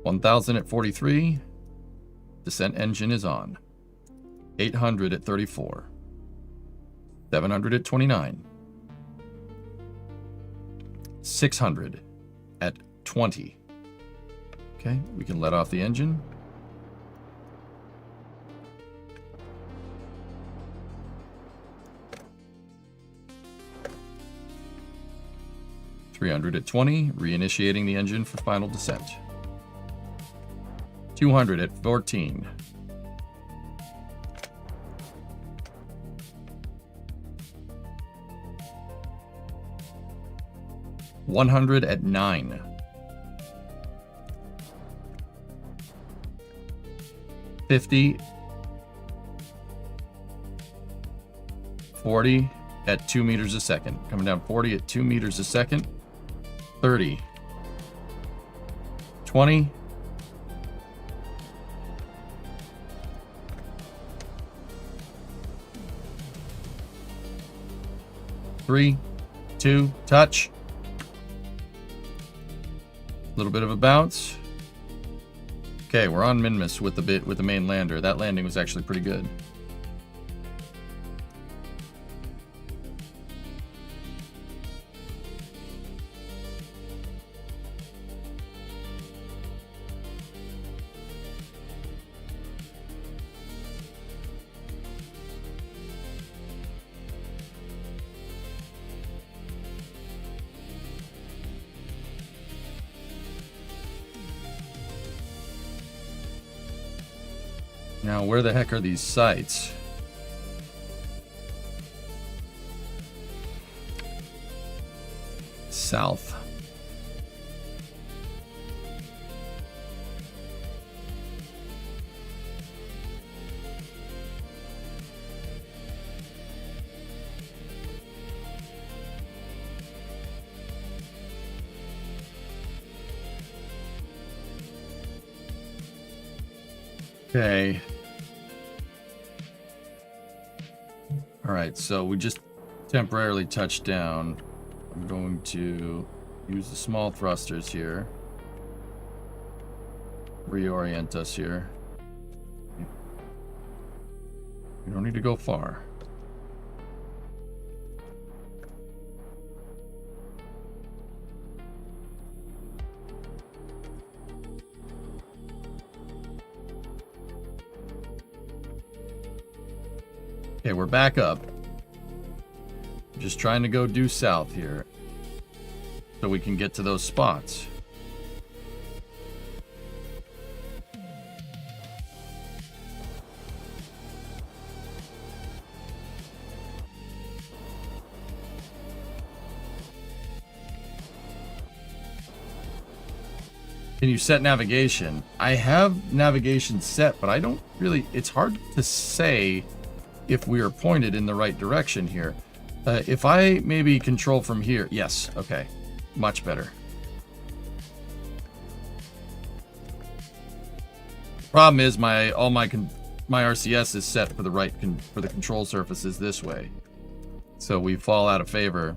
1000 at 43. Descent engine is on. 800 at 34. 700 at 29. 600 at 20. Okay, we can let off the engine. $300 at 20, reinitiating the engine for final descent. 200 at 14. 100 at 9. 50. 40 at 2 meters a second. Coming down 40 at 2 meters a second. 30. 20. 3, 2, touch. A little bit of a bounce. Okay, we're on Minmus with the main lander. That landing was actually pretty good. Now, where the heck are these sites? South. Okay. All right, so we just temporarily touched down. I'm going to use the small thrusters here. Reorient us here. You don't need to go far. Okay, we're back up. Just trying to go due south here so we can get to those spots. Can you set navigation? I have navigation set, but I don't really, it's hard to say if we are pointed in the right direction here. If I maybe control from here, yes, okay, much better. Problem is my RCS is set for the right for the control surfaces this way, so we fall out of favor.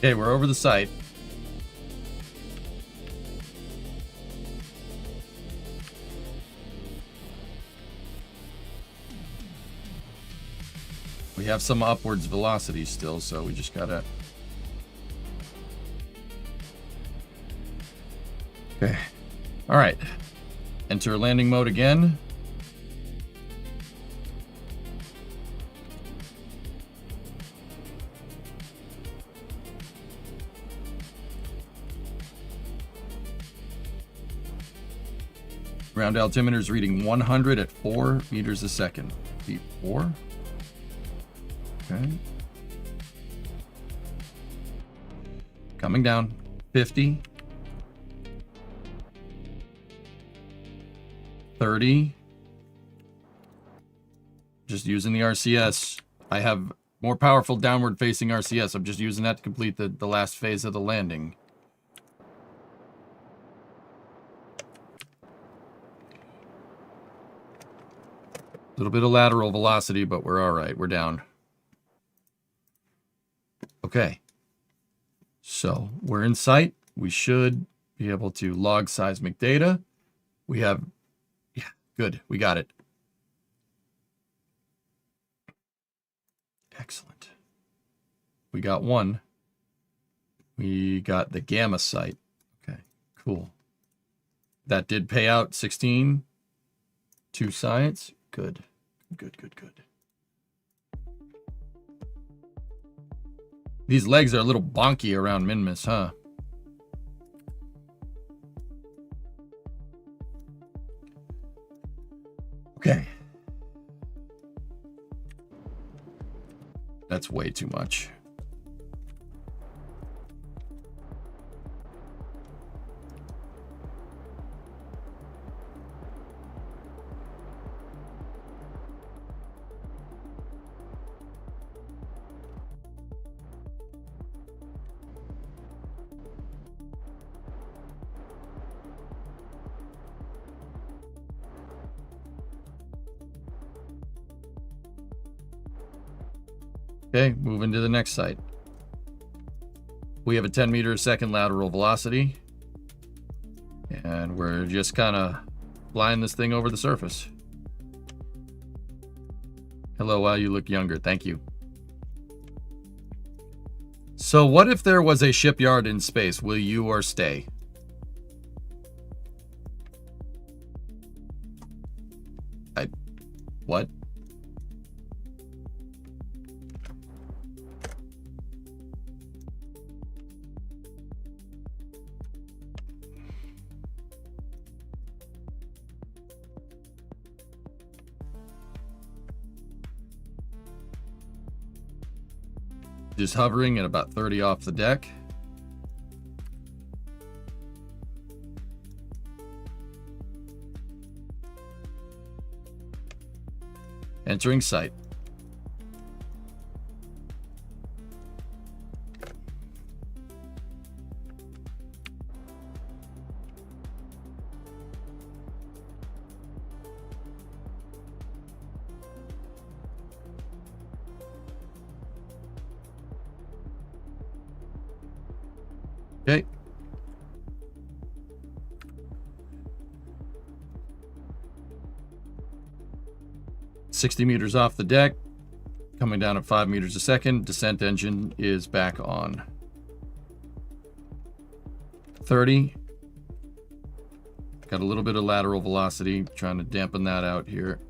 Okay, we're over the site. We have some upwards velocity still, so we just gotta... Okay. Alright. Enter landing mode again. Ground altimeter is reading 100 at 4 meters a second. Feet 4. Okay. Coming down. 50. 30. Just using the RCS. I have more powerful downward facing RCS. I'm just using that to complete the last phase of the landing. A little bit of lateral velocity, but we're all right. We're down. Okay. So we're in sight. We should be able to log seismic data. We have... Yeah, good. We got it. Excellent. We got one. We got the gamma site. Okay, cool. That did pay out 16. 2 science. Good. Good, good, good. These legs are a little bonky around Minmus, huh? Okay. That's way too much. Okay, moving to the next site. We have a 10 meter a second lateral velocity. And we're just kind of flying this thing over the surface. Hello, wow, you look younger. Thank you. So what if there was a shipyard in space? Will you or stay? What? Just hovering at about 30 off the deck. Entering sight. Okay. $60 meters off the deck, coming down at 5 meters a second. Descent engine is back on. 30. Got a little bit of lateral velocity, trying to dampen that out here.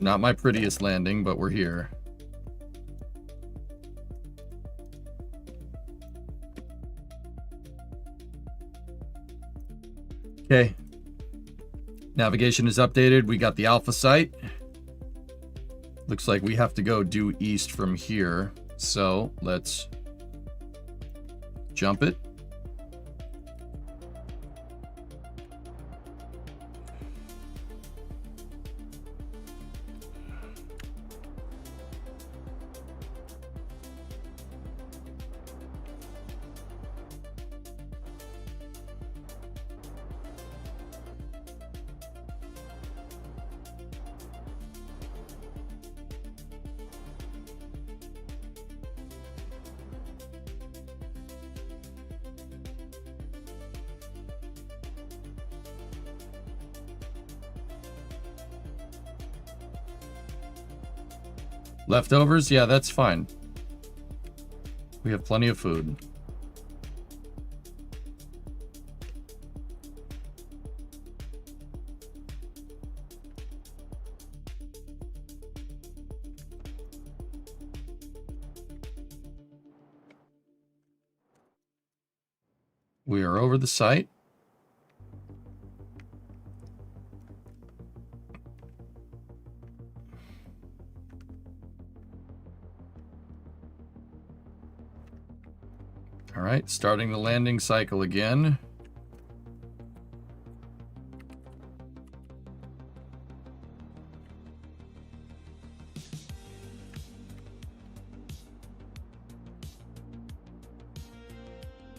Not my prettiest landing, but we're here. Okay. Navigation is updated. We got the alpha site. Looks like we have to go due east from here. So let's jump it. Leftovers? Yeah, that's fine. We have plenty of food. We are over the site. All right, starting the landing cycle again.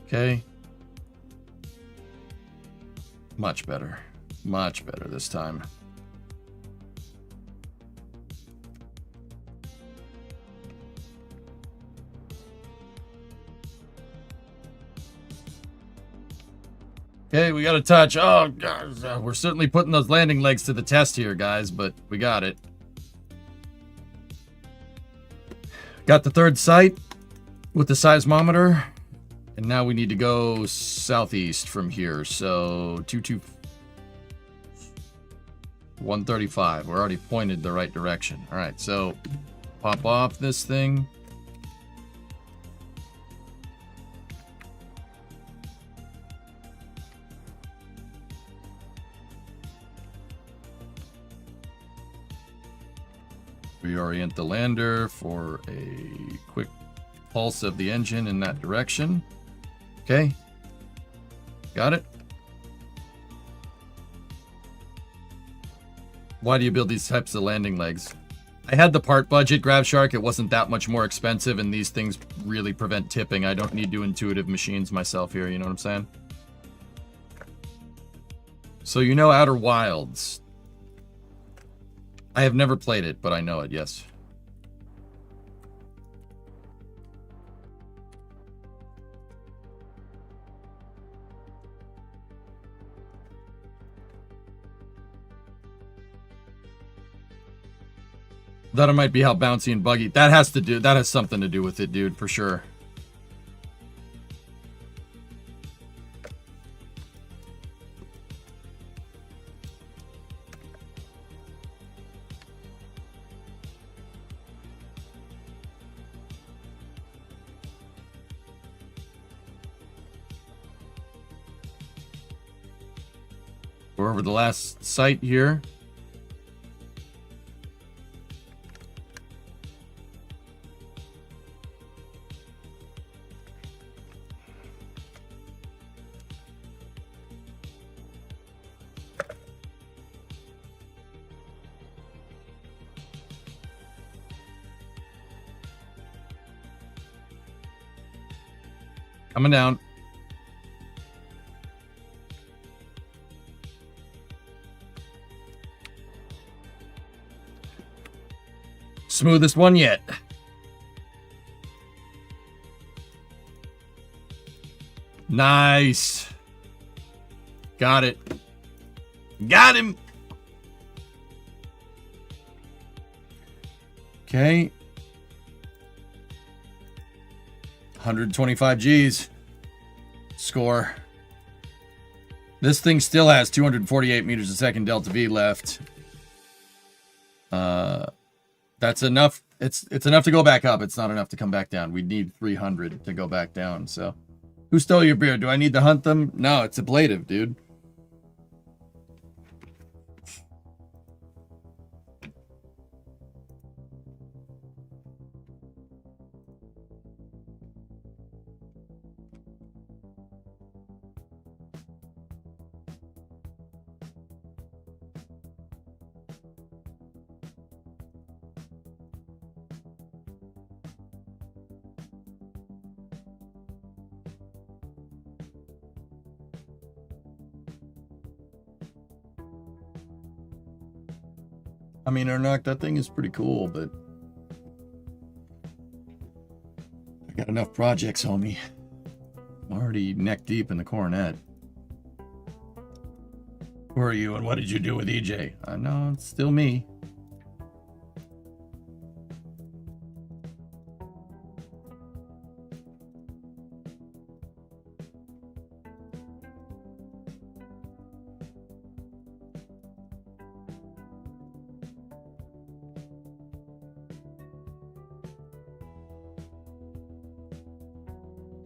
Okay. Much better. Much better this time. Okay, we got a touch. Oh, God. We're certainly putting those landing legs to the test here, guys, but we got it. Got the third site with the seismometer. And now we need to go southeast from here. So, 135. We're already pointed the right direction. All right, so pop off this thing. Reorient the lander for a quick pulse of the engine in that direction. Okay. Got it. Why do you build these types of landing legs? I had the part budget, Grab Shark. It wasn't that much more expensive, and these things really prevent tipping. I don't need to intuitive machines myself here, you know what I'm saying? So you know Outer Wilds. I have never played it, but I know it, yes. That might be how bouncy and buggy. That has something to do with it, dude, for sure. We're over the last site here. Coming down. Smoothest one yet. Nice. Got it. Got him. Okay. 125 Gs. Score. This thing still has 248 meters a second delta V left. That's enough. It's enough to go back up. It's not enough to come back down. We need 300 to go back down. So, who stole your beer? Do I need to hunt them? No, it's ablative, dude. I mean, Arnock, that thing is pretty cool, but I got enough projects, homie. I'm already neck deep in the Coronet. Who are you and what did you do with EJ? I know, it's still me.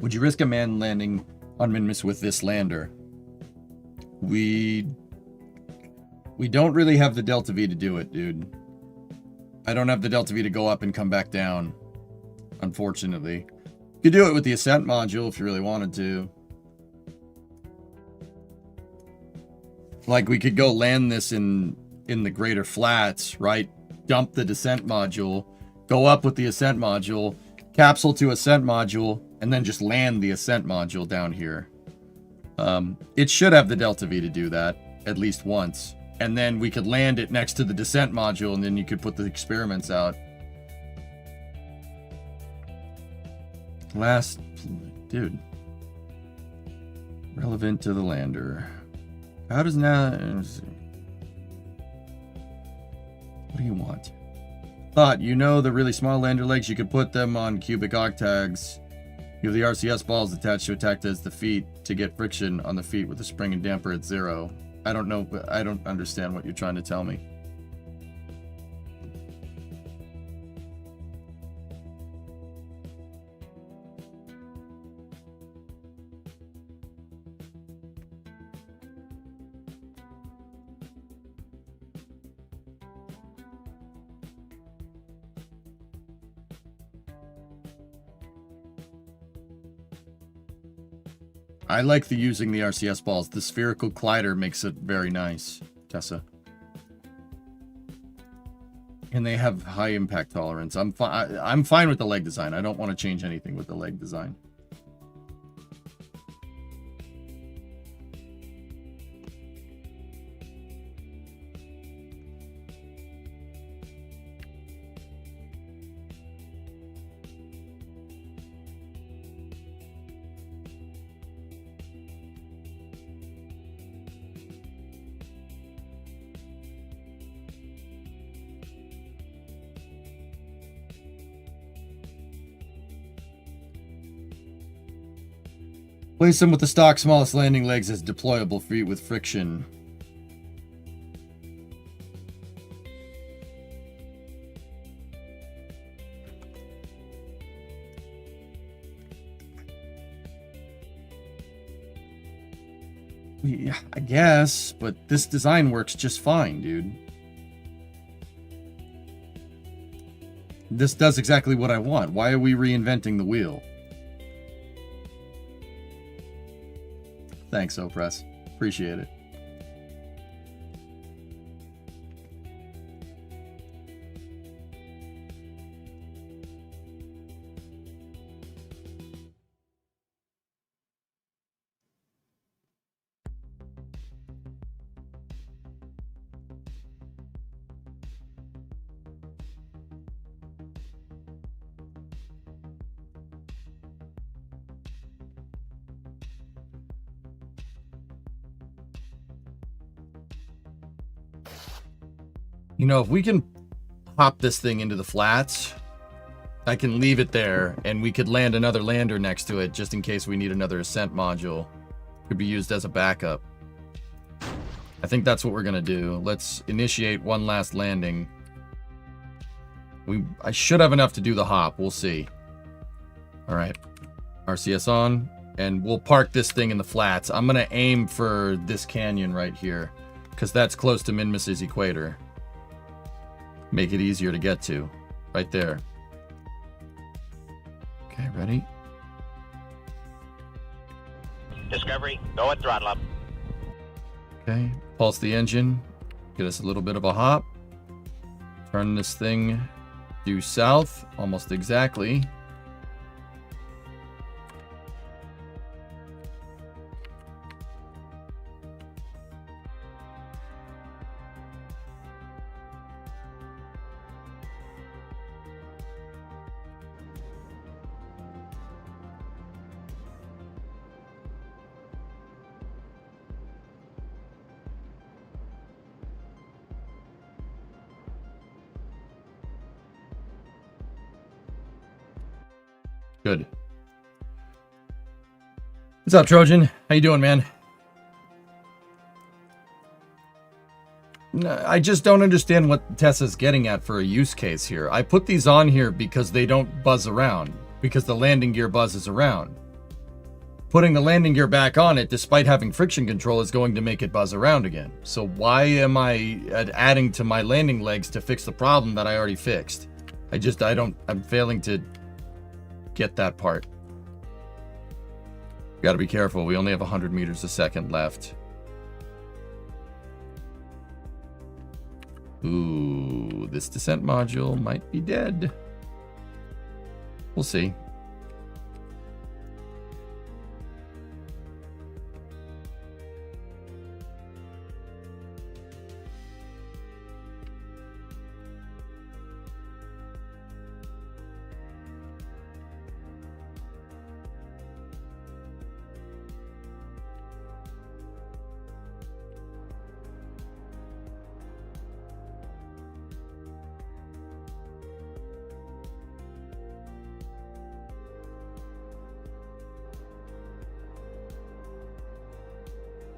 Would you risk a manned landing on Minmus with this lander? We don't really have the Delta V to do it, dude. I don't have the Delta V to go up and come back down, unfortunately. You could do it with the ascent module if you really wanted to. Like, we could go land this in the greater flats, right? Dump the descent module, go up with the ascent module, capsule to ascent module, and then just land the ascent module down here. It should have the Delta V to do that, at least once. And then we could land it next to the descent module, and then you could put the experiments out. Last, dude. Relevant to the lander. How does now... What do you want? Thought, you know the really small lander legs, you could put them on cubic octags. You have the RCS balls attached to attack as the feet to get friction on the feet with the spring and damper at 0. I don't know, but I don't understand what you're trying to tell me. I like using the RCS balls. The spherical collider makes it very nice, Tessa. And they have high impact tolerance. I'm fine with the leg design. I don't want to change anything with the leg design. Place them with the stock smallest landing legs as deployable feet with friction. Yeah, I guess, but this design works just fine, dude. This does exactly what I want. Why are we reinventing the wheel? Thanks, Opress. Appreciate it. You know, if we can pop this thing into the flats, I can leave it there, and we could land another lander next to it, just in case we need another ascent module. Could be used as a backup. I think that's what we're gonna do. Let's initiate one last landing. I should have enough to do the hop. We'll see. All right, RCS on, and we'll park this thing in the flats. I'm gonna aim for this canyon right here, because that's close to Minmus's equator. Make it easier to get to. Right there. Okay, ready? Discovery, go at throttle up. Okay, pulse the engine. Get us a little bit of a hop. Turn this thing due south, almost exactly. Good. What's up, Trojan? How you doing, man? No, I just don't understand what Tessa's getting at for a use case here. I put these on here because they don't buzz around, because the landing gear buzzes around. putting the landing gear back on it, despite having friction control, is going to make it buzz around again. So why am I adding to my landing legs to fix the problem that I already fixed? I'm failing to get that part. Gotta be careful. We only have 100 meters a second left. Ooh, this descent module might be dead. We'll see.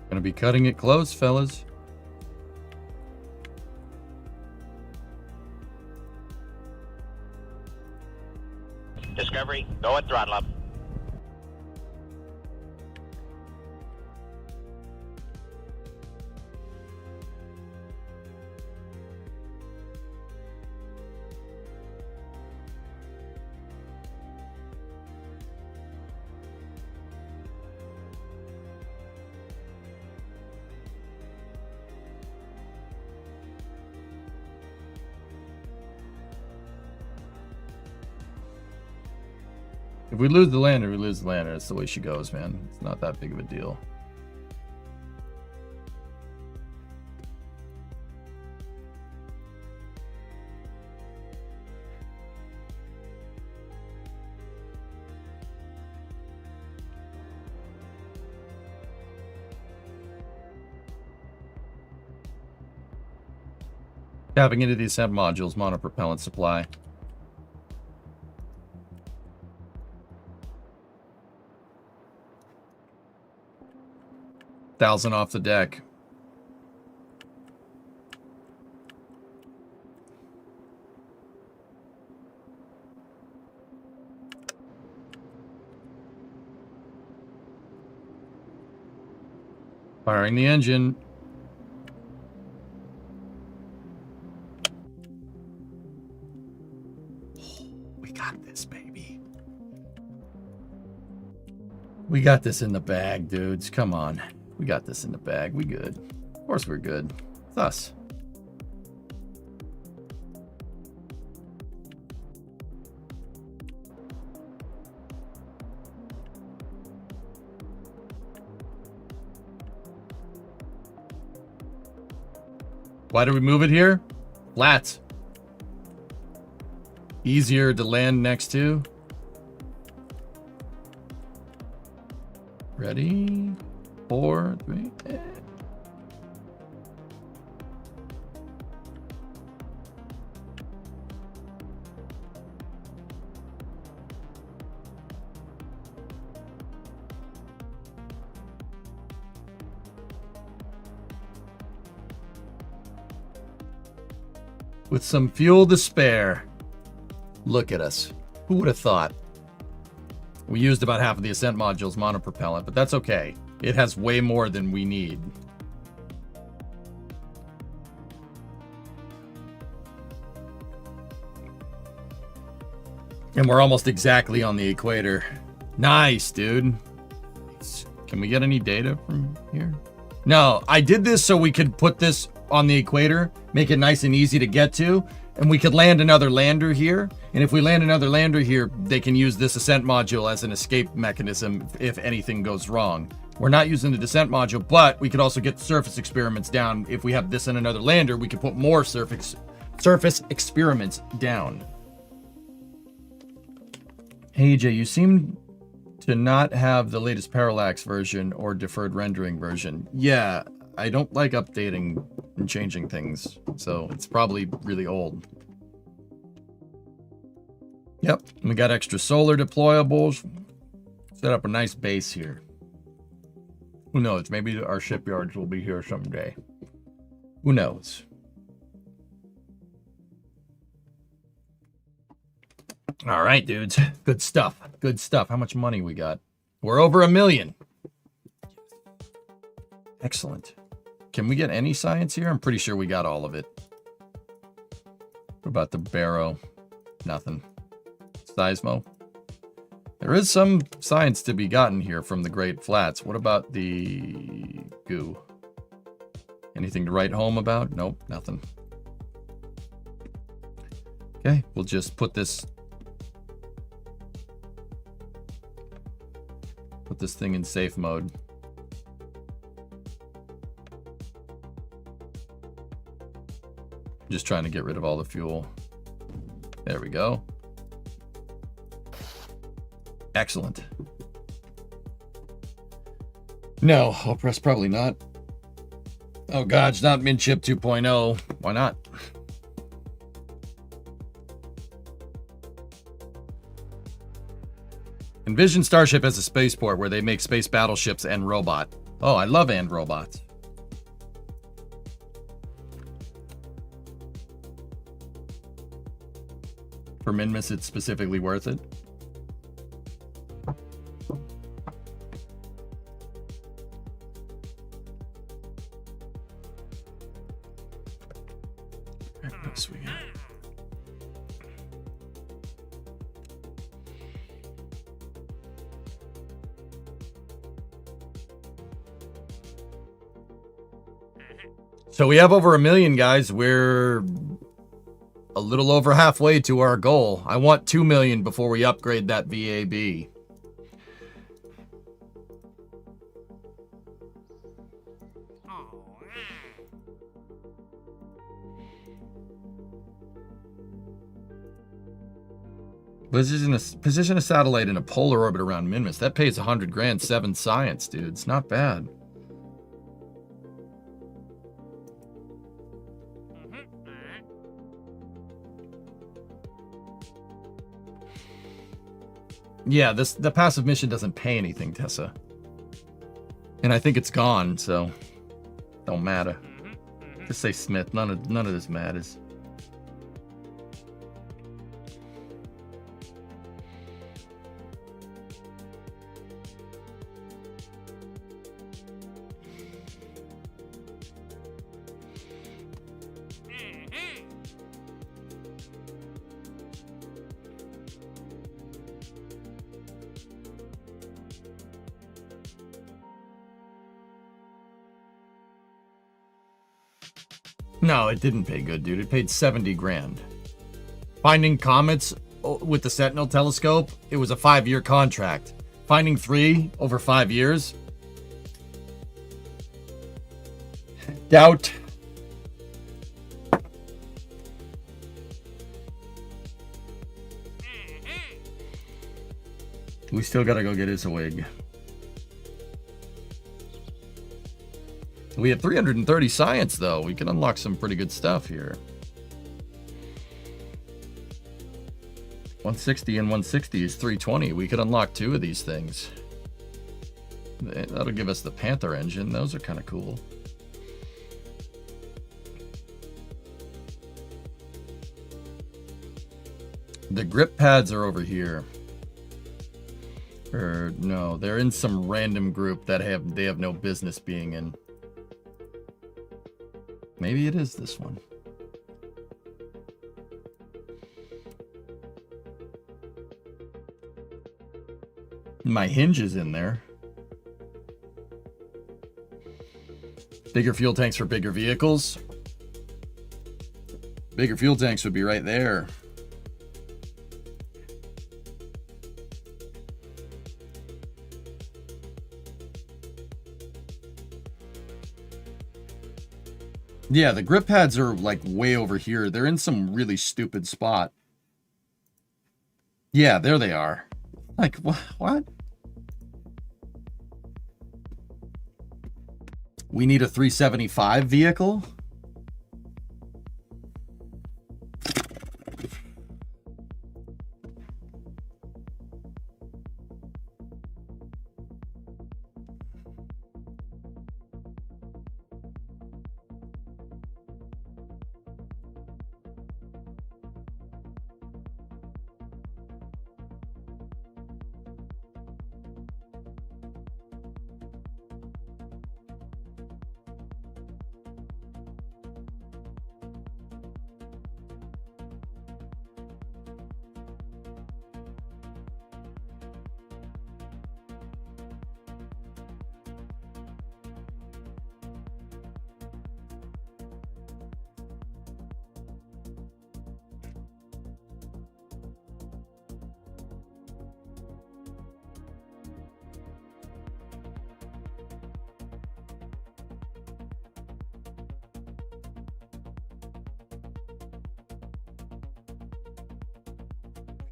Gonna be cutting it close, fellas. Discovery, go at throttle up. If we lose the lander, we lose the lander. That's the way she goes, man. It's not that big of a deal. Tapping into the ascent module's monopropellant supply. $1,000 off the deck. Firing the engine. We got this, baby. We got this in the bag, dudes. Come on. We got this in the bag. We good. Of course we're good. It's us. Why do we move it here? Flat. Easier to land next to. Ready? 4, 3, with some fuel to spare. Look at us. Who would have thought? We used about half of the ascent module's monopropellant, but that's okay. It has way more than we need. And we're almost exactly on the equator. Nice, dude. Can we get any data from here? No, I did this so we could put this on the equator, make it nice and easy to get to, and we could land another lander here. And if we land another lander here, they can use this ascent module as an escape mechanism if anything goes wrong. We're not using the descent module, but we could also get the surface experiments down. If we have this in another lander, we could put more surface experiments down. Hey, EJ, you seem to not have the latest parallax version or deferred rendering version. Yeah, I don't like updating and changing things, so it's probably really old. Yep, we got extra solar deployables. Set up a nice base here. Who knows? Maybe our shipyards will be here someday. Who knows? All right, dudes. Good stuff. Good stuff. How much money we got? We're over 1 million. Excellent. Can we get any science here? I'm pretty sure we got all of it. What about the barrow? Nothing. Seismo? There is some science to be gotten here from the Great Flats. What about the goo? Anything to write home about? Nope, nothing. Okay, we'll just put this thing in safe mode. Just trying to get rid of all the fuel. There we go. Excellent. No, I'll press probably not. Oh god, it's not Minchip 2.0. Why not? Envision Starship as a spaceport where they make space battleships and robot. Oh, I love and robots. For Minmus, it's specifically worth it. What else we got? So we have over 1 million, guys. We're a little over halfway to our goal. I want 2 million before we upgrade that VAB. Position a satellite in a polar orbit around Minmus. That pays 100 grand, 7 science, dude. It's not bad. Yeah, the passive mission doesn't pay anything, Tessa. And I think it's gone, so don't matter. Just say Smith. None of this matters. No, it didn't pay good, dude. It paid 70 grand. Finding comets with the Sentinel telescope, it was a 5-year contract. Finding 3 over 5 years? Doubt. We still gotta go get his wig. We have 330 science, though. We can unlock some pretty good stuff here. 160 and 160 is 320. We could unlock 2 of these things. That'll give us the Panther engine. Those are kind of cool. The grip pads are over here. Or no, they're in some random group that they have no business being in. Maybe it is this one. My hinge is in there. Bigger fuel tanks for bigger vehicles. Bigger fuel tanks would be right there. Yeah, the grip pads are like way over here. They're in some really stupid spot. Yeah, there they are. Like, what? We need a 375 vehicle?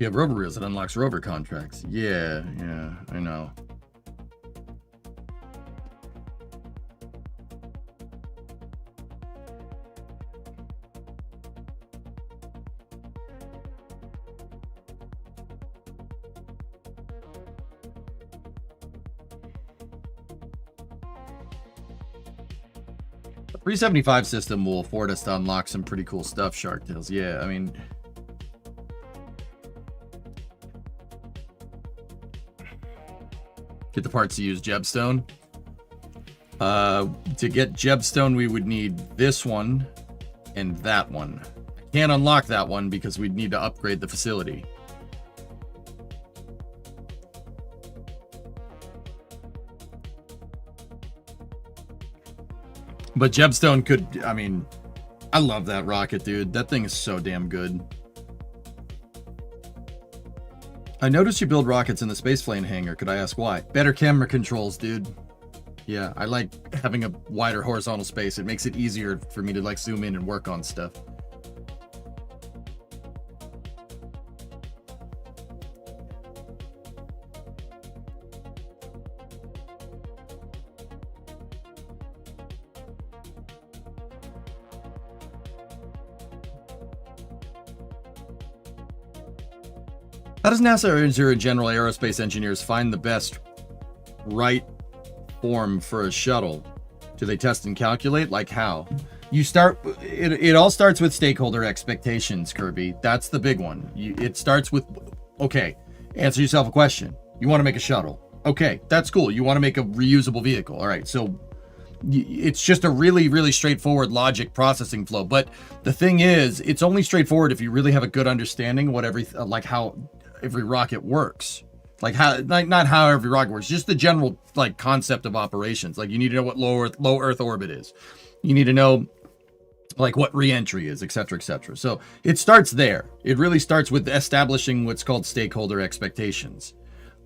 You have rover reels, it unlocks rover contracts. Yeah, I know. The 375 system will afford us to unlock some pretty cool stuff, Shark Tales. Yeah, I mean... Get the parts to use Jebstone. To get Jebstone, we would need this one and that one. I can't unlock that one because we'd need to upgrade the facility. But Jebstone could, I mean, I love that rocket, dude. That thing is so damn good. I noticed you build rockets in the spaceplane hangar. Could I ask why? Better camera controls, dude. Yeah, I like having a wider horizontal space. It makes it easier for me to like zoom in and work on stuff. How does NASA or general aerospace engineers find the best right form for a shuttle? Do they test and calculate? Like how? You start, it all starts with stakeholder expectations, Kirby. That's the big one. It starts with, okay, answer yourself a question. You want to make a shuttle. Okay, that's cool. You want to make a reusable vehicle. All right, so it's just a really, really straightforward logic processing flow. But the thing is, it's only straightforward if you really have a good understanding of what how every rocket works. Like how, not how every rocket works, just the general like concept of operations. Like you need to know what low Earth orbit is. You need to know like what re-entry is, etc., etc. So it starts there. It really starts with establishing what's called stakeholder expectations.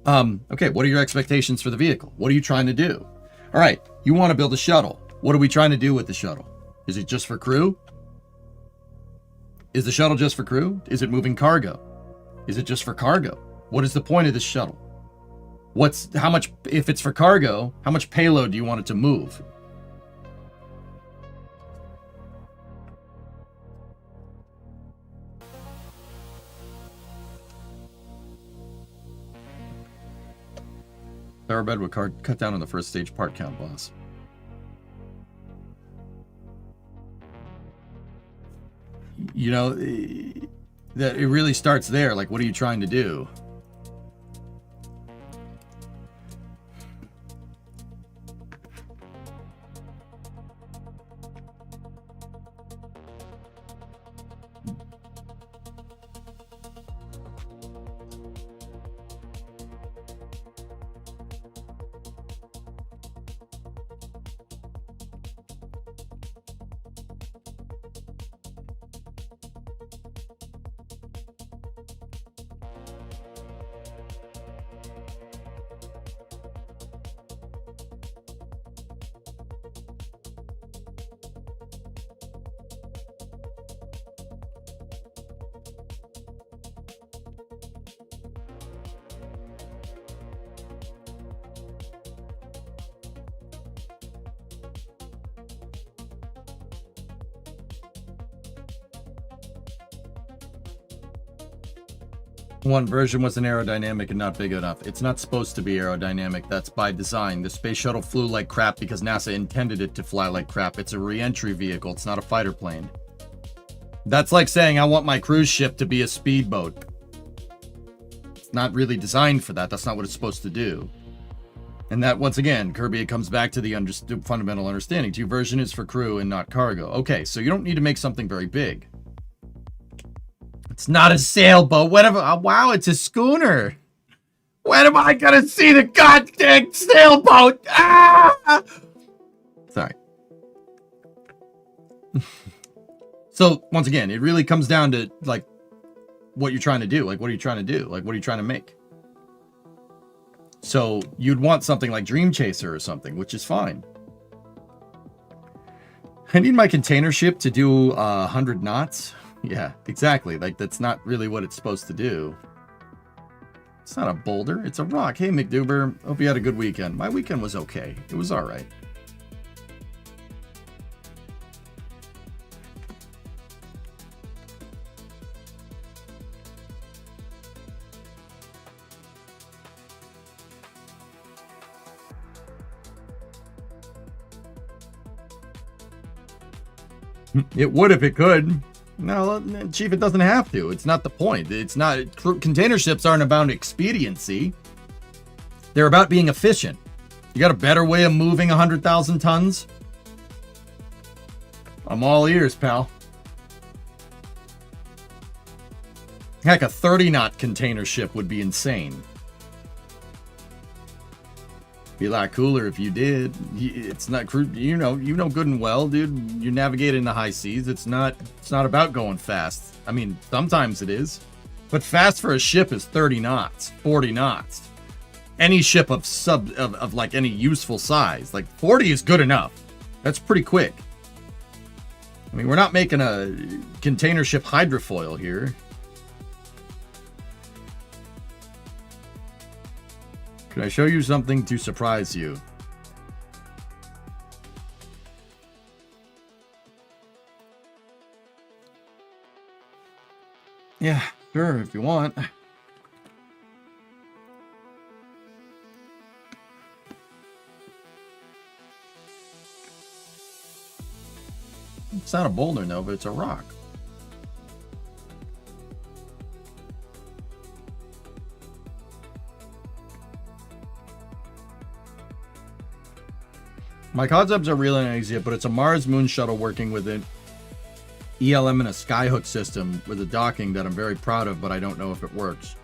Okay, what are your expectations for the vehicle? What are you trying to do? All right, you want to build a shuttle. What are we trying to do with the shuttle? Is it just for crew? Is the shuttle just for crew? Is it moving cargo? Is it just for cargo? What is the point of this shuttle? How much, if it's for cargo, how much payload do you want it to move? Thoroughbred would cut down on the first stage part count, boss. You know, that it really starts there. Like, what are you trying to do? One version wasn't aerodynamic and not big enough. It's not supposed to be aerodynamic. That's by design. The space shuttle flew like crap because NASA intended it to fly like crap. It's a re-entry vehicle. It's not a fighter plane. That's like saying I want my cruise ship to be a speedboat. It's not really designed for that. That's not what it's supposed to do. And that, once again, Kirby, it comes back to the fundamental understanding. Two version is for crew and not cargo. Okay, so you don't need to make something very big. It's not a sailboat. Whatever. Oh, wow, it's a schooner. When am I gonna see the goddamn sailboat? Ah! Sorry. So, once again, it really comes down to, like, what you're trying to do. Like, what are you trying to do? Like, what are you trying to make? So, you'd want something like Dream Chaser or something, which is fine. I need my container ship to do 100 knots. Yeah, exactly. Like, that's not really what it's supposed to do. It's not a boulder, it's a rock. Hey, McDuber, hope you had a good weekend. My weekend was okay. It was all right. It would if it could. No, Chief, it doesn't have to. It's not the point. It's not. Container ships aren't about expediency. They're about being efficient. You got a better way of moving 100,000 tons? I'm all ears, pal. Heck, a 30-knot container ship would be insane. Be a lot cooler if you did. It's not, you know good and well, dude. You navigate in the high seas. It's not about going fast. I mean, sometimes it is, but fast for a ship is 30 knots, 40 knots. Any ship of like any useful size, like 40 is good enough. That's pretty quick. I mean, we're not making a container ship hydrofoil here. Can I show you something to surprise you? Yeah, sure, if you want. It's not a boulder, no, but it's a rock. My concepts are really easy, but it's a Mars moon shuttle working with an ELM and a skyhook system with a docking that I'm very proud of, but I don't know if it works.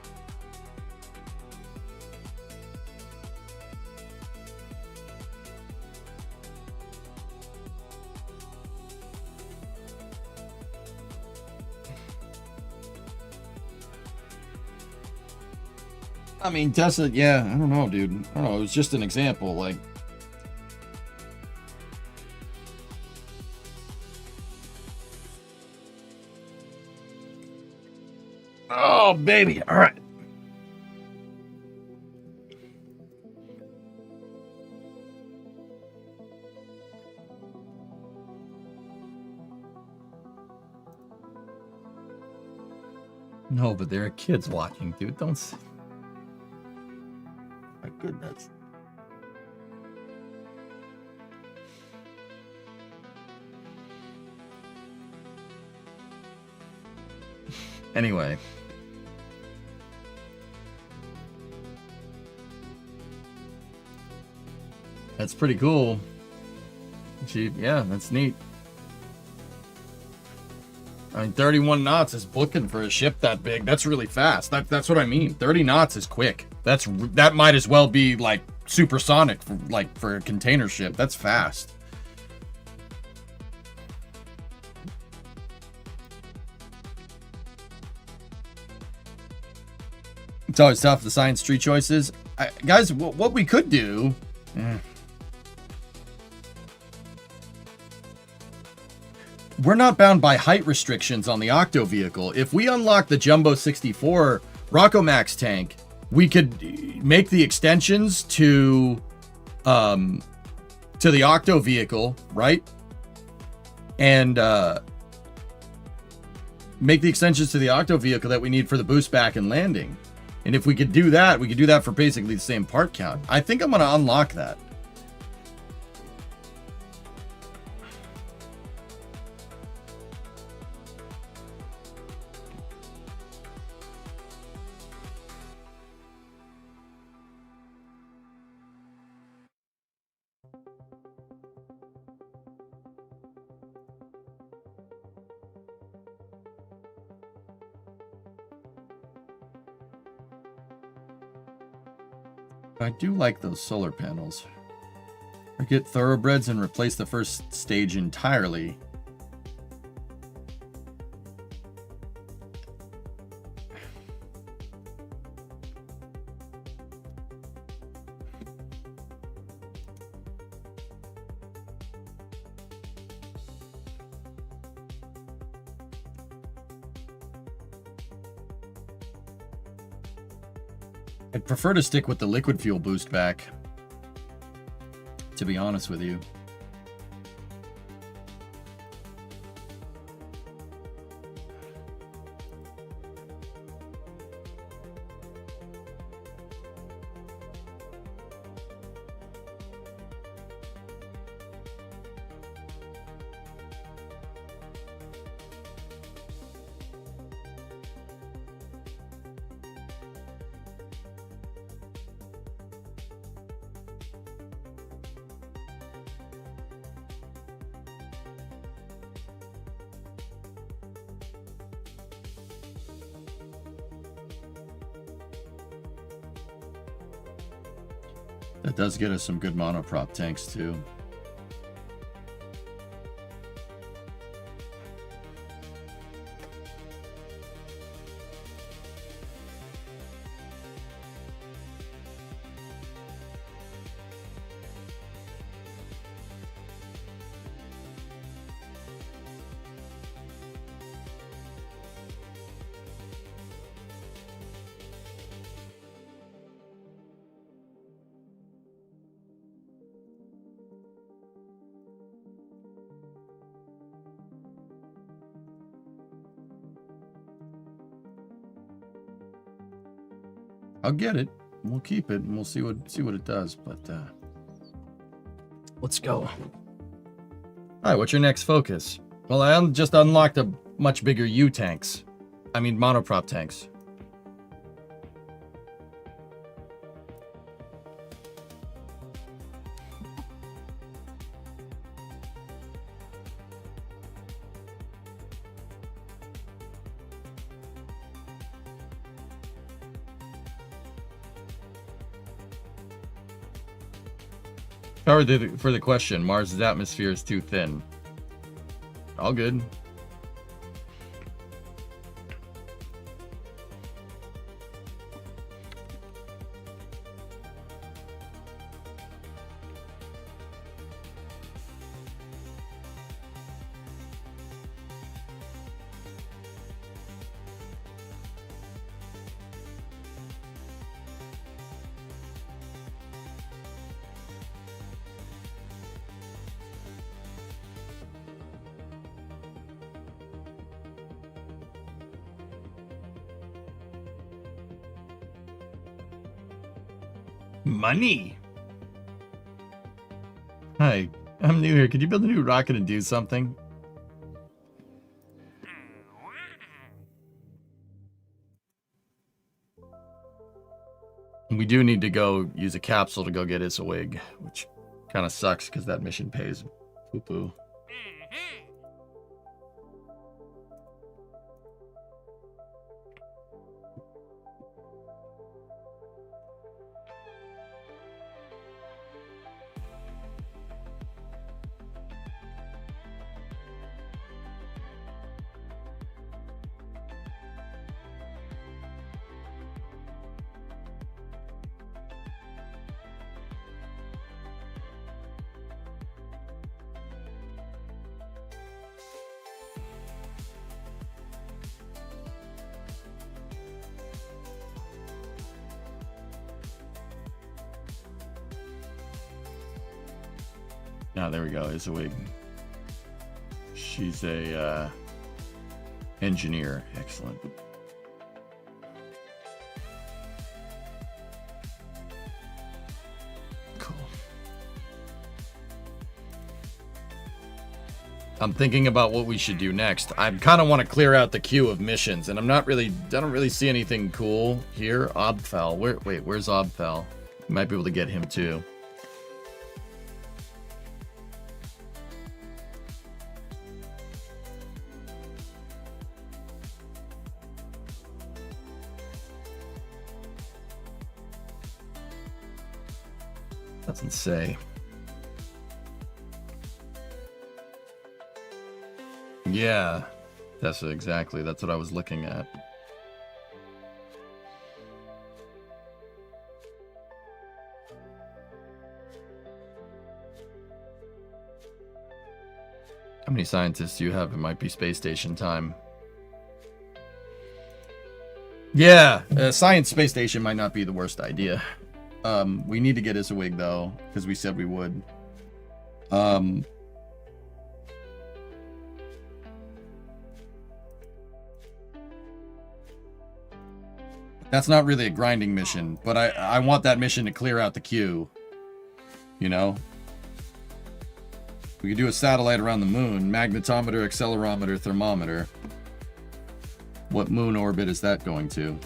I mean, Tesla, yeah, I don't know, dude. I don't know, it was just an example, like... Oh, baby. All right. No, but there are kids watching, dude. Don't... My goodness. Anyway. That's pretty cool. Chief, yeah, that's neat. I mean, 31 knots is booking for a ship that big. That's really fast. That's what I mean. 30 knots is quick. That might as well be like supersonic for a container ship. That's fast. It's always tough, the science tree choices. Guys, what we could do... We're not bound by height restrictions on the Octo vehicle. If we unlock the Jumbo 64 Rockomax tank, we could make the extensions to the Octo vehicle, right? And make the extensions to the Octo vehicle that we need for the boost back and landing. And if we could do that, we could do that for basically the same part count. I think I'm going to unlock that. I do like those solar panels. Or get thoroughbreds and replace the first stage entirely. I'd prefer to stick with the liquid fuel boost back, to be honest with you. That does get us some good monoprop tanks too. I'll get it. We'll keep it, and we'll see what it does. But let's go. All right, what's your next focus? Well, I just unlocked a much bigger U tanks. I mean, monoprop tanks. Sorry for the question. Mars' atmosphere is too thin. All good. Money. Hi, I'm new here. Could you build a new rocket and do something? We do need to go use a capsule to go get us a wig, which kind of sucks because that mission pays poo-poo. Ah, there we go. Is a wig. She's a engineer. Excellent. Cool. I'm thinking about what we should do next. I kind of want to clear out the queue of missions, and I don't really see anything cool here. Obfel. Where's Obfel? Might be able to get him too. Doesn't say. Yeah, that's what I was looking at. How many scientists do you have? It might be space station time. Yeah, science space station might not be the worst idea. We need to get us a wig though, because we said we would. That's not really a grinding mission, but I want that mission to clear out the queue. You know? We could do a satellite around the moon, magnetometer, accelerometer, thermometer. What moon orbit is that going to?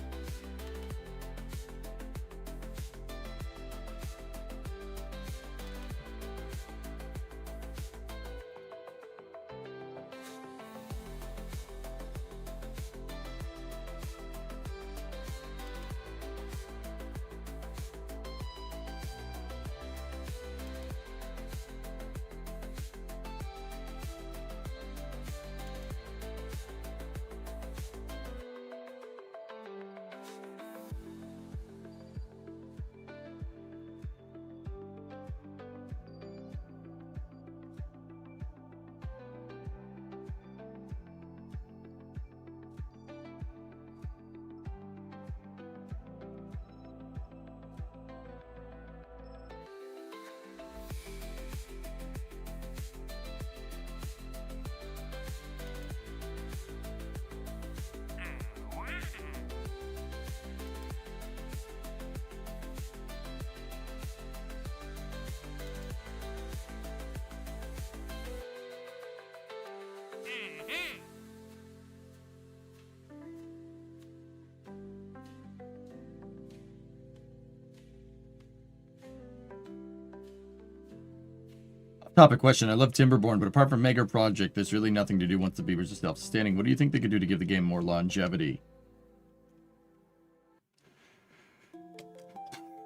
Topic question. I love Timberborn, but apart from Mega Project, there's really nothing to do once the beavers are self-sustaining. What do you think they could do to give the game more longevity?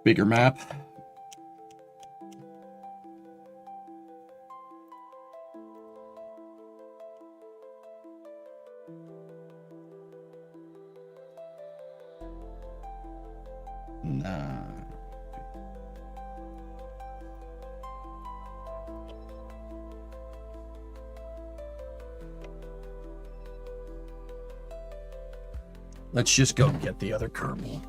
Bigger map. Nah. Let's just go get the other Kerbal.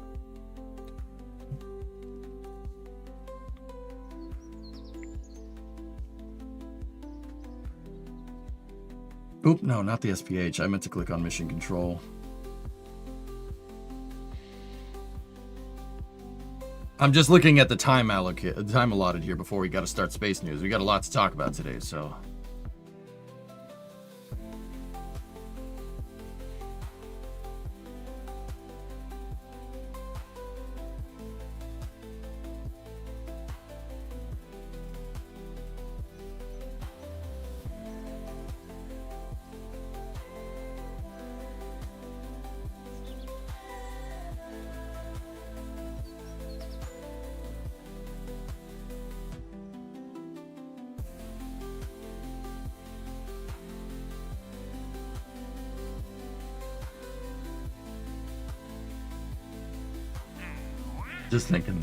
Oop, no, not the SPH. I meant to click on mission control. I'm just looking at the time allotted here before we got to start space news. We got a lot to talk about today, so. Just thinking,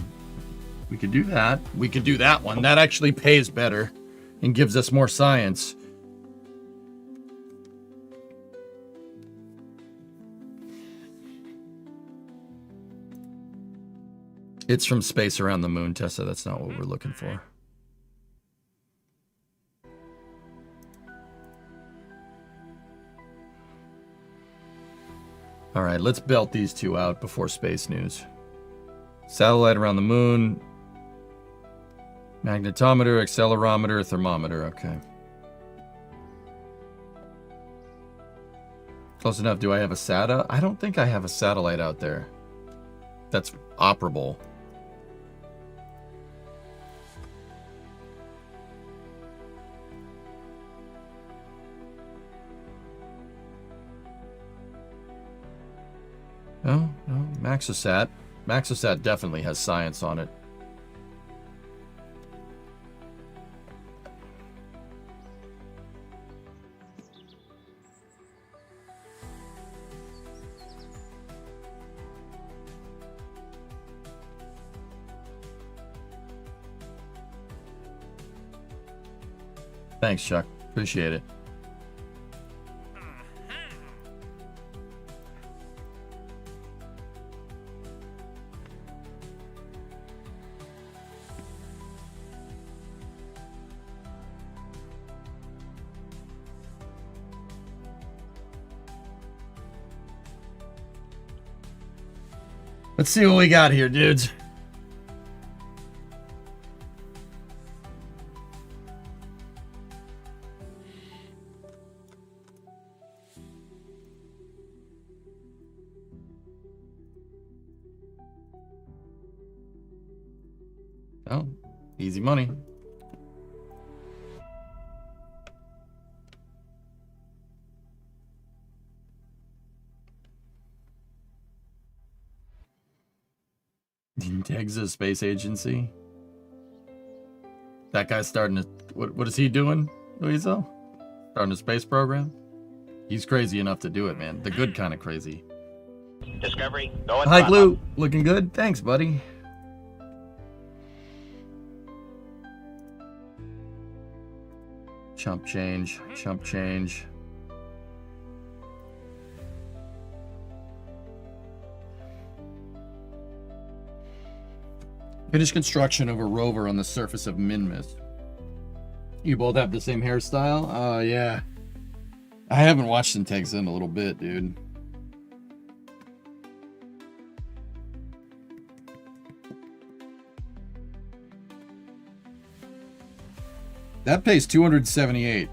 we could do that. We could do that one. That actually pays better and gives us more science. It's from space around the moon, Tessa. That's not what we're looking for. All right, let's belt these two out before space news. Satellite around the moon. Magnetometer, accelerometer, thermometer. Okay. Close enough. Do I have a SATA? I don't think I have a satellite out there that's operable. No, no. Maxosat. Maxosat definitely has science on it. Thanks, Chuck. Appreciate it. Let's see what we got here, dudes. Oh, easy money. Texas Space Agency. That guy's starting to... What is he doing, Luiso? Starting a space program? He's crazy enough to do it, man. The good kind of crazy. Discovery, go and Hi, throttle Glue. Looking good? Thanks, buddy. Chump change. Chump change. Finish construction of a rover on the surface of Minmus. You both have the same hairstyle? Oh, yeah. I haven't watched Integs in a little bit, dude. That pays 278.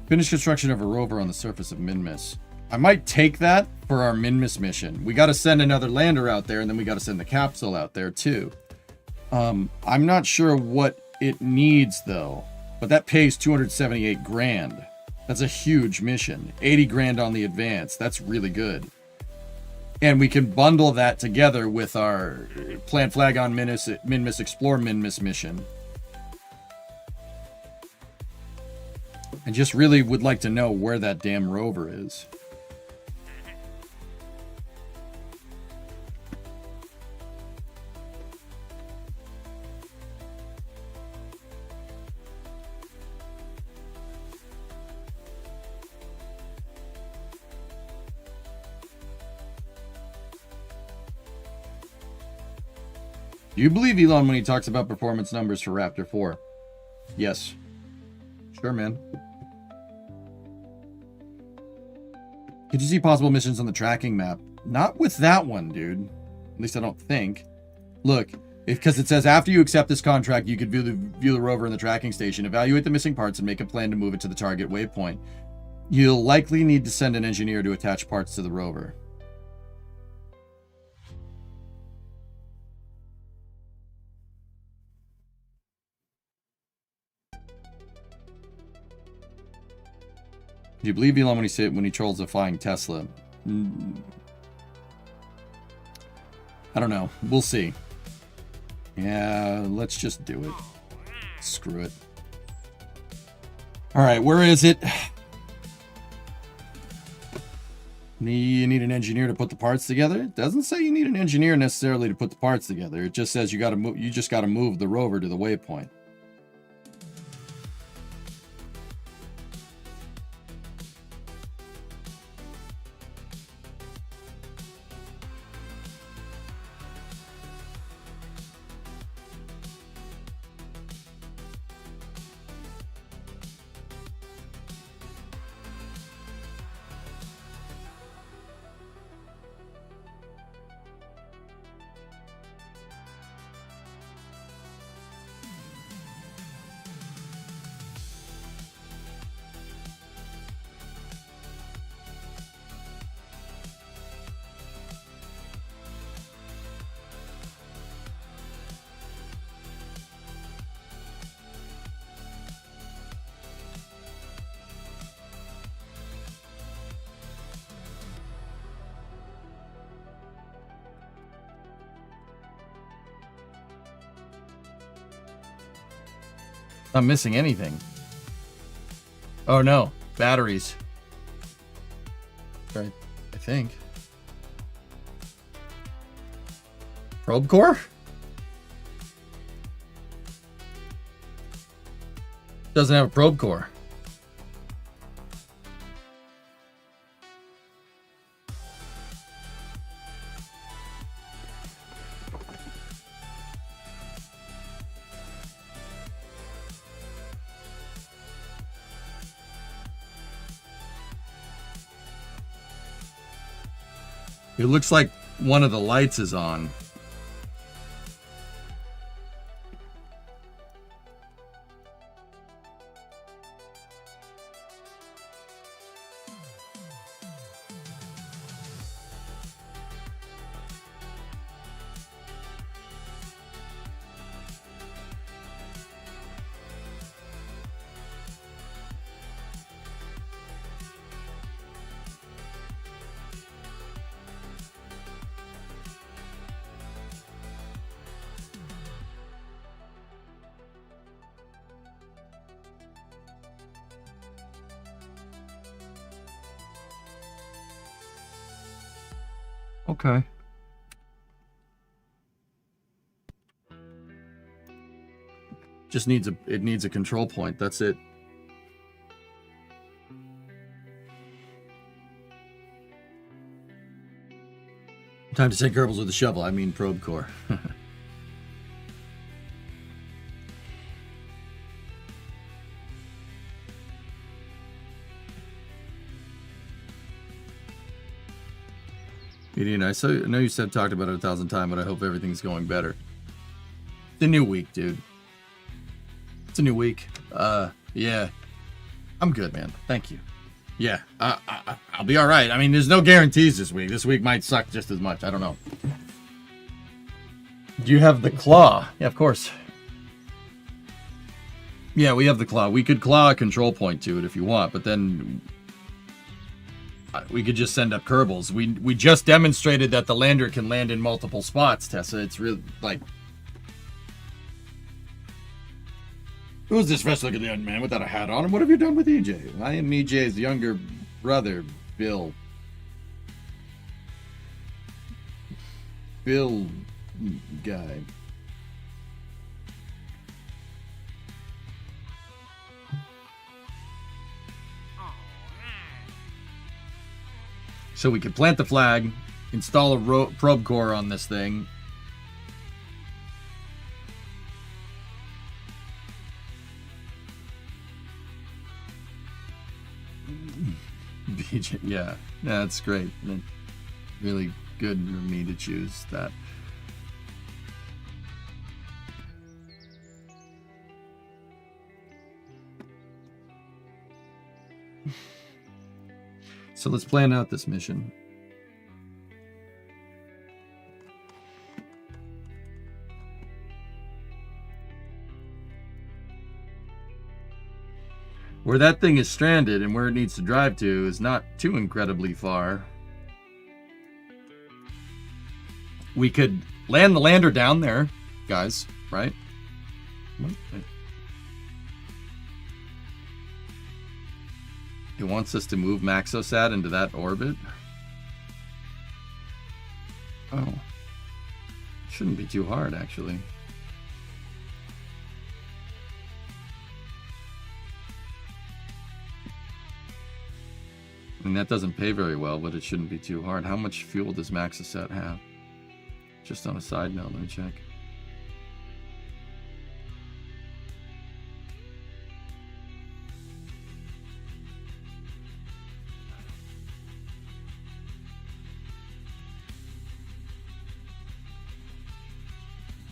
Finish construction of a rover on the surface of Minmus. I might take that for our Minmus mission. We got to send another lander out there, and then we got to send the capsule out there, too. I'm not sure what it needs, though. But that pays 278 grand. That's a huge mission. 80 grand on the advance. That's really good. And we can bundle that together with our plant flag on Minmus Explore Minmus mission. I just really would like to know where that damn rover is. Do you believe Elon when he talks about performance numbers for Raptor 4? Yes. Sure, man. Could you see possible missions on the tracking map? Not with that one, dude. At least I don't think. Look, because it says after you accept this contract, you could view the rover in the tracking station, evaluate the missing parts, and make a plan to move it to the target waypoint. You'll likely need to send an engineer to attach parts to the rover. Do you believe Elon when he trolls a flying Tesla? I don't know. We'll see. Yeah, let's just do it. Screw it. All right, where is it? You need an engineer to put the parts together? It doesn't say you need an engineer necessarily to put the parts together. It just says you got to move. You just got to move the rover to the waypoint. I'm missing anything. Oh no, batteries. Right, I think. Probe core? Doesn't have a probe core. It looks like one of the lights is on. Okay. Just needs a control point. That's it. Time to take Kerbals with a shovel. I mean probe core. Ian, I know you said talked about it 1,000 times, but I hope everything's going better. It's a new week, dude. It's a new week. Yeah. I'm good, man. Thank you. Yeah, I'll be all right. I mean, there's no guarantees this week. This week might suck just as much. I don't know. Do you have the claw? Yeah, of course. Yeah, we have the claw. We could claw a control point to it if you want, but then we could just send up Kerbals. We just demonstrated that the lander can land in multiple spots, Tessa. It's really like... Who's this fresh-looking young man without a hat on? And what have you done with EJ? I am EJ's younger brother, Bill. Bill guy. So we could plant the flag, install a probe core on this thing. BJ, yeah, that's great. Really good for me to choose that. So let's plan out this mission. Where that thing is stranded and where it needs to drive to is not too incredibly far. We could land the lander down there, guys, right? It wants us to move Maxosat into that orbit. Oh. Shouldn't be too hard, actually. I mean, that doesn't pay very well, but it shouldn't be too hard. How much fuel does Maxosat have? Just on a side note, let me check.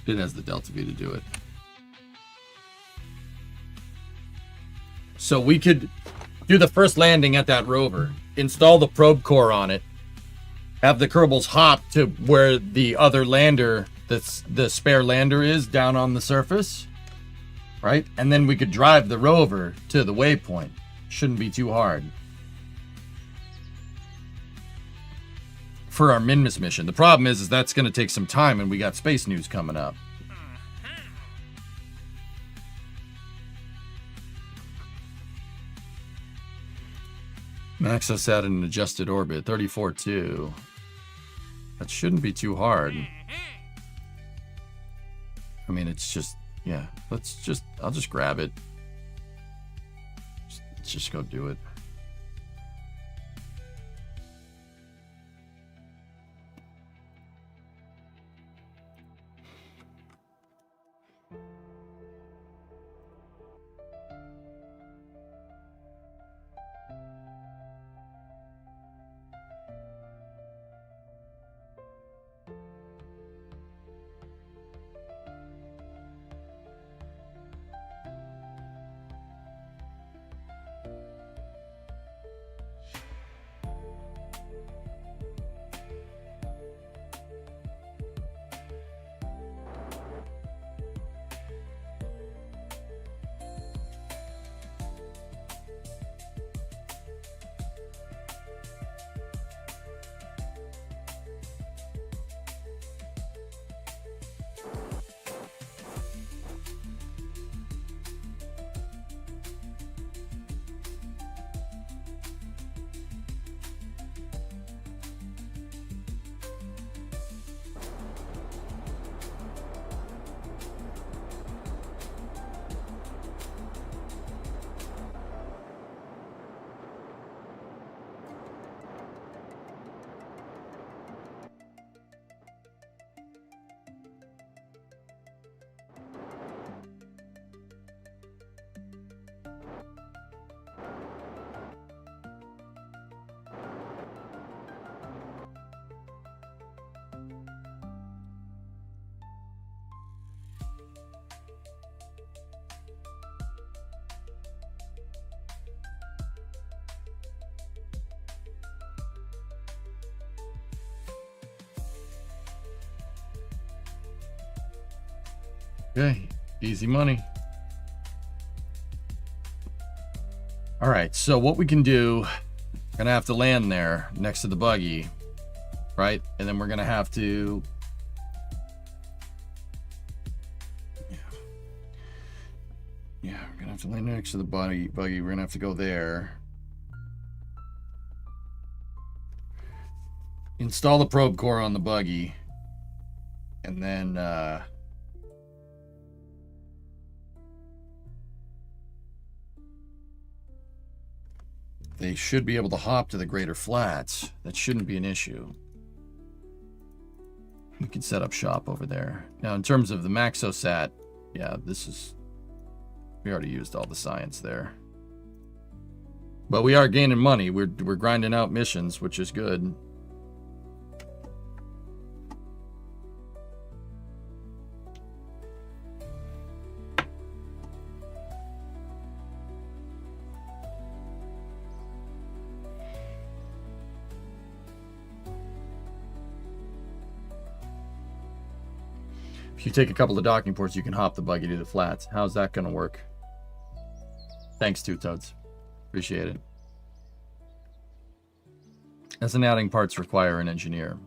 It has the Delta V to do it. So we could do the first landing at that rover, install the probe core on it, have the Kerbals hop to where the other lander, the spare lander is down on the surface, right? And then we could drive the rover to the waypoint. Shouldn't be too hard. For our Minmus mission. The problem is that's going to take some time, and we got space news coming up. Maxosat in an adjusted orbit, 34.2. That shouldn't be too hard. I mean, it's just, yeah. I'll just grab it. Let's just go do it. Okay, easy money. All right, so what we can do, we're gonna have to land there next to the buggy, right? And then we're gonna have to, yeah, we're gonna have to land next to the buggy. We're gonna have to go there. Install the probe core on the buggy, and then they should be able to hop to the greater flats. That shouldn't be an issue. We can set up shop over there. Now, in terms of the Maxosat, yeah, we already used all the science there. But we are gaining money. We're grinding out missions, which is good. If you take a couple of docking ports, you can hop the buggy to the flats. How's that going to work? Thanks, Two Toads. Appreciate it. Doesn't adding parts require an engineer?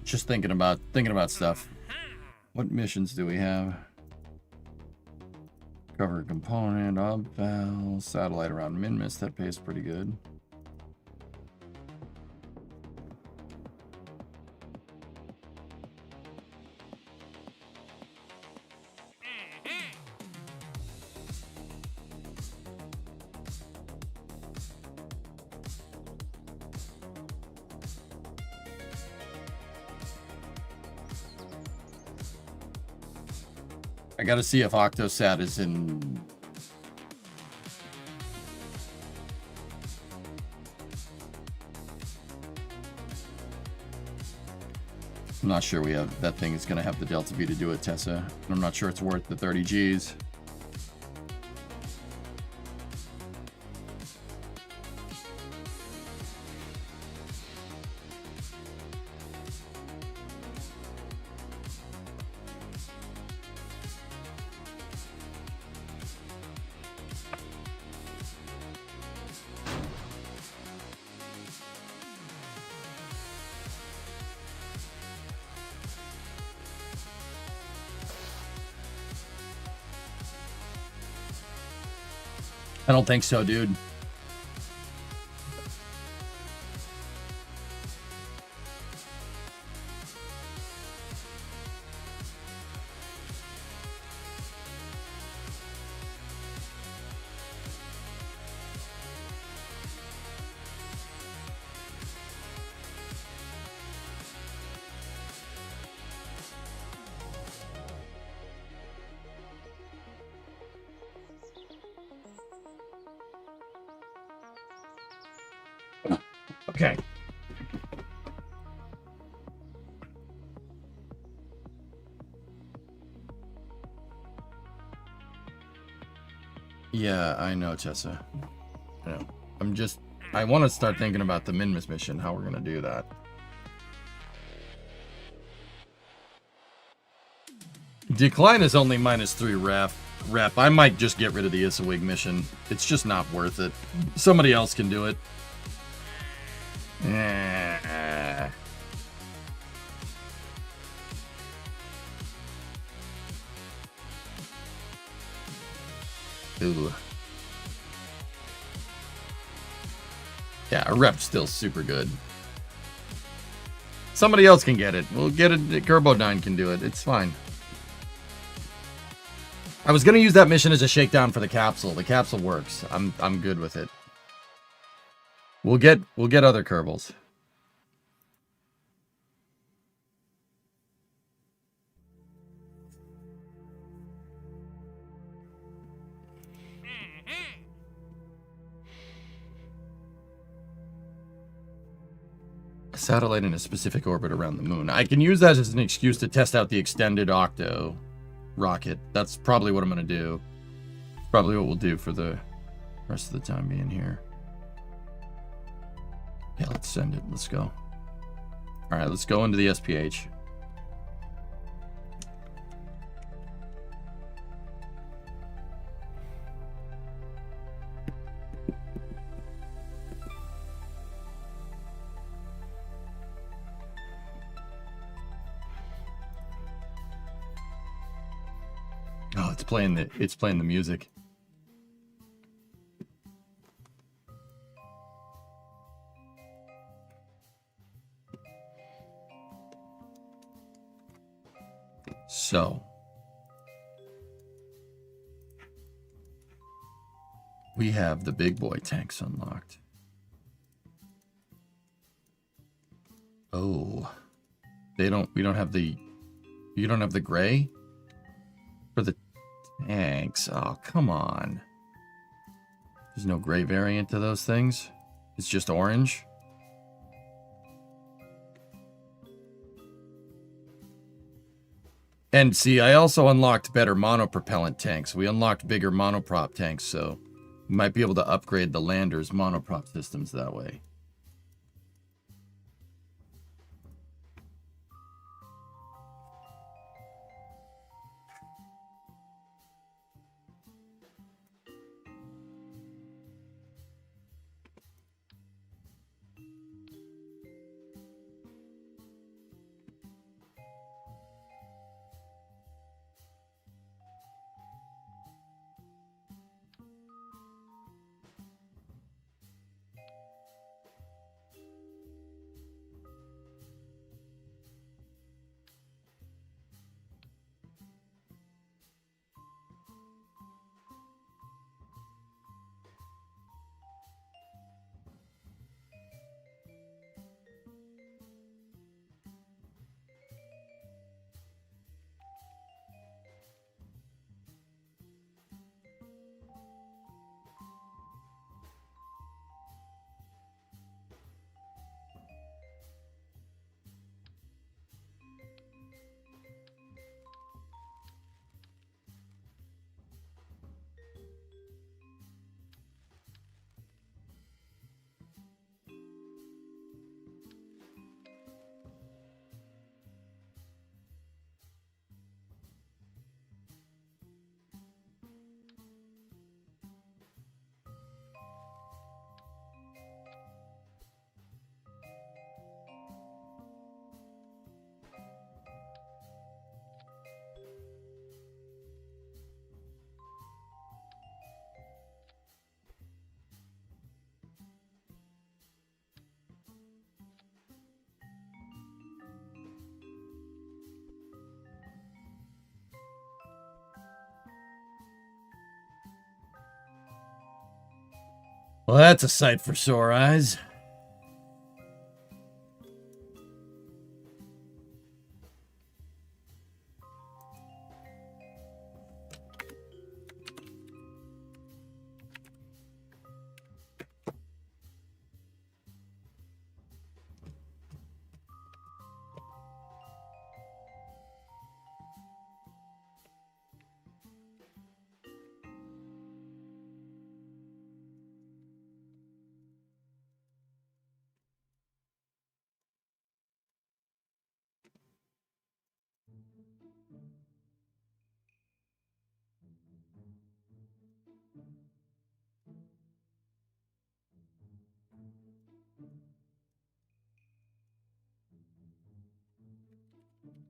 Just thinking about stuff. What missions do we have? Cover a component, obval, satellite around Minmus. That pays pretty good. I gotta see if Octosat is in. I'm not sure that thing is gonna have the Delta V to do it, Tessa. I'm not sure it's worth the 30 Gs. I don't think so, dude. Okay. Yeah, I know, Tessa. I know. I want to start thinking about the Minmus mission, how we're going to do that. Decline is only -3 rep. I might just get rid of the Isawig mission. It's just not worth it. Somebody else can do it. Ooh. Yeah, a rep's still super good. Somebody else can get it. We'll get it. Kerbo9 can do it. It's fine. I was gonna use that mission as a shakedown for the capsule. The capsule works. I'm good with it. We'll get other Kerbals. A satellite in a specific orbit around the moon. I can use that as an excuse to test out the extended Octo rocket. That's probably what I'm going to do. It's probably what we'll do for the rest of the time being here. Yeah, let's send it. Let's go. All right, let's go into the SPH. Oh, it's playing the music. So we have the big boy tanks unlocked. Oh, you don't have the gray for the tanks. Oh, come on. There's no gray variant to those things. It's just orange. And see, I also unlocked better monopropellant tanks. We unlocked bigger monoprop tanks, so we might be able to upgrade the landers' monoprop systems that way. Well, that's a sight for sore eyes.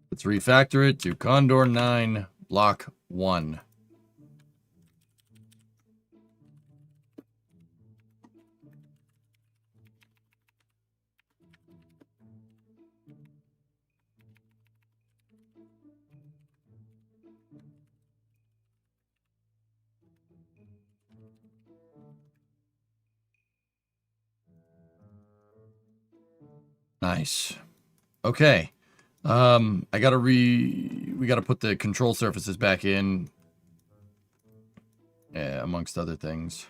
Let's refactor it to Condor 9, Block 1. Nice. Okay. We gotta put the control surfaces back in. Yeah, amongst other things.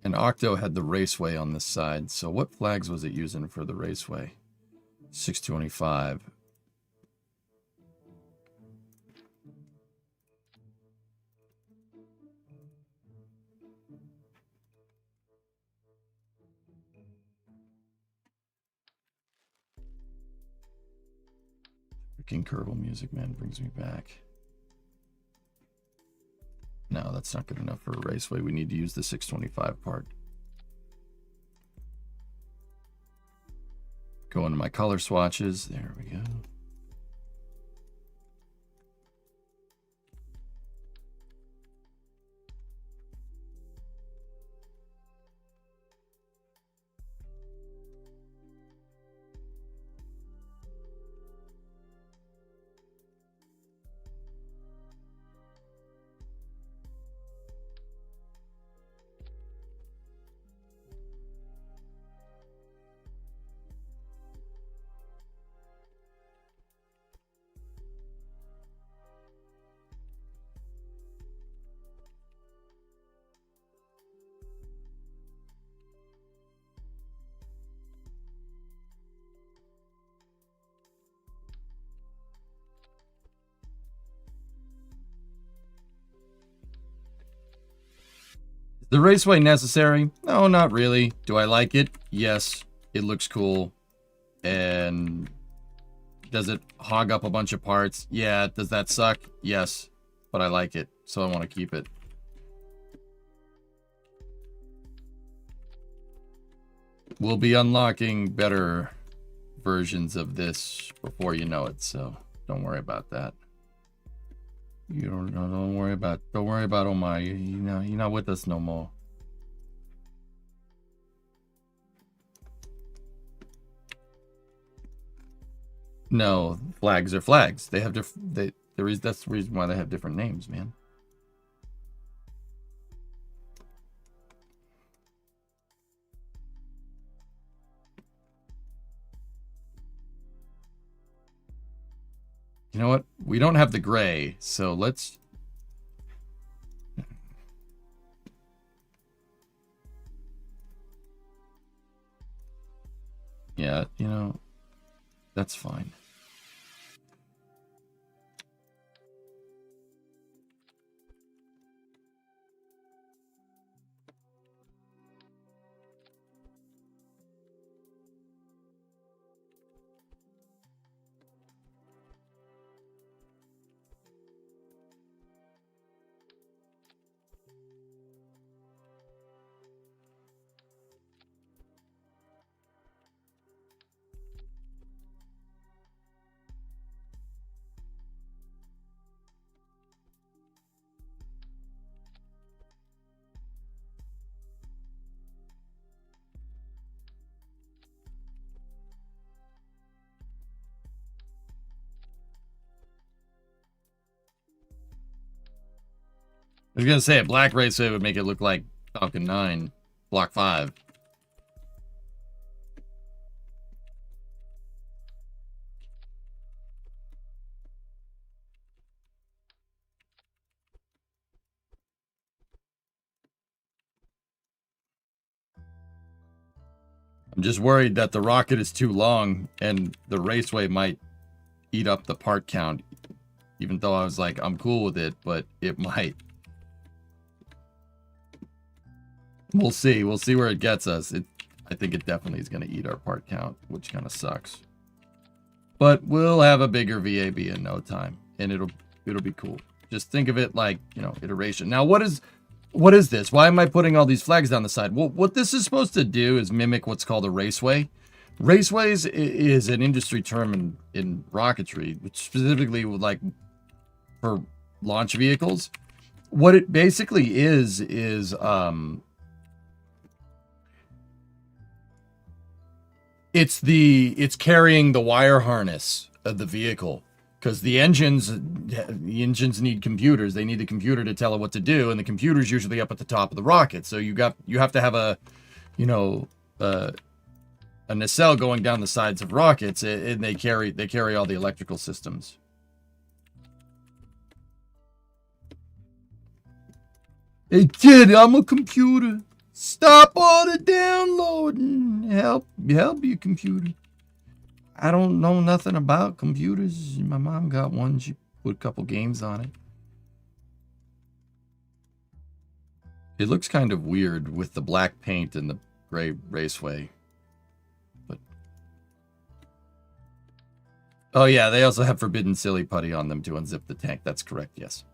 And Octo had the raceway on this side. So what flags was it using for the raceway? 625. Freaking Kerbal music, man, brings me back. No, that's not good enough for a raceway. We need to use the 625 part. Go into my color swatches. There we go. The raceway necessary? No, not really. Do I like it? Yes. It looks cool. And does it hog up a bunch of parts? Yeah. Does that suck? Yes. But I like it, so I want to keep it. We'll be unlocking better versions of this before you know it, so don't worry about that. Don't worry about oh my, you're not with us no more. No, flags are flags. They have that's the reason why they have different names, man. You know what? We don't have the gray, so let's... Yeah, that's fine. I was gonna say a black raceway would make it look like Falcon 9, Block 5. I'm just worried that the rocket is too long and the raceway might eat up the part count. Even though I was like, I'm cool with it, but it might. We'll see. We'll see where it gets us. I think it definitely is going to eat our part count, which kind of sucks. But we'll have a bigger VAB in no time, and it'll be cool. Just think of it like, iteration. Now, what is this? Why am I putting all these flags down the side? Well, what this is supposed to do is mimic what's called a raceway. Raceways is an industry term in rocketry, which specifically would like for launch vehicles. What it basically is it's carrying the wire harness of the vehicle, because the engines need computers. They need the computer to tell it what to do, and the computer's usually up at the top of the rocket. So you have to have a a nacelle going down the sides of rockets, and they carry all the electrical systems. Hey kid, I'm a computer. Stop all the downloading. Help you, computer. I don't know nothing about computers. My mom got one. She put a couple games on it. It looks kind of weird with the black paint and the gray raceway. But oh yeah, they also have forbidden silly putty on them to unzip the tank. That's correct, yes.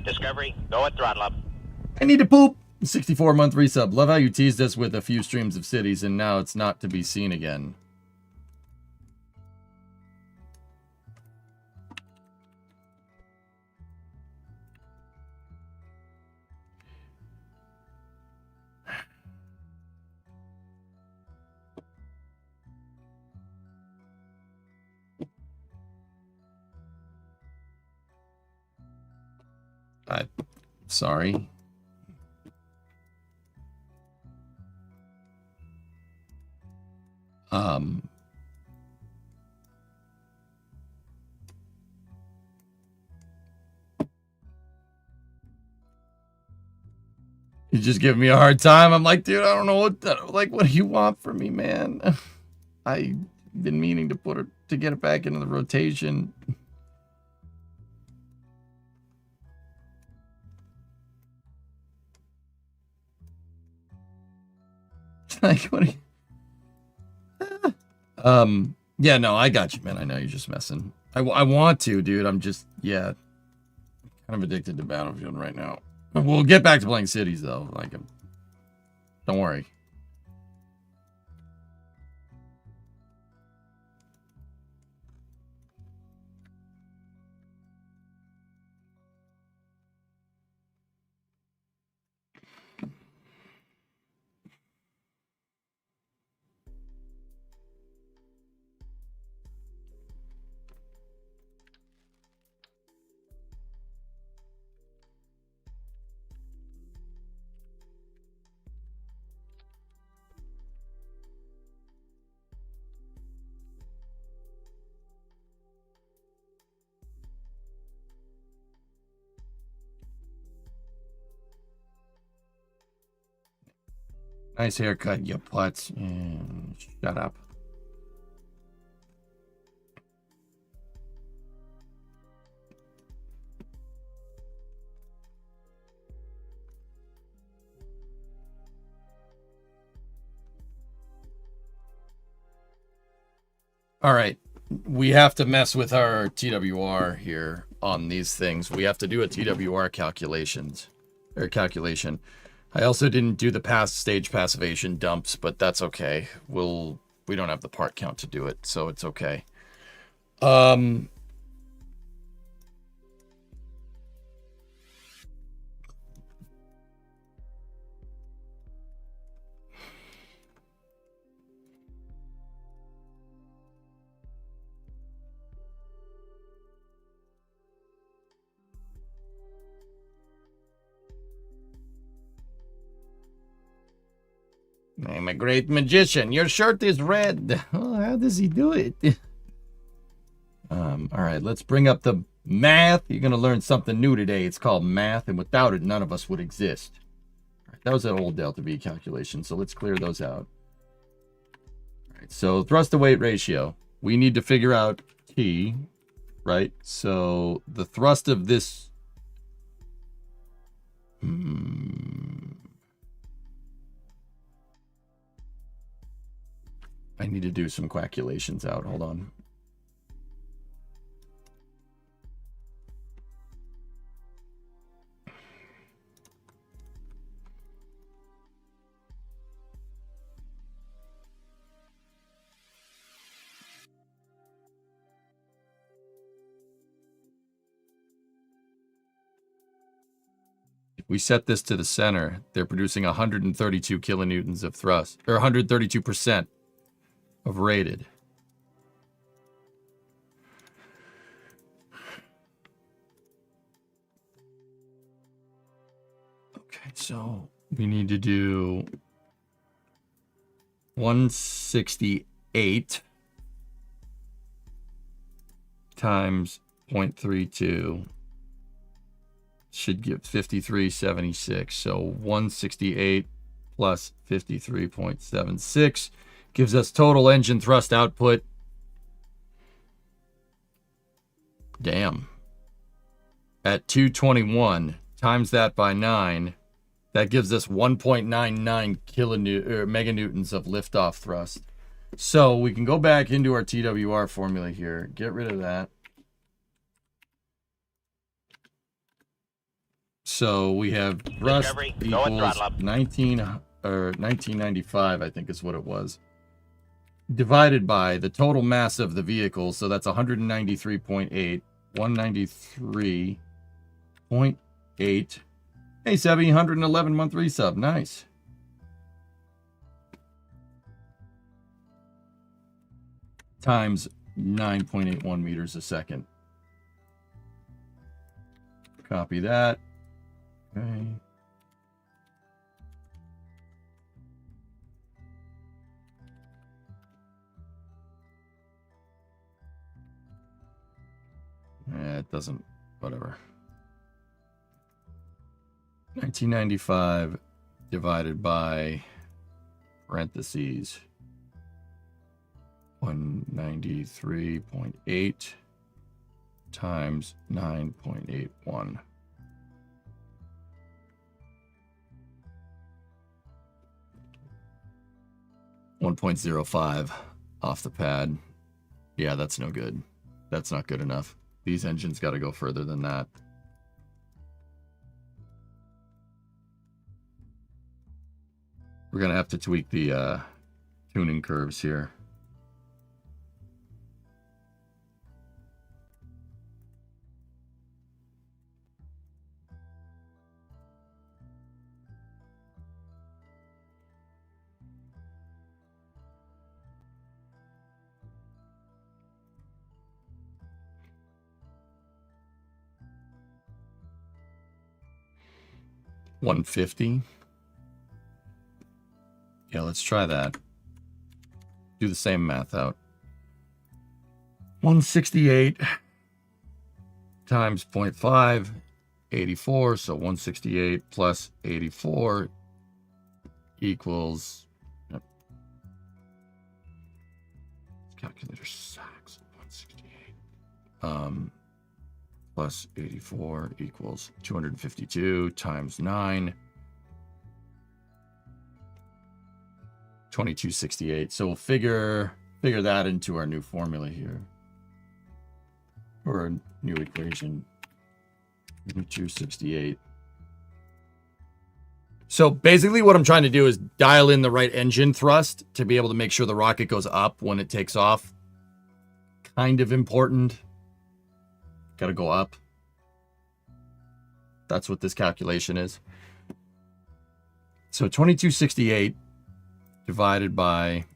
Discovery, go at throttle up. I need to poop. 64-month resub. Love how you teased us with a few streams of cities, and now it's not to be seen again. I'm sorry. You just give me a hard time. I'm like, dude, I don't know what do you want from me, man? I've been meaning to get it back into the rotation. Like, what are you... yeah, no, I got you, man. I know you're just messing. I want to, dude. I'm just, yeah, kind of addicted to Battlefield right now. We'll get back to playing cities, though. Like, don't worry. Nice haircut, you putz. Shut up. All right. We have to mess with our TWR here on these things. We have to do a TWR calculation. I also didn't do the stage passivation dumps, but that's okay. We don't have the part count to do it, so it's okay. I'm a great magician. Your shirt is red. Oh, how does he do it? All right, let's bring up the math. You're going to learn something new today. It's called math, and without it, none of us would exist. All right, that was an old delta V calculation, so let's clear those out. All right, so thrust to weight ratio. We need to figure out T, right? So the thrust of this... I need to do some calculations out. Hold on. we set this to the center, they're producing 132 kilonewtons of thrust, or 132% of rated. Okay, so we need to do 168 times 0.32 should give 53.76. So 168 plus 53.76 gives us total engine thrust output. Damn. At 221, times that by 9, that gives us 1.99 meganewtons of liftoff thrust. So we can go back into our TWR formula here, get rid of that. So we have thrust equals 1995, I think is what it was, divided by the total mass of the vehicle. So that's 193.8, 193.8. Hey, Sebby, 111 month resub. Nice. Times 9.81 meters a second. Copy that. Okay. It doesn't, whatever. 1995 divided by parentheses 193.8 times 9.81. 1.05 off the pad. Yeah, that's no good. That's not good enough. These engines got to go further than that. We're going to have to tweak the tuning curves here. $150. Yeah, let's try that. Do the same math out. 168 times 0.5, 84. So 168 plus 84 equals. Yep. Calculator sucks. 168. Plus 84 equals 252 times 9. 2268. So we'll figure that into our new formula here. Or a new equation. 268. So basically what I'm trying to do is dial in the right engine thrust to be able to make sure the rocket goes up when it takes off. Kind of important. Got to go up. That's what this calculation is. So 2268 divided by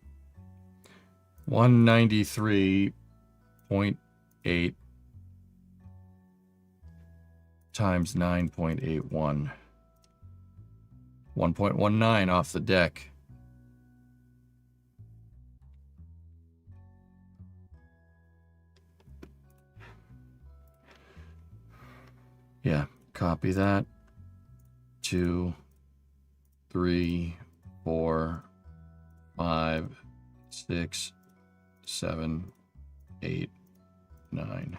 193.8 times 9.81. 1.19 off the deck. Yeah, copy that. 2, 3, 4, 5, 6, 7, 8, 9.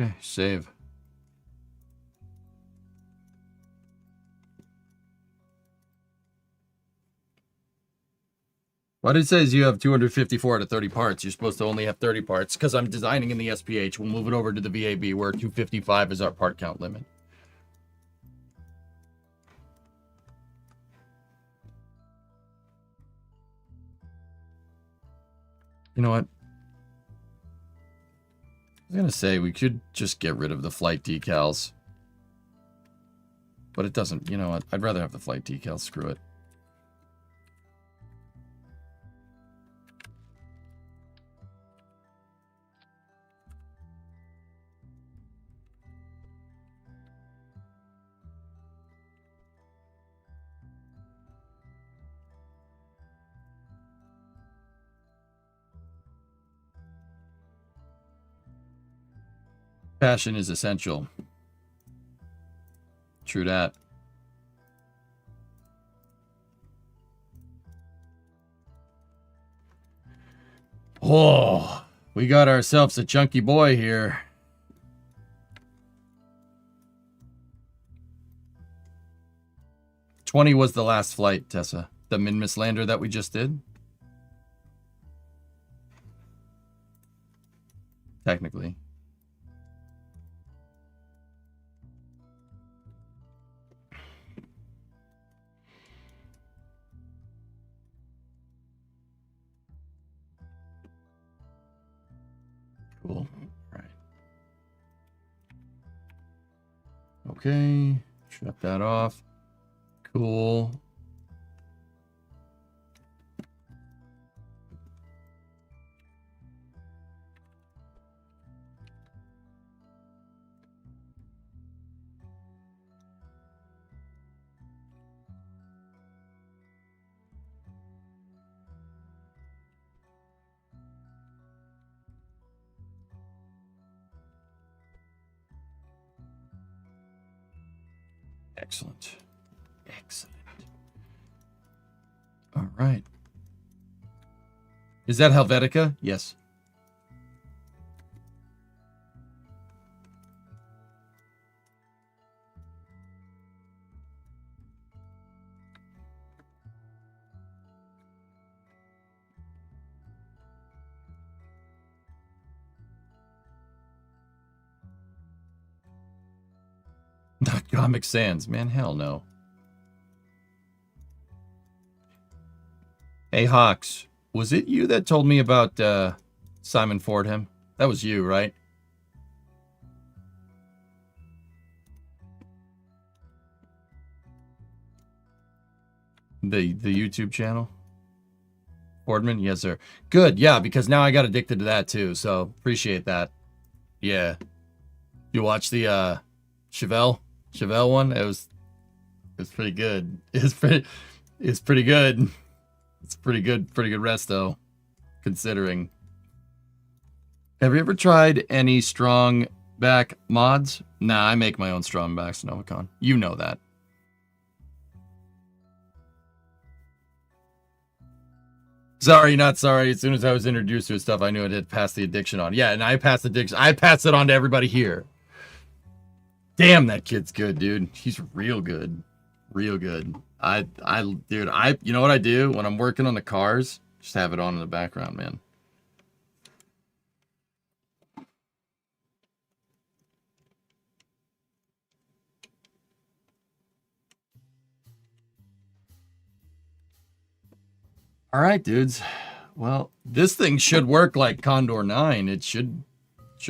Okay, save. What it says you have 254 out of 30 parts. You're supposed to only have 30 parts because I'm designing in the SPH. We'll move it over to the VAB where 255 is our part count limit. You know what? I was gonna say we could just get rid of the flight decals. But it doesn't, you know what? I'd rather have the flight decals. Screw it. Passion is essential. True that. Oh, we got ourselves a chunky boy here. $20 was the last flight, Tessa. The Minmus lander that we just did. Technically. Cool. All right. Okay. Shut that off. Cool. Excellent. Excellent. All right. Is that Helvetica? Yes. Not Comic Sans, man. Hell no. Hey, Hawks. Was it you that told me about Simon Fordham? That was you, right? The YouTube channel? Fordman? Yes, sir. Good, yeah, because now I got addicted to that too, so appreciate that. Yeah. You watch the Chevelle one? It was pretty good. It's pretty good. It's pretty good rest though, considering. Have you ever tried any strong back mods? Nah, I make my own strong backs, Novacon. You know that. Sorry, not sorry. As soon as I was introduced to his stuff, I knew it had passed the addiction on. Yeah, and I passed addiction. I passed it on to everybody here. Damn, that kid's good, dude. He's real good. Real good. Dude, you know what I do when I'm working on the cars? Just have it on in the background, man. All right, dudes. Well, this thing should work like Condor 9. It should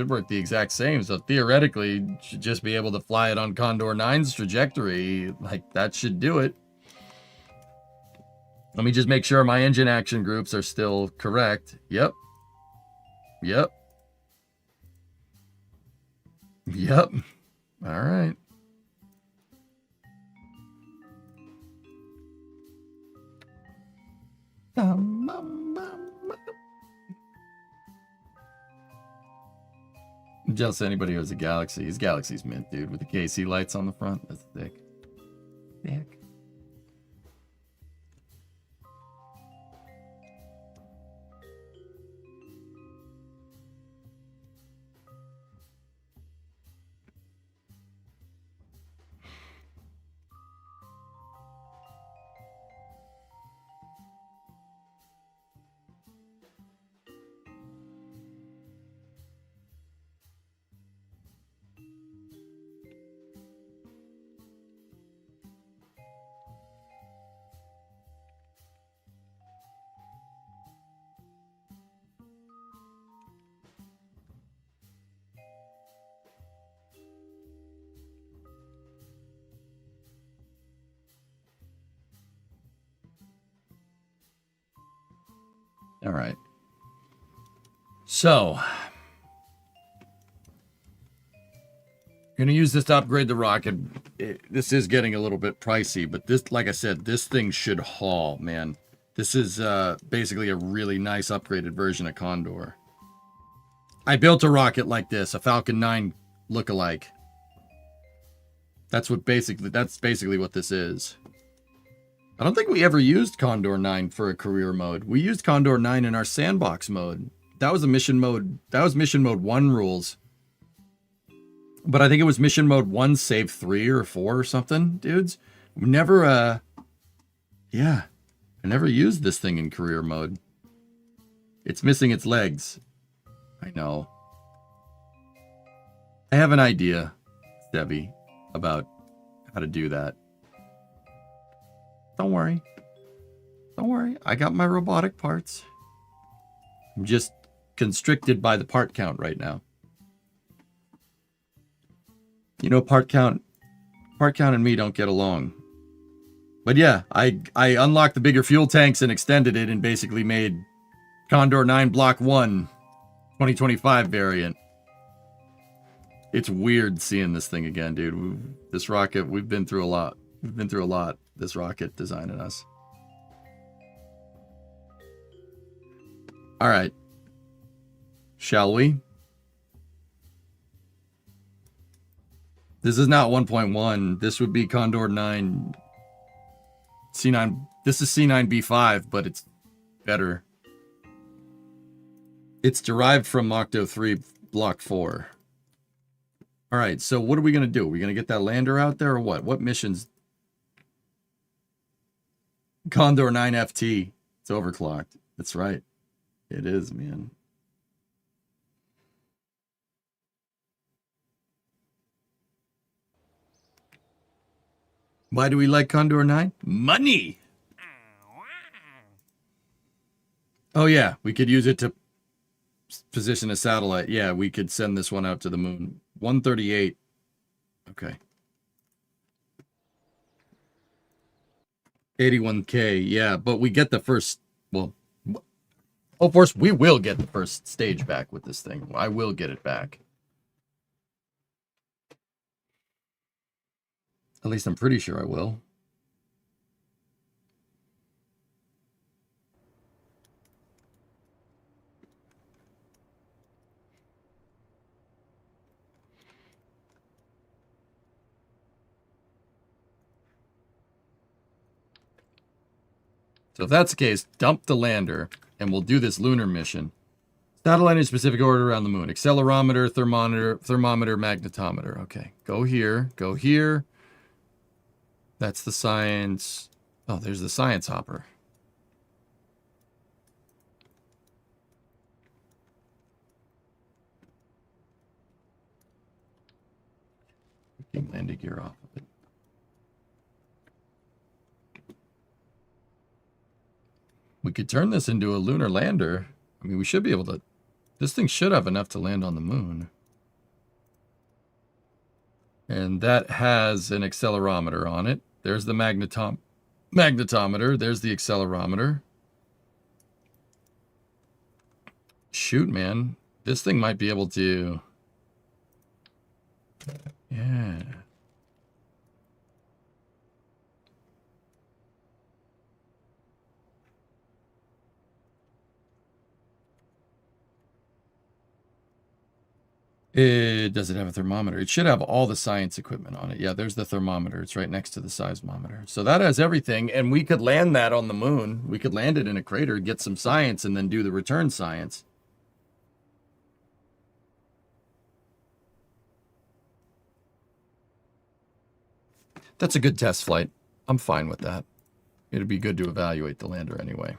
work the exact same. So theoretically, should just be able to fly it on Condor 9's trajectory. Like, that should do it. Let me just make sure my engine action groups are still correct. Yep. Yep. Yep. All right. I'm jealous of anybody who has a Galaxy. His Galaxy's mint, dude, with the KC lights on the front. That's thick. Thick. All right. So, going to use this to upgrade the rocket. This is getting a little bit pricey, but this, like I said, this thing should haul, man. This is basically a really nice upgraded version of Condor. I built a rocket like this, a Falcon 9 lookalike. That's basically what this is. I don't think we ever used Condor 9 for a career mode. We used Condor 9 in our sandbox mode. That was a mission mode. That was mission mode 1 rules. But I think it was mission mode 1 save 3 or 4 or something, dudes. We never yeah. I never used this thing in career mode. It's missing its legs. I know. I have an idea, Debbie, about how to do that. Don't worry. Don't worry. I got my robotic parts. I'm just constricted by the part count right now. You know, part count and me don't get along. But yeah, I unlocked the bigger fuel tanks and extended it and basically made Condor 9 Block 1 2025 variant. It's weird seeing this thing again, dude. This rocket, we've been through a lot. We've been through a lot, this rocket designing us. All right. Shall we? This is not 1.1. This would be Condor 9 C9. This is C9B5, but it's better. It's derived from Octo 3 Block 4. All right, so what are we going to do? Are we going to get that lander out there or what? What missions? Condor 9 FT. It's overclocked. That's right. It is, man. Why do we like Condor 9? Money! Oh yeah, we could use it to position a satellite. Yeah, we could send this one out to the moon. 138. Okay. 81K, yeah, but we get the first, well, of course, we will get the first stage back with this thing. I will get it back. At least I'm pretty sure I will. So if that's the case, dump the lander, and we'll do this lunar mission. Satellite in specific order around the moon. Accelerometer, thermometer, magnetometer. Okay, go here, go here. That's the science. Oh, there's the science hopper. Taking landing gear off of it. We could turn this into a lunar lander. I mean, we should be able to. This thing should have enough to land on the moon. And that has an accelerometer on it. There's the magnetometer. There's the accelerometer. Shoot, man. This thing might be able to... Yeah. Does it have a thermometer? It should have all the science equipment on it. Yeah, there's the thermometer. It's right next to the seismometer. So that has everything, and we could land that on the moon. We could land it in a crater, get some science, and then do the return science. That's a good test flight. I'm fine with that. It'd be good to evaluate the lander anyway.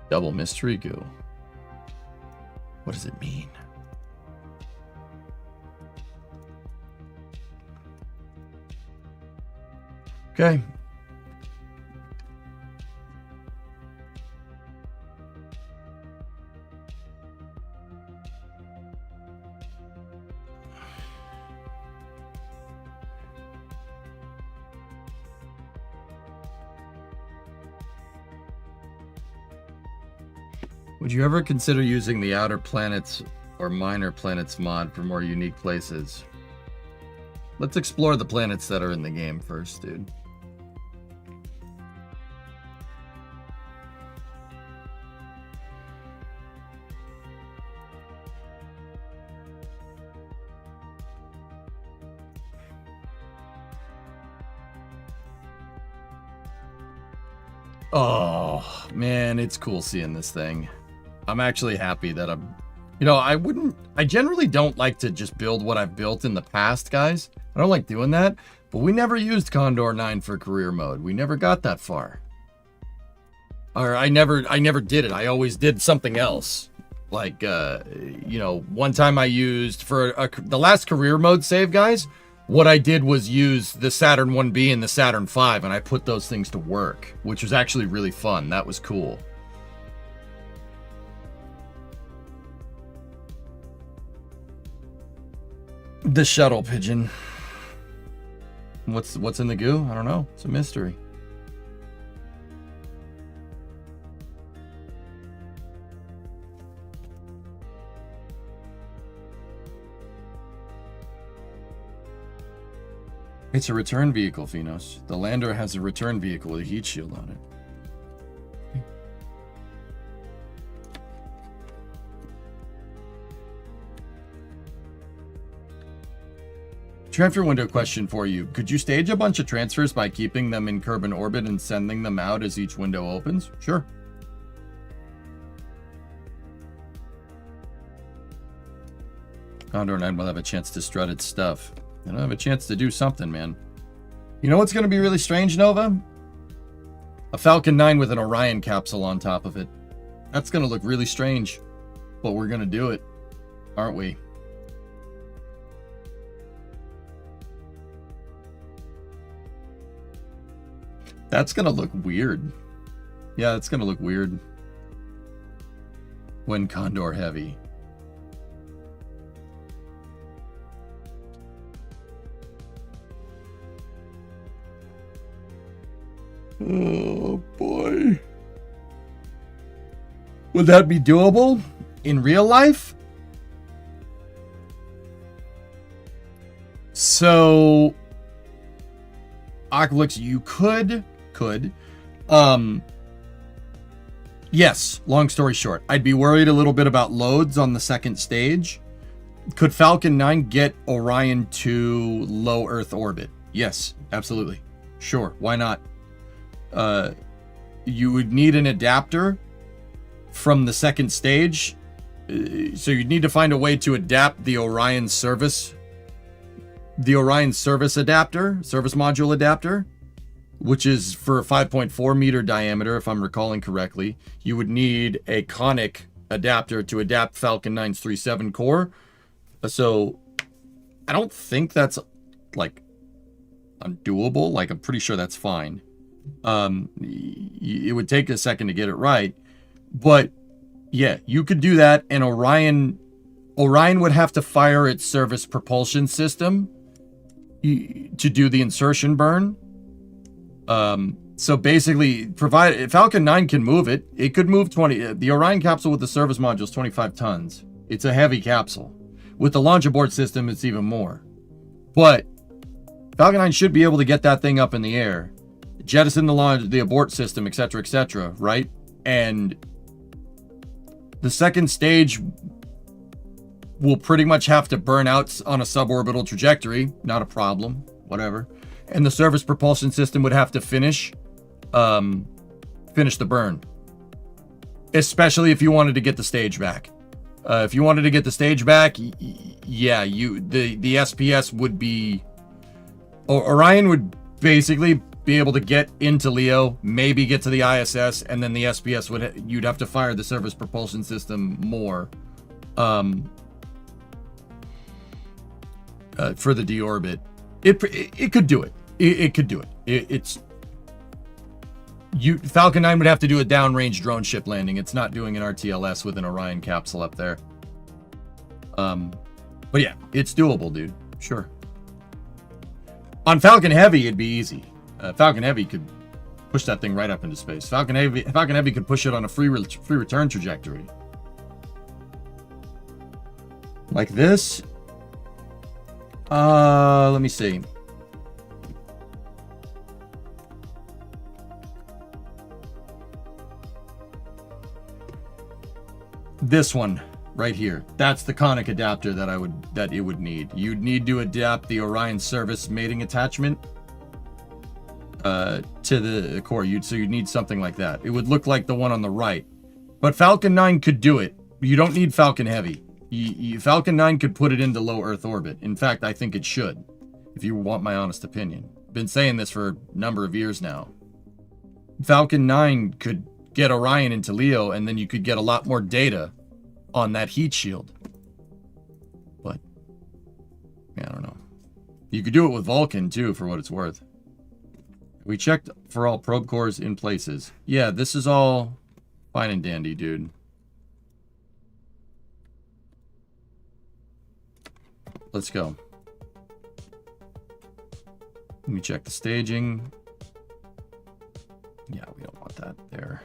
Double mystery goo. What does it mean? Okay. Would you ever consider using the Outer Planets or Minor Planets mod for more unique places? Let's explore the planets that are in the game first, dude. Oh, man, it's cool seeing this thing. I'm actually happy that I generally don't like to just build what I've built in the past, guys. I don't like doing that, but we never used Condor 9 for career mode. We never got that far. Or I never did it. I always did something else. Like, one time I used for the last career mode save, guys, what I did was use the Saturn 1B and the Saturn 5, and I put those things to work, which was actually really fun. That was cool. The shuttle pigeon. What's in the goo? I don't know. It's a mystery. It's a return vehicle, Phenos. The lander has a return vehicle with a heat shield on it. Transfer window question for you. Could you stage a bunch of transfers by keeping them in Kerbin orbit and sending them out as each window opens? Sure. Condor 9 will have a chance to strut its stuff. I don't have a chance to do something, man. You know what's going to be really strange, Nova? A Falcon 9 with an Orion capsule on top of it. That's going to look really strange. But we're going to do it, aren't we? That's going to look weird. Yeah, it's going to look weird. When Condor heavy. Oh, boy. Would that be doable in real life? So, Oculix, you could. Yes, long story short, I'd be worried a little bit about loads on the second stage. Could Falcon 9 get Orion to low Earth orbit? Yes, absolutely. Sure, why not? You would need an adapter from the second stage. So you'd need to find a way to adapt the Orion service adapter, service module adapter, which is for a 5.4 meter diameter, if I'm recalling correctly. You would need a conic adapter to adapt Falcon 9's 3.7 core. So I don't think that's like undoable. Like, I'm pretty sure that's fine. It would take a second to get it right, but yeah, you could do that. And Orion would have to fire its service propulsion system to do the insertion burn. So basically, Falcon 9 can move it. It could move 20. The Orion capsule with the service module is 25 tons. It's a heavy capsule. With the launch abort system, it's even more. But Falcon 9 should be able to get that thing up in the air, jettison the abort system, etc., right? And the second stage will pretty much have to burn out on a suborbital trajectory. Not a problem. Whatever. And the service propulsion system would have to finish the burn. Especially if you wanted to get the stage back. If you wanted to get the stage back, yeah, the SPS would be... Orion would basically be able to get into Leo, maybe get to the ISS, and then the SPS you'd have to fire the surface propulsion system more for the deorbit. It could do it. It could do it. Falcon 9 would have to do a downrange drone ship landing. It's not doing an RTLS with an Orion capsule up there. But yeah, it's doable, dude. Sure. On Falcon Heavy, it'd be easy. Falcon Heavy could push that thing right up into space. Falcon Heavy could push it on a free return trajectory. Like this. Let me see. This one right here. That's the conic adapter that it would need. You'd need to adapt the Orion service mating attachment to the core. So you'd need something like that. It would look like the one on the right. But Falcon 9 could do it. You don't need Falcon Heavy. Falcon 9 could put it into low Earth orbit. In fact, I think it should, if you want my honest opinion. Been saying this for a number of years now. Falcon 9 could get Orion into Leo, and then you could get a lot more data on that heat shield. But yeah, I don't know. You could do it with Vulcan too, for what it's worth. We checked for all probe cores in places. Yeah, this is all fine and dandy, dude. Let's go. Let me check the staging. Yeah, we don't want that there.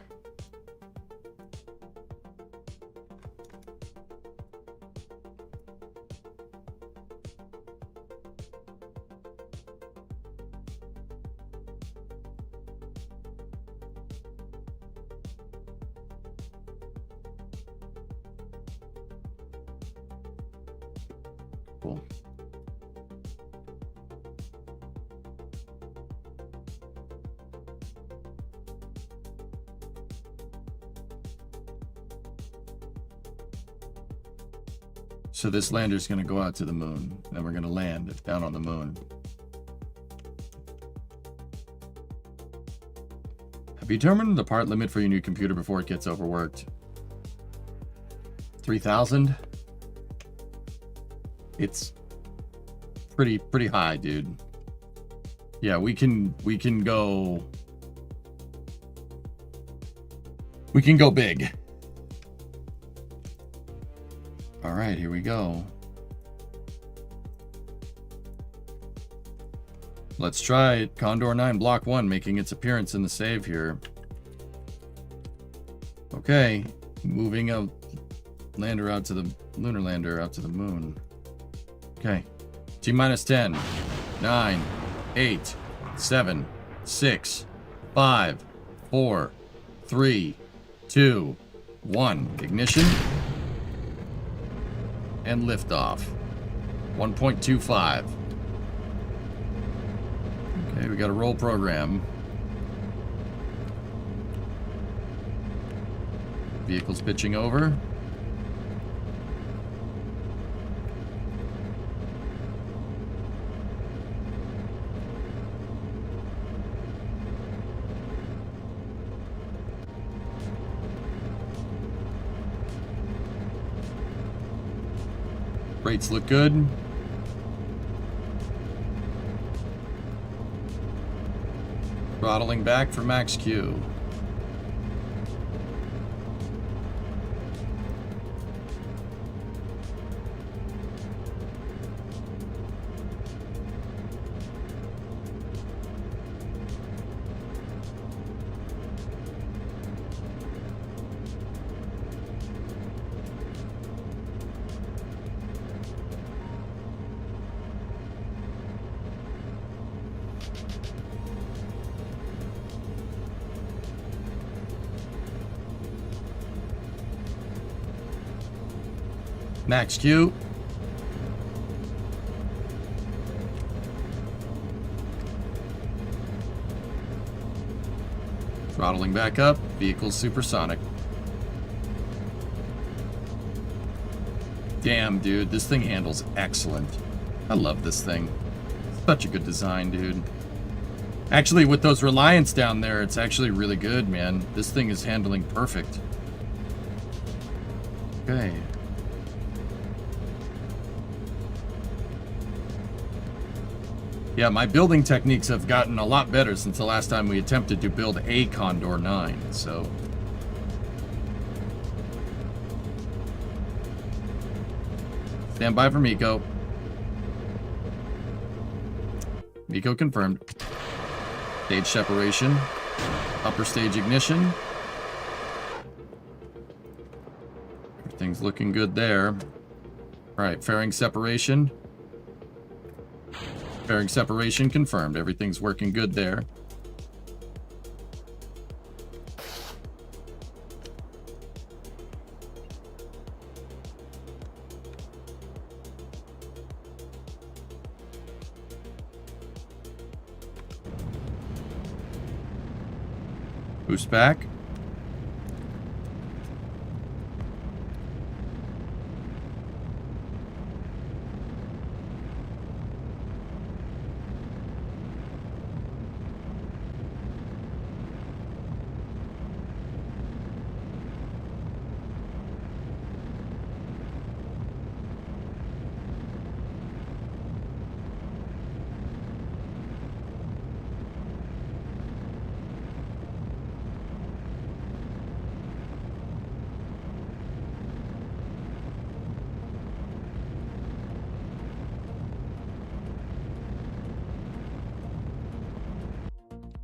Cool. So this lander's going to go out to the moon, then we're going to land down on the moon. Have you determined the part limit for your new computer before it gets overworked? 3,000? It's pretty high, dude. Yeah, we can go big. All right, here we go. Let's try it. Condor 9 Block 1 making its appearance in the save here. Okay, moving a lander out to the lunar lander out to the moon. Okay, T-minus 10, 9, 8, 7, 6, 5, 4, 3, 2, 1. Ignition. And liftoff. 1.25. Okay, we got a roll program. Vehicle's pitching over. Rates look good. Throttling back for max Q. Max Q. Throttling back up. Vehicle supersonic. Damn, dude. This thing handles excellent. I love this thing. Such a good design, dude. Actually, with those Reliance down there, it's actually really good, man. This thing is handling perfect. Okay. Yeah, my building techniques have gotten a lot better since the last time we attempted to build a Condor 9, so... Stand by for Miko. Miko confirmed. Stage separation. Upper stage ignition. Everything's looking good there. Alright, fairing separation. Fairing separation confirmed. Everything's working good there. Boost back.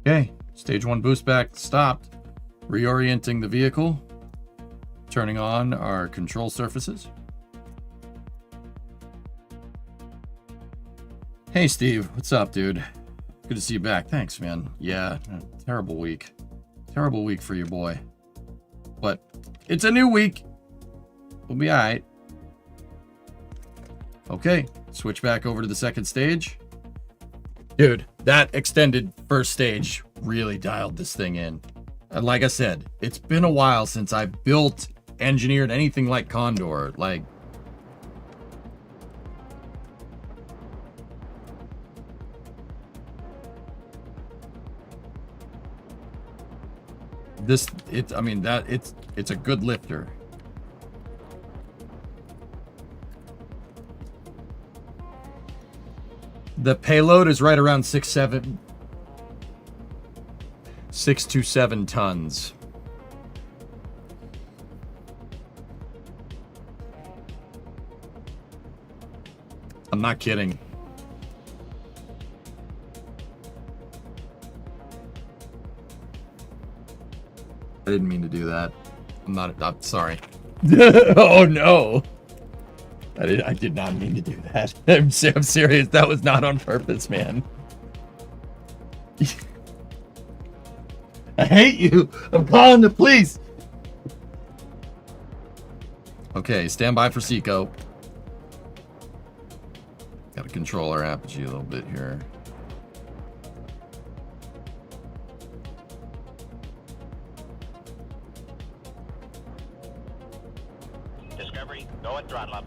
Okay, stage 1 boost back stopped. Reorienting the vehicle. Turning on our control surfaces. Hey Steve, what's up, dude? Good to see you back. Thanks, man. Yeah, terrible week. Terrible week for your boy. But it's a new week. We'll be alright. Okay, switch back over to the second stage. Dude, that extended first stage really dialed this thing in. And like I said, it's been a while since I built, engineered anything like Condor. Like, this, I mean, it's a good lifter. The payload is right around 6 to 7 tons. I'm not kidding. I didn't mean to do that. I'm sorry. Oh no. I did not mean to do that. I'm serious. That was not on purpose, man. I hate you. I'm calling the police. Okay, stand by for Seco. Gotta control our apogee a little bit here. Discovery, go at throttle up.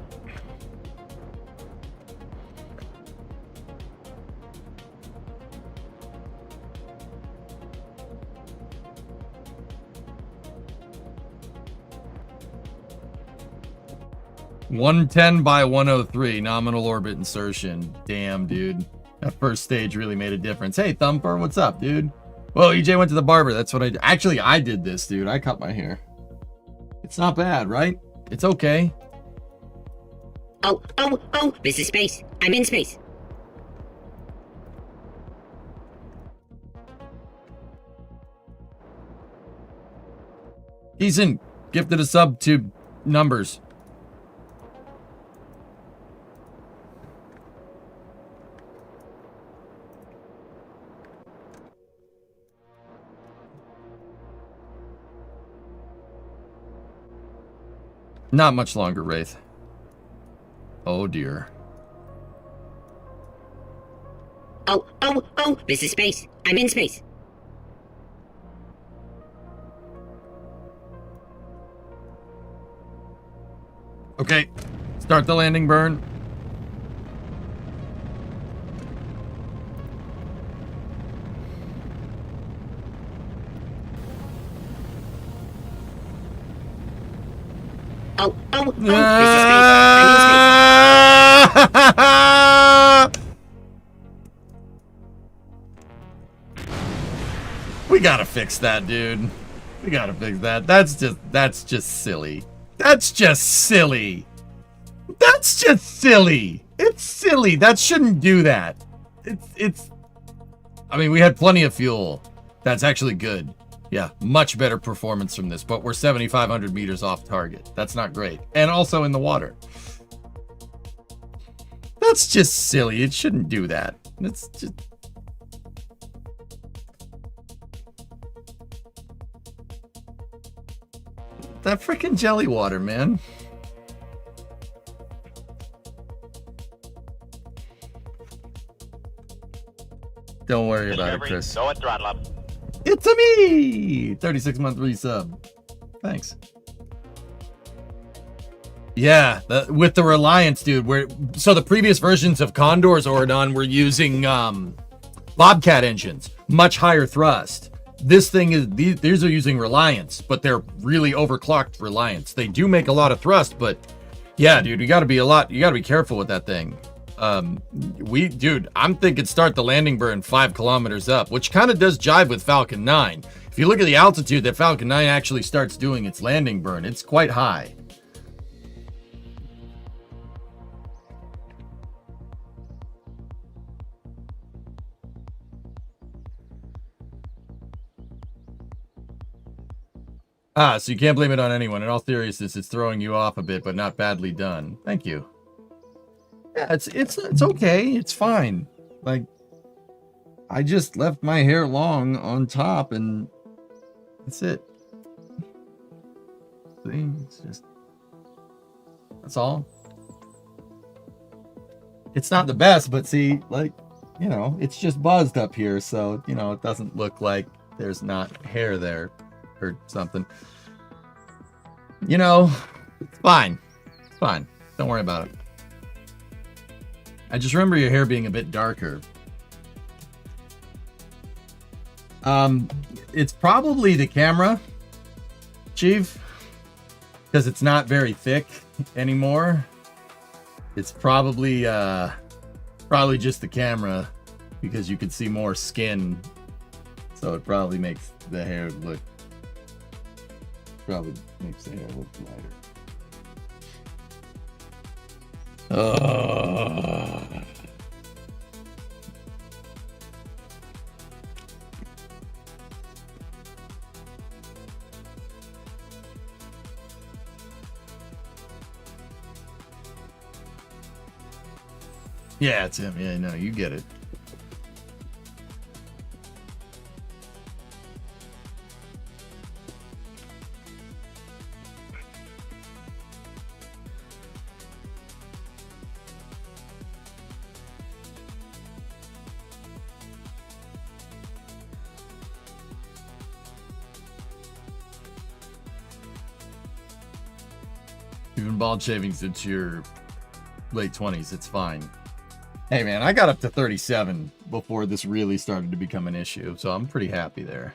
$110 by 103 nominal orbit insertion. Damn, dude. That first stage really made a difference. Hey, Thumper, what's up, dude? Well, EJ went to the barber. That's what I did. Actually, I did this, dude. I cut my hair. It's not bad, right? It's okay. Oh, this is space. I'm in space. Decent. Gifted a sub to numbers. Not much longer, Wraith. Oh dear. Oh, this is space. I'm in space. Okay, start the landing burn. This is space. I'm in space. We gotta fix that, dude. We gotta fix that. That's just silly. That's just silly. That's just silly. It's silly. That shouldn't do that. It's I mean, we had plenty of fuel. That's actually good. Yeah, much better performance from this, but we're 7,500 meters off target. That's not great. And also in the water. That's just silly. It shouldn't do that. It's just... That freaking jelly water, man. Don't worry about it, Chris. Go and throttle up. It's a me! 36-month resub. Thanks. Yeah, with the Reliance, dude. So the previous versions of Condor's Orion were using Bobcat engines, much higher thrust. This thing is, these are using Reliance, but they're really overclocked Reliance. They do make a lot of thrust, but yeah, dude, you gotta be careful with that thing. Dude, I'm thinking start the landing burn 5 kilometers up, which kind of does jive with Falcon 9. If you look at the altitude that Falcon 9 actually starts doing its landing burn, it's quite high. So you can't blame it on anyone. In all seriousness, it's throwing you off a bit, but not badly done. Thank you. Yeah, it's okay. It's fine. Like, I just left my hair long on top, and that's it. See, it's just, that's all. It's not the best, but see, like, you know, it's just buzzed up here, so, you know, it doesn't look like there's not hair there or something. You know, it's fine. It's fine. Don't worry about it. I just remember your hair being a bit darker. It's probably the camera, Chief, because it's not very thick anymore. It's probably just the camera, because you could see more skin, so it probably makes the hair look lighter. Yeah, it's him. Yeah, no, you get it. Even bald shavings into your late 20s, it's fine. Hey man, I got up to 37 before this really started to become an issue, so I'm pretty happy there.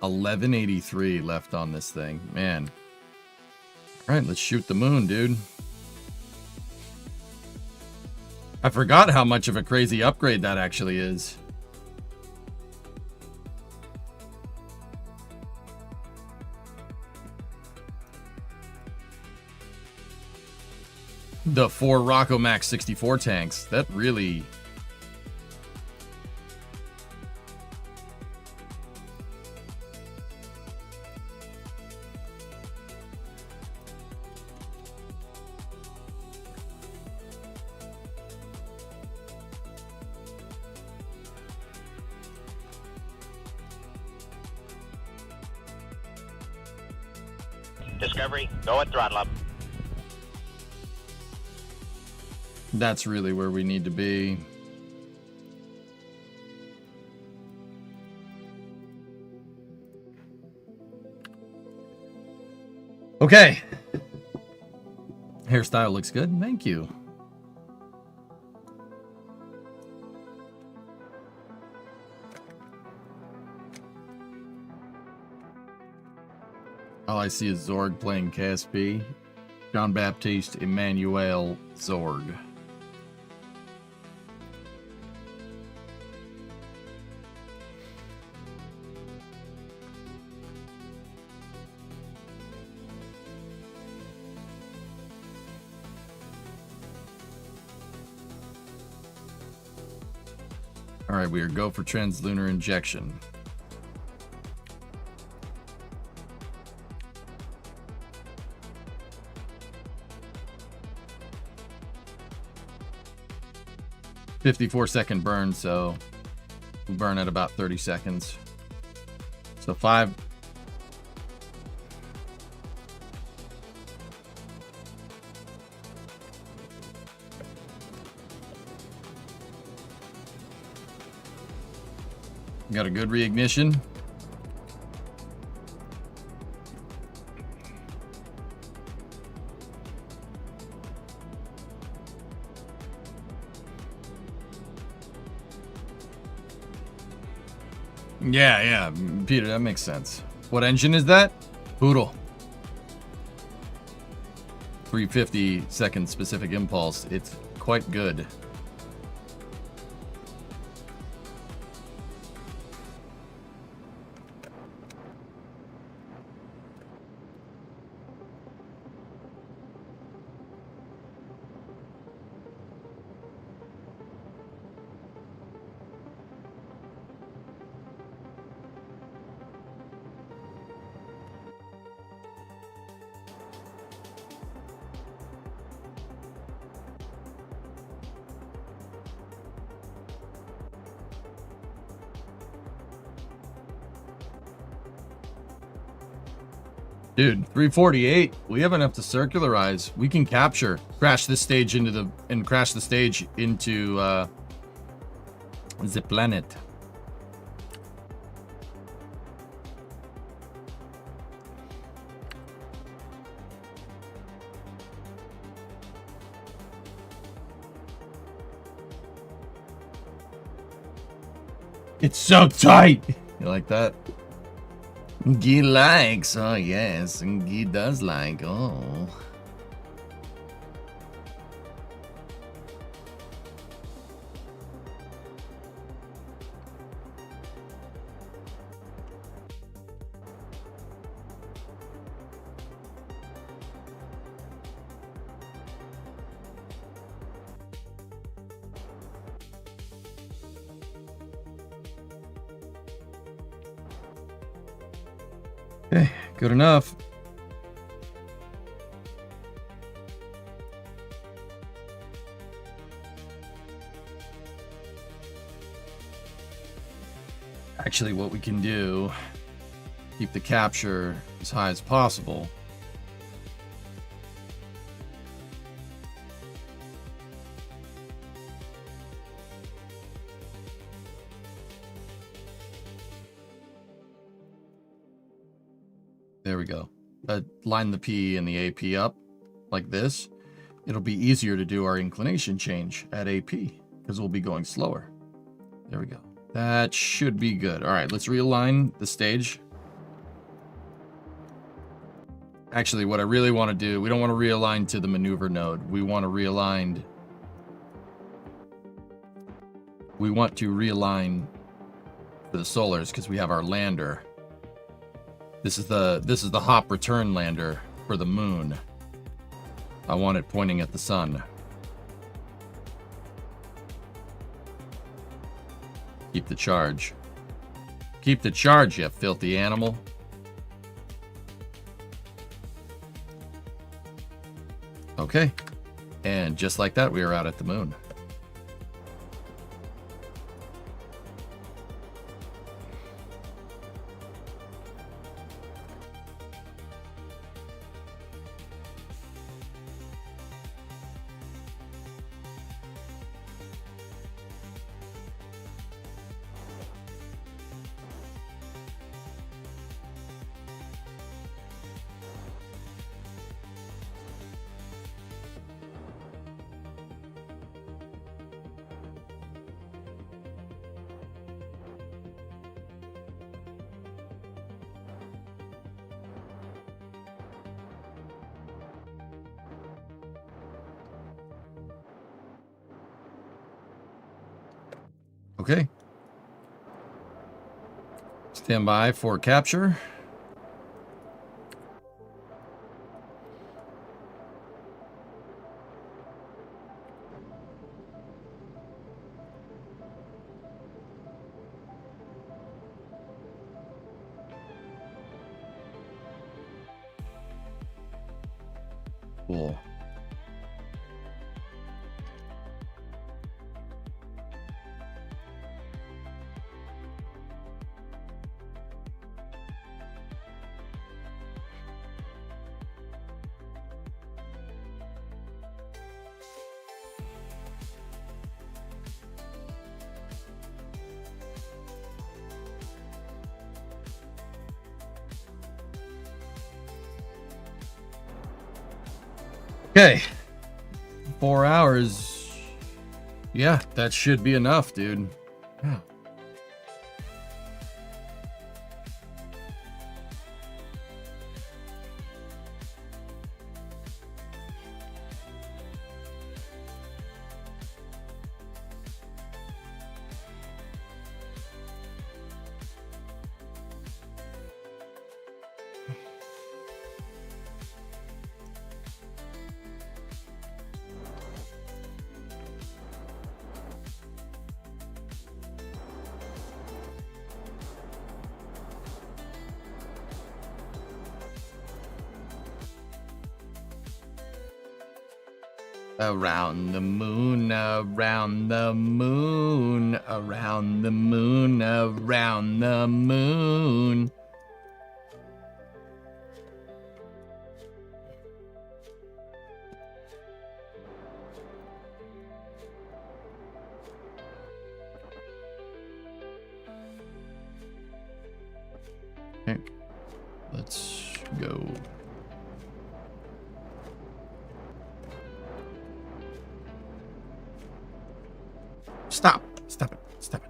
$11.83 left on this thing, man. All right, let's shoot the moon, dude. I forgot how much of a crazy upgrade that actually is. The 4 Rocco Max 64 tanks, that really... Discovery, go and throttle up. That's really where we need to be. Okay. Hairstyle looks good. Thank you. All I see is Zorg playing KSP. John Baptiste Emmanuel Zorg. All right, we are go for translunar injection. "54-second burn, so we burn at about 30 seconds. So 5. Got a good reignition. Yeah, Peter, that makes sense. What engine is that? Poodle. 350-second specific impulse. It's quite good. Dude, 348. We have enough to circularize. We can capture, crash this stage into the the planet. It's so tight. You like that? He likes, oh yes, he does like, oh. Okay, good enough. Actually, what we can do, keep the capture as high as possible. There we go. Line the P and the AP up like this. It'll be easier to do our inclination change at AP because we'll be going slower. There we go. That should be good. All right, let's realign the stage. Actually, what I really want to do, we don't want to realign to the maneuver node. We want to realign. We want to realign for the solars because we have our lander. This is the hop return lander for the moon. I want it pointing at the sun. Keep the charge. Keep the charge, you filthy animal. Okay. And just like that, we are out at the moon. Okay. Stand by for capture. Cool. Okay. 4 hours. Yeah, that should be enough, dude. Yeah. Around the moon, around the moon, around the moon, around the moon. Okay, let's go. Stop. Stop it. Stop it.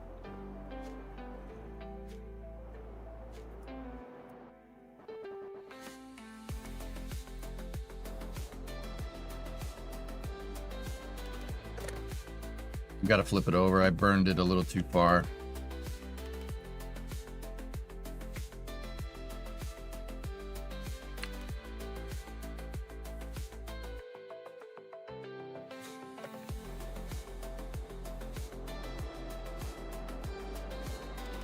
Gotta flip it over. I burned it a little too far.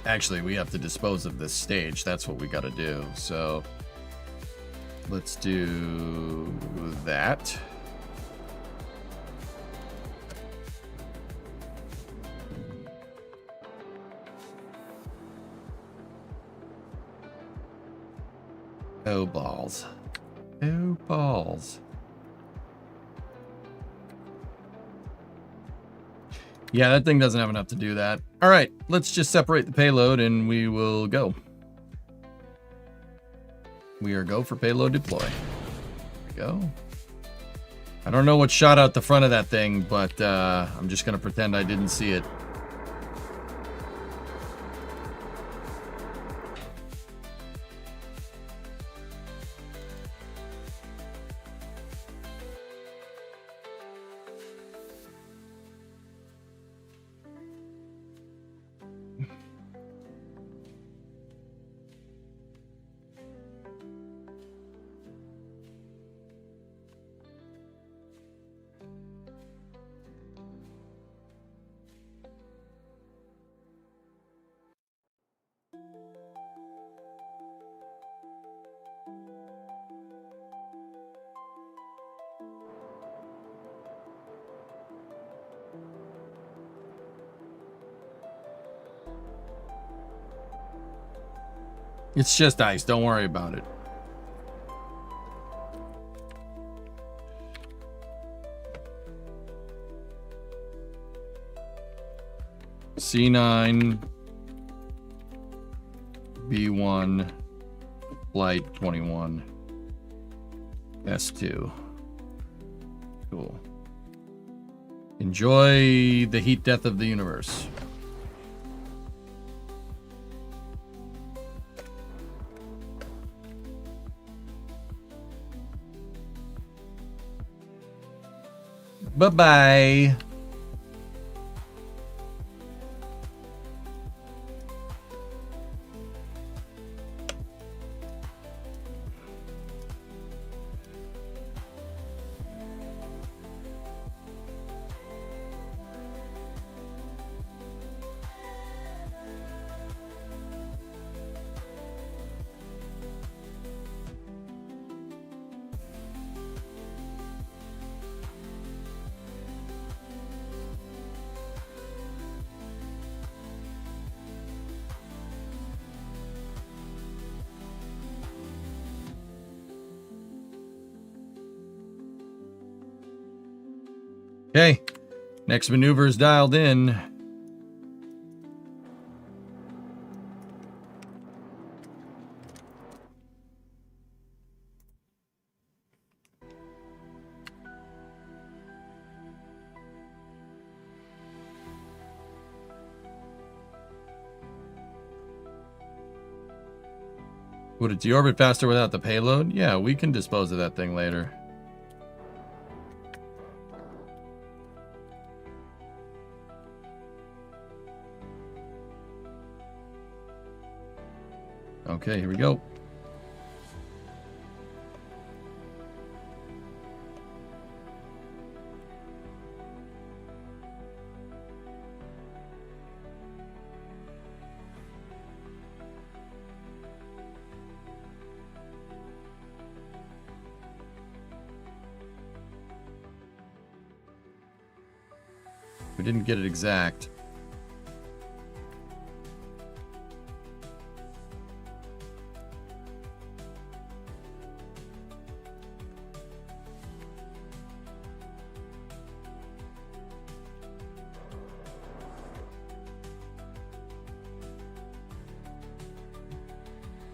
Actually, we have to dispose of this stage. That's what we got to do. So let's do that. Oh, balls. Oh, balls. Yeah, that thing doesn't have enough to do that. All right, let's just separate the payload and we will go. We are go for payload deploy. There we go. I don't know what shot out the front of that thing, but I'm just going to pretend I didn't see it. It's just ice. Don't worry about it. C9, B1, Flight 21, S2. Cool. Enjoy the heat death of the universe. Bye-bye. Okay, next maneuver is dialed in. Would it deorbit faster without the payload? Yeah, we can dispose of that thing later. Okay, here we go. We didn't get it exact.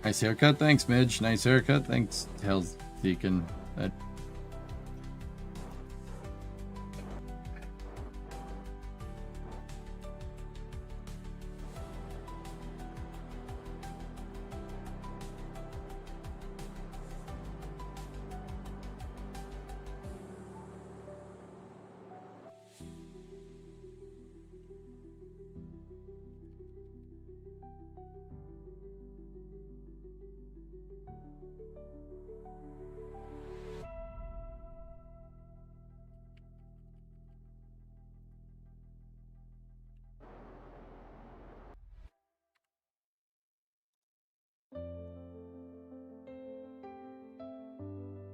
Nice haircut, thanks, Midge. Nice haircut, thanks, Tails Deacon.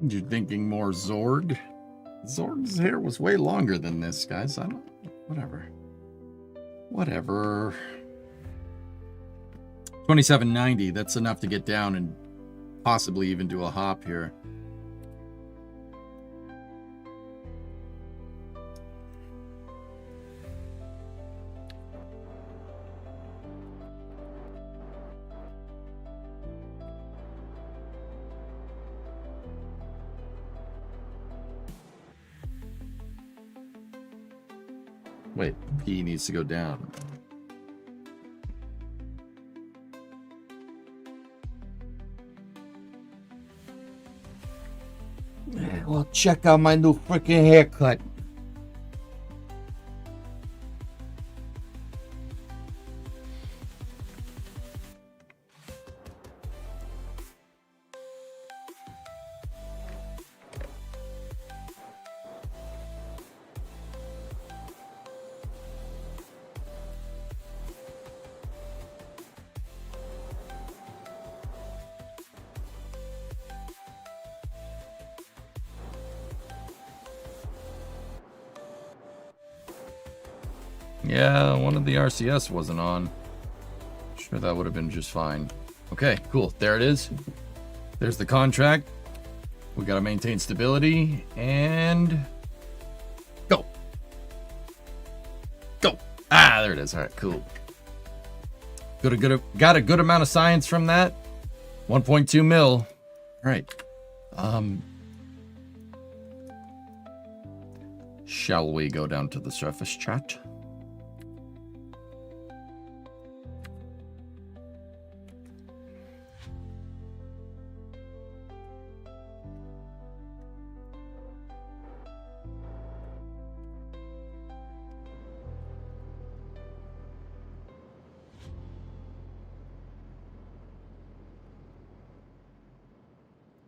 You're thinking more Zorg? Zorg's hair was way longer than this, guys. I don't... Whatever. Whatever. 2790, that's enough to get down and possibly even do a hop here. Wait, P needs to go down. Well, check out my new freaking haircut. Yeah, one of the RCS wasn't on. Sure, that would have been just fine. Okay, cool. There it is. There's the contract. We got to maintain stability and go. Go. Ah, there it is. All right, cool. Got a good amount of science from that. 1.2 mil. All right. Shall we go down to the surface, chat?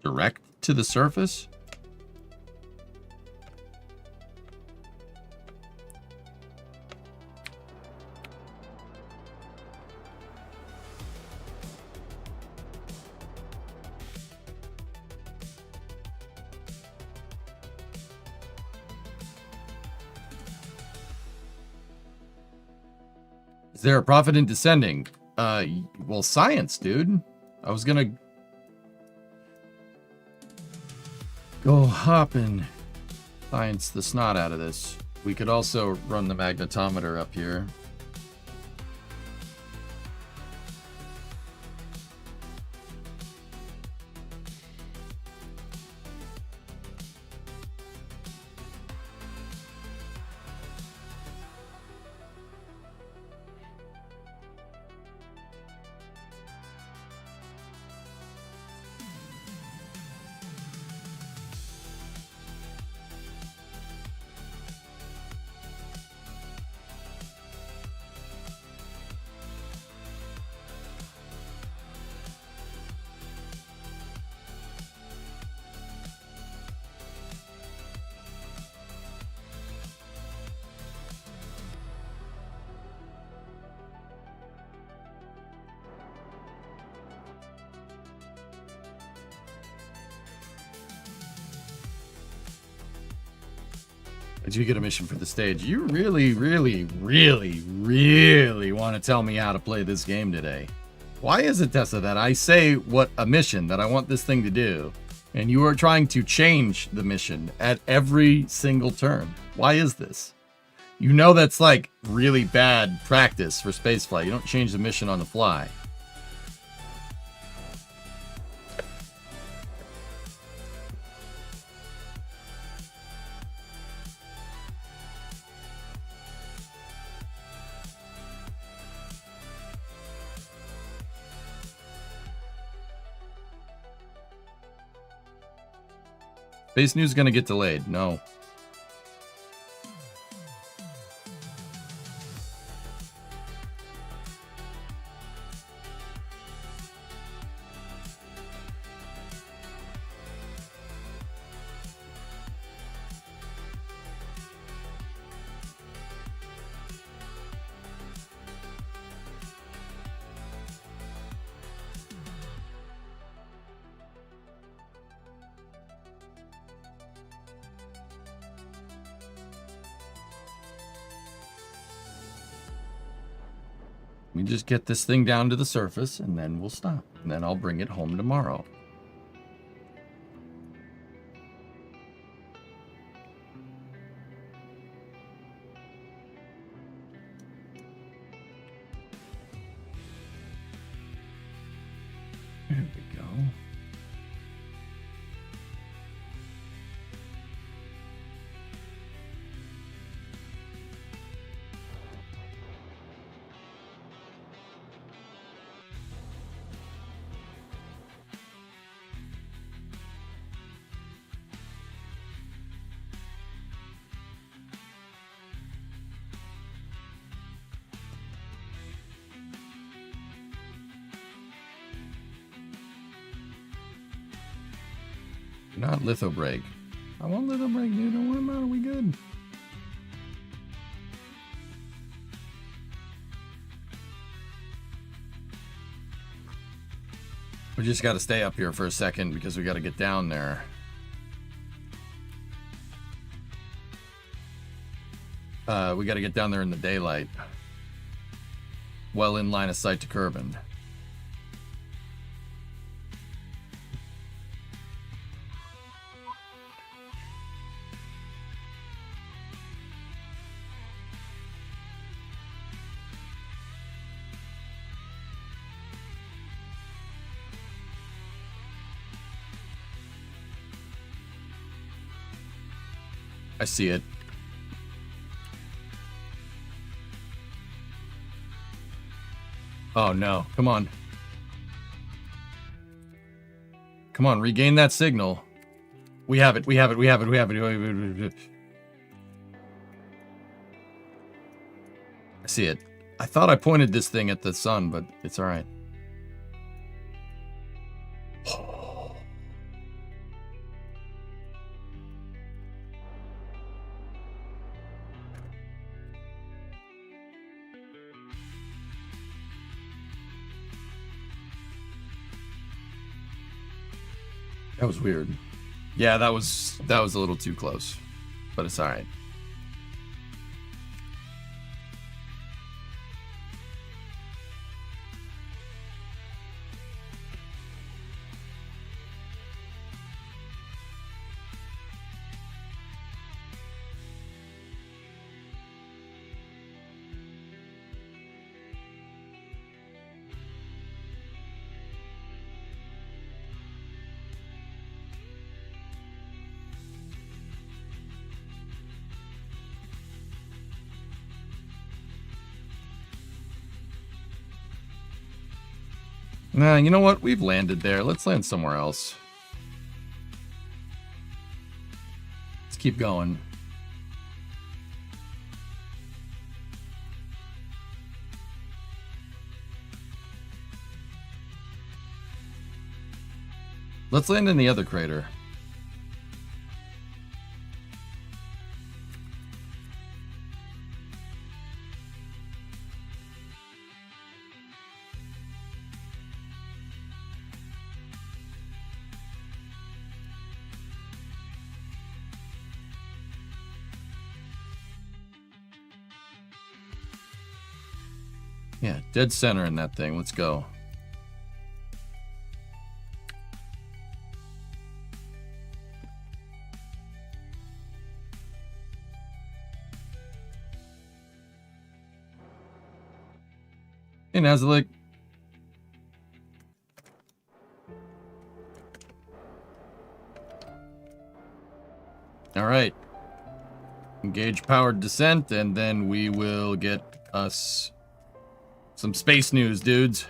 Direct to the surface? Is there a profit in descending? Well, science, dude. I was gonna go hop and science the snot out of this. We could also run the magnetometer up here. Did you get a mission for the stage? You really, really, really, really want to tell me how to play this game today. Why is it, Tessa, that I say what a mission that I want this thing to do, and you are trying to change the mission at every single turn? Why is this? You know that's like really bad practice for spaceflight. You don't change the mission on the fly. Space News is going to get delayed. No. Let me just get this thing down to the surface, and then we'll stop. And then I'll bring it home tomorrow. There we go. Not litho break. I want litho break, dude. Don't worry about it. We good. We just got to stay up here for a second because we got to get down there. We got to get down there in the daylight. Well in line of sight to Kerbin. I see it. Oh no, come on. Come on, regain that signal. We have it, we have it, we have it, we have it. I see it. I thought I pointed this thing at the sun, but it's alright. That was weird. Yeah, that was a little too close, but it's all right. Nah, you know what? We've landed there. Let's land somewhere else. Let's keep going. Let's land in the other crater. Yeah, dead center in that thing. Let's go. Hey, Nazalik. All right. Engage powered descent, and then we will get us some space news, dudes.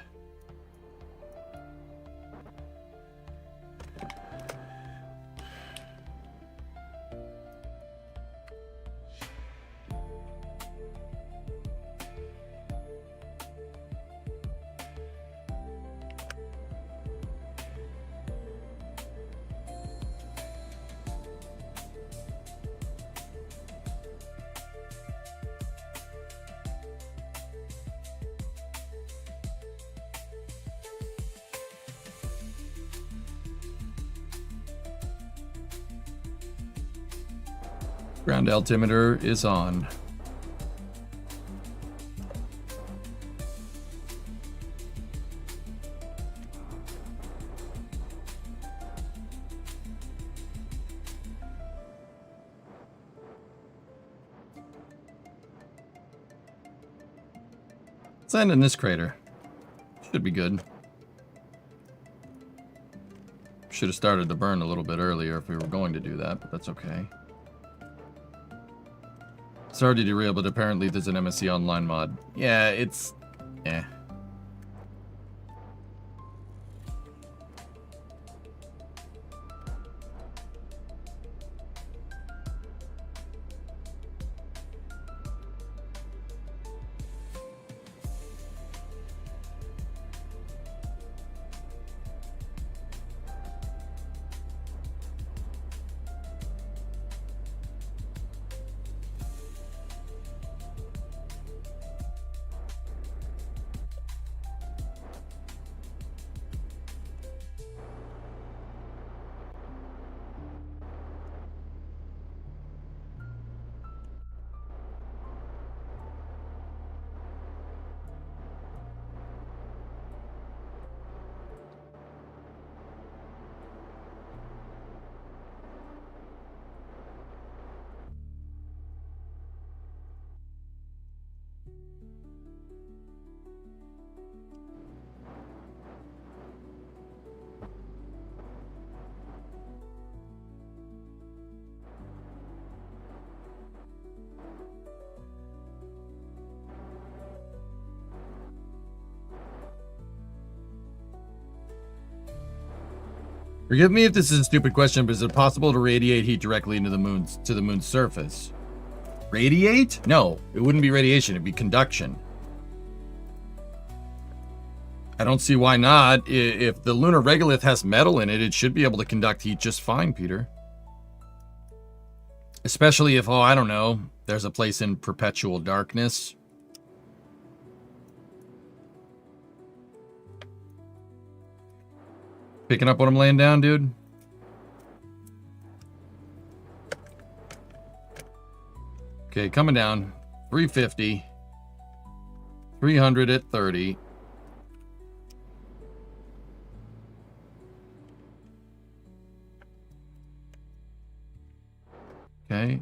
Ground altimeter is on. Let's land in this crater. Should be good. Should have started the burn a little bit earlier if we were going to do that, but that's okay. Sorry to derail, but apparently there's an MSC online mod. Yeah, it's... eh. Forgive me if this is a stupid question, but is it possible to radiate heat directly into the moon's surface? Radiate? No, it wouldn't be radiation, it'd be conduction. I don't see why not. If the lunar regolith has metal in it, it should be able to conduct heat just fine, Peter. Especially if, oh, I don't know, there's a place in perpetual darkness. Picking up what I'm laying down, dude? Okay, coming down. 350. 300 at 30. Okay.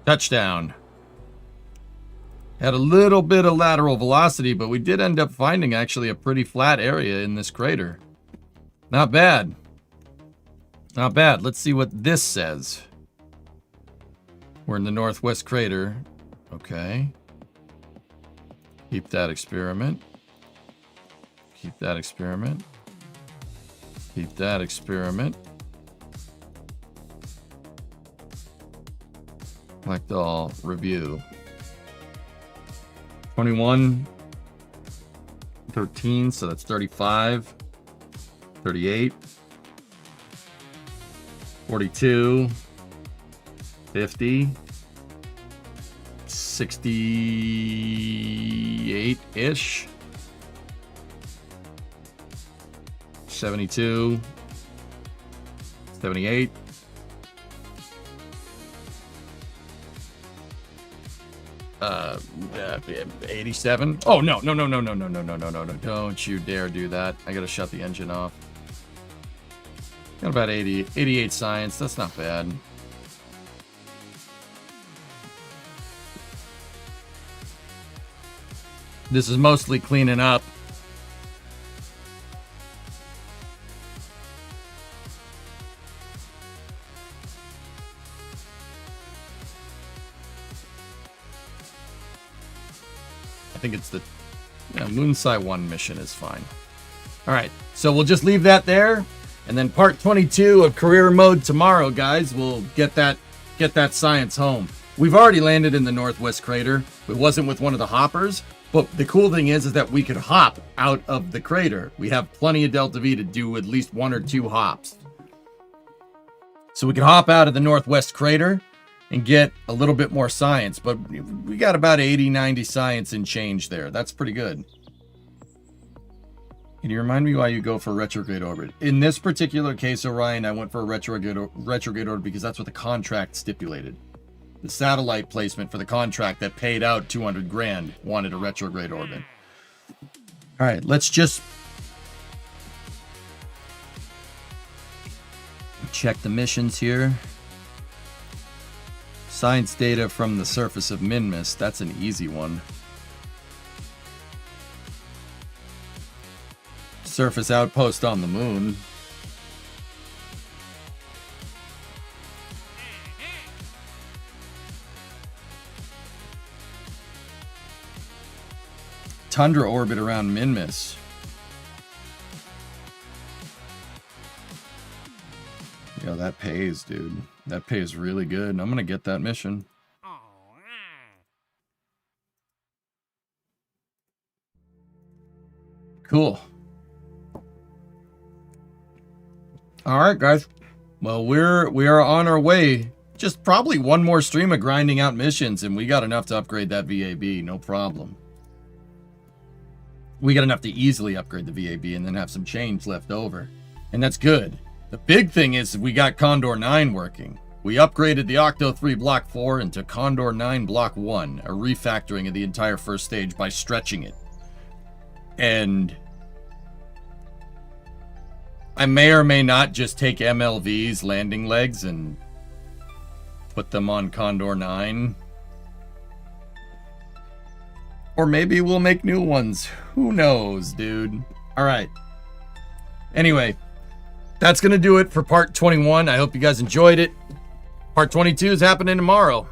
Touchdown. Had a little bit of lateral velocity, but we did end up finding actually a pretty flat area in this crater. Not bad. Not bad. Let's see what this says. We're in the northwest crater. Okay. Keep that experiment. Keep that experiment. Keep that experiment. Select all. Review. 21. 13, so that's 35. 38. 42. 50. 68-ish. 72. 78. 87. Oh, no. Don't you dare do that. I gotta shut the engine off. Got about 88 science. That's not bad. This is mostly cleaning up. I think it's the Moonsai 1 mission is fine. All right, so we'll just leave that there. And then part 22 of career mode tomorrow, guys. We'll get that science home. We've already landed in the northwest crater. It wasn't with one of the hoppers, but the cool thing is that we could hop out of the crater. We have plenty of Delta V to do at least 1 or 2 hops. So we can hop out of the northwest crater and get a little bit more science, but we got about 80, 90 science and change there. That's pretty good. Can you remind me why you go for retrograde orbit? In this particular case, Orion, I went for a retrograde orbit because that's what the contract stipulated. The satellite placement for the contract that paid out 200 grand wanted a retrograde orbit. All right, let's just check the missions here. Science data from the surface of Minmus. That's an easy one. Surface outpost on the moon. Tundra orbit around Minmus. Yo, that pays, dude. That pays really good. I'm gonna get that mission. Cool. All right, guys. Well, we are on our way. Just probably one more stream of grinding out missions, and we got enough to upgrade that VAB. No problem. We got enough to easily upgrade the VAB and then have some change left over, and that's good. The big thing is we got Condor 9 working. We upgraded the Octo 3 Block 4 into Condor 9 Block 1, a refactoring of the entire first stage by stretching it. And I may or may not just take MLV's landing legs and put them on Condor 9. Or maybe we'll make new ones. Who knows, dude? All right. Anyway, that's going to do it for part 21. I hope you guys enjoyed it. Part 22 is happening tomorrow.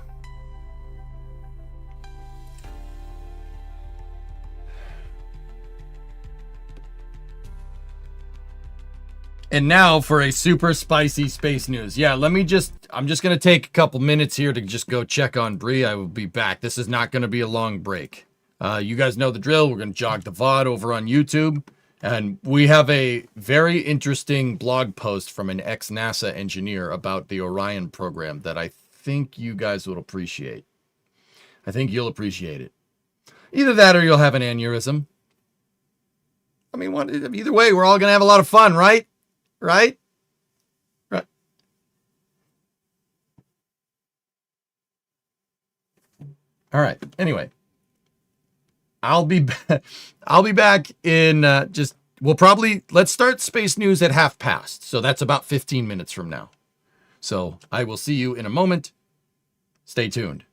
And now for a super spicy space news. Yeah, I'm just going to take a couple minutes here to just go check on Bree. I will be back. This is not going to be a long break. You guys know the drill. We're going to jog the VOD over on YouTube. And we have a very interesting blog post from an ex-NASA engineer about the Orion program that I think you guys will appreciate. I think you'll appreciate it. Either that or you'll have an aneurysm. I mean, either way, we're all going to have a lot of fun, right? Right? Right. All right. Anyway, I'll be back in let's start space news at past. So that's about 15 minutes from now. So I will see you in a moment. Stay tuned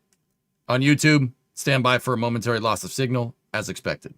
on YouTube, Stand by for a momentary loss of signal, as expected.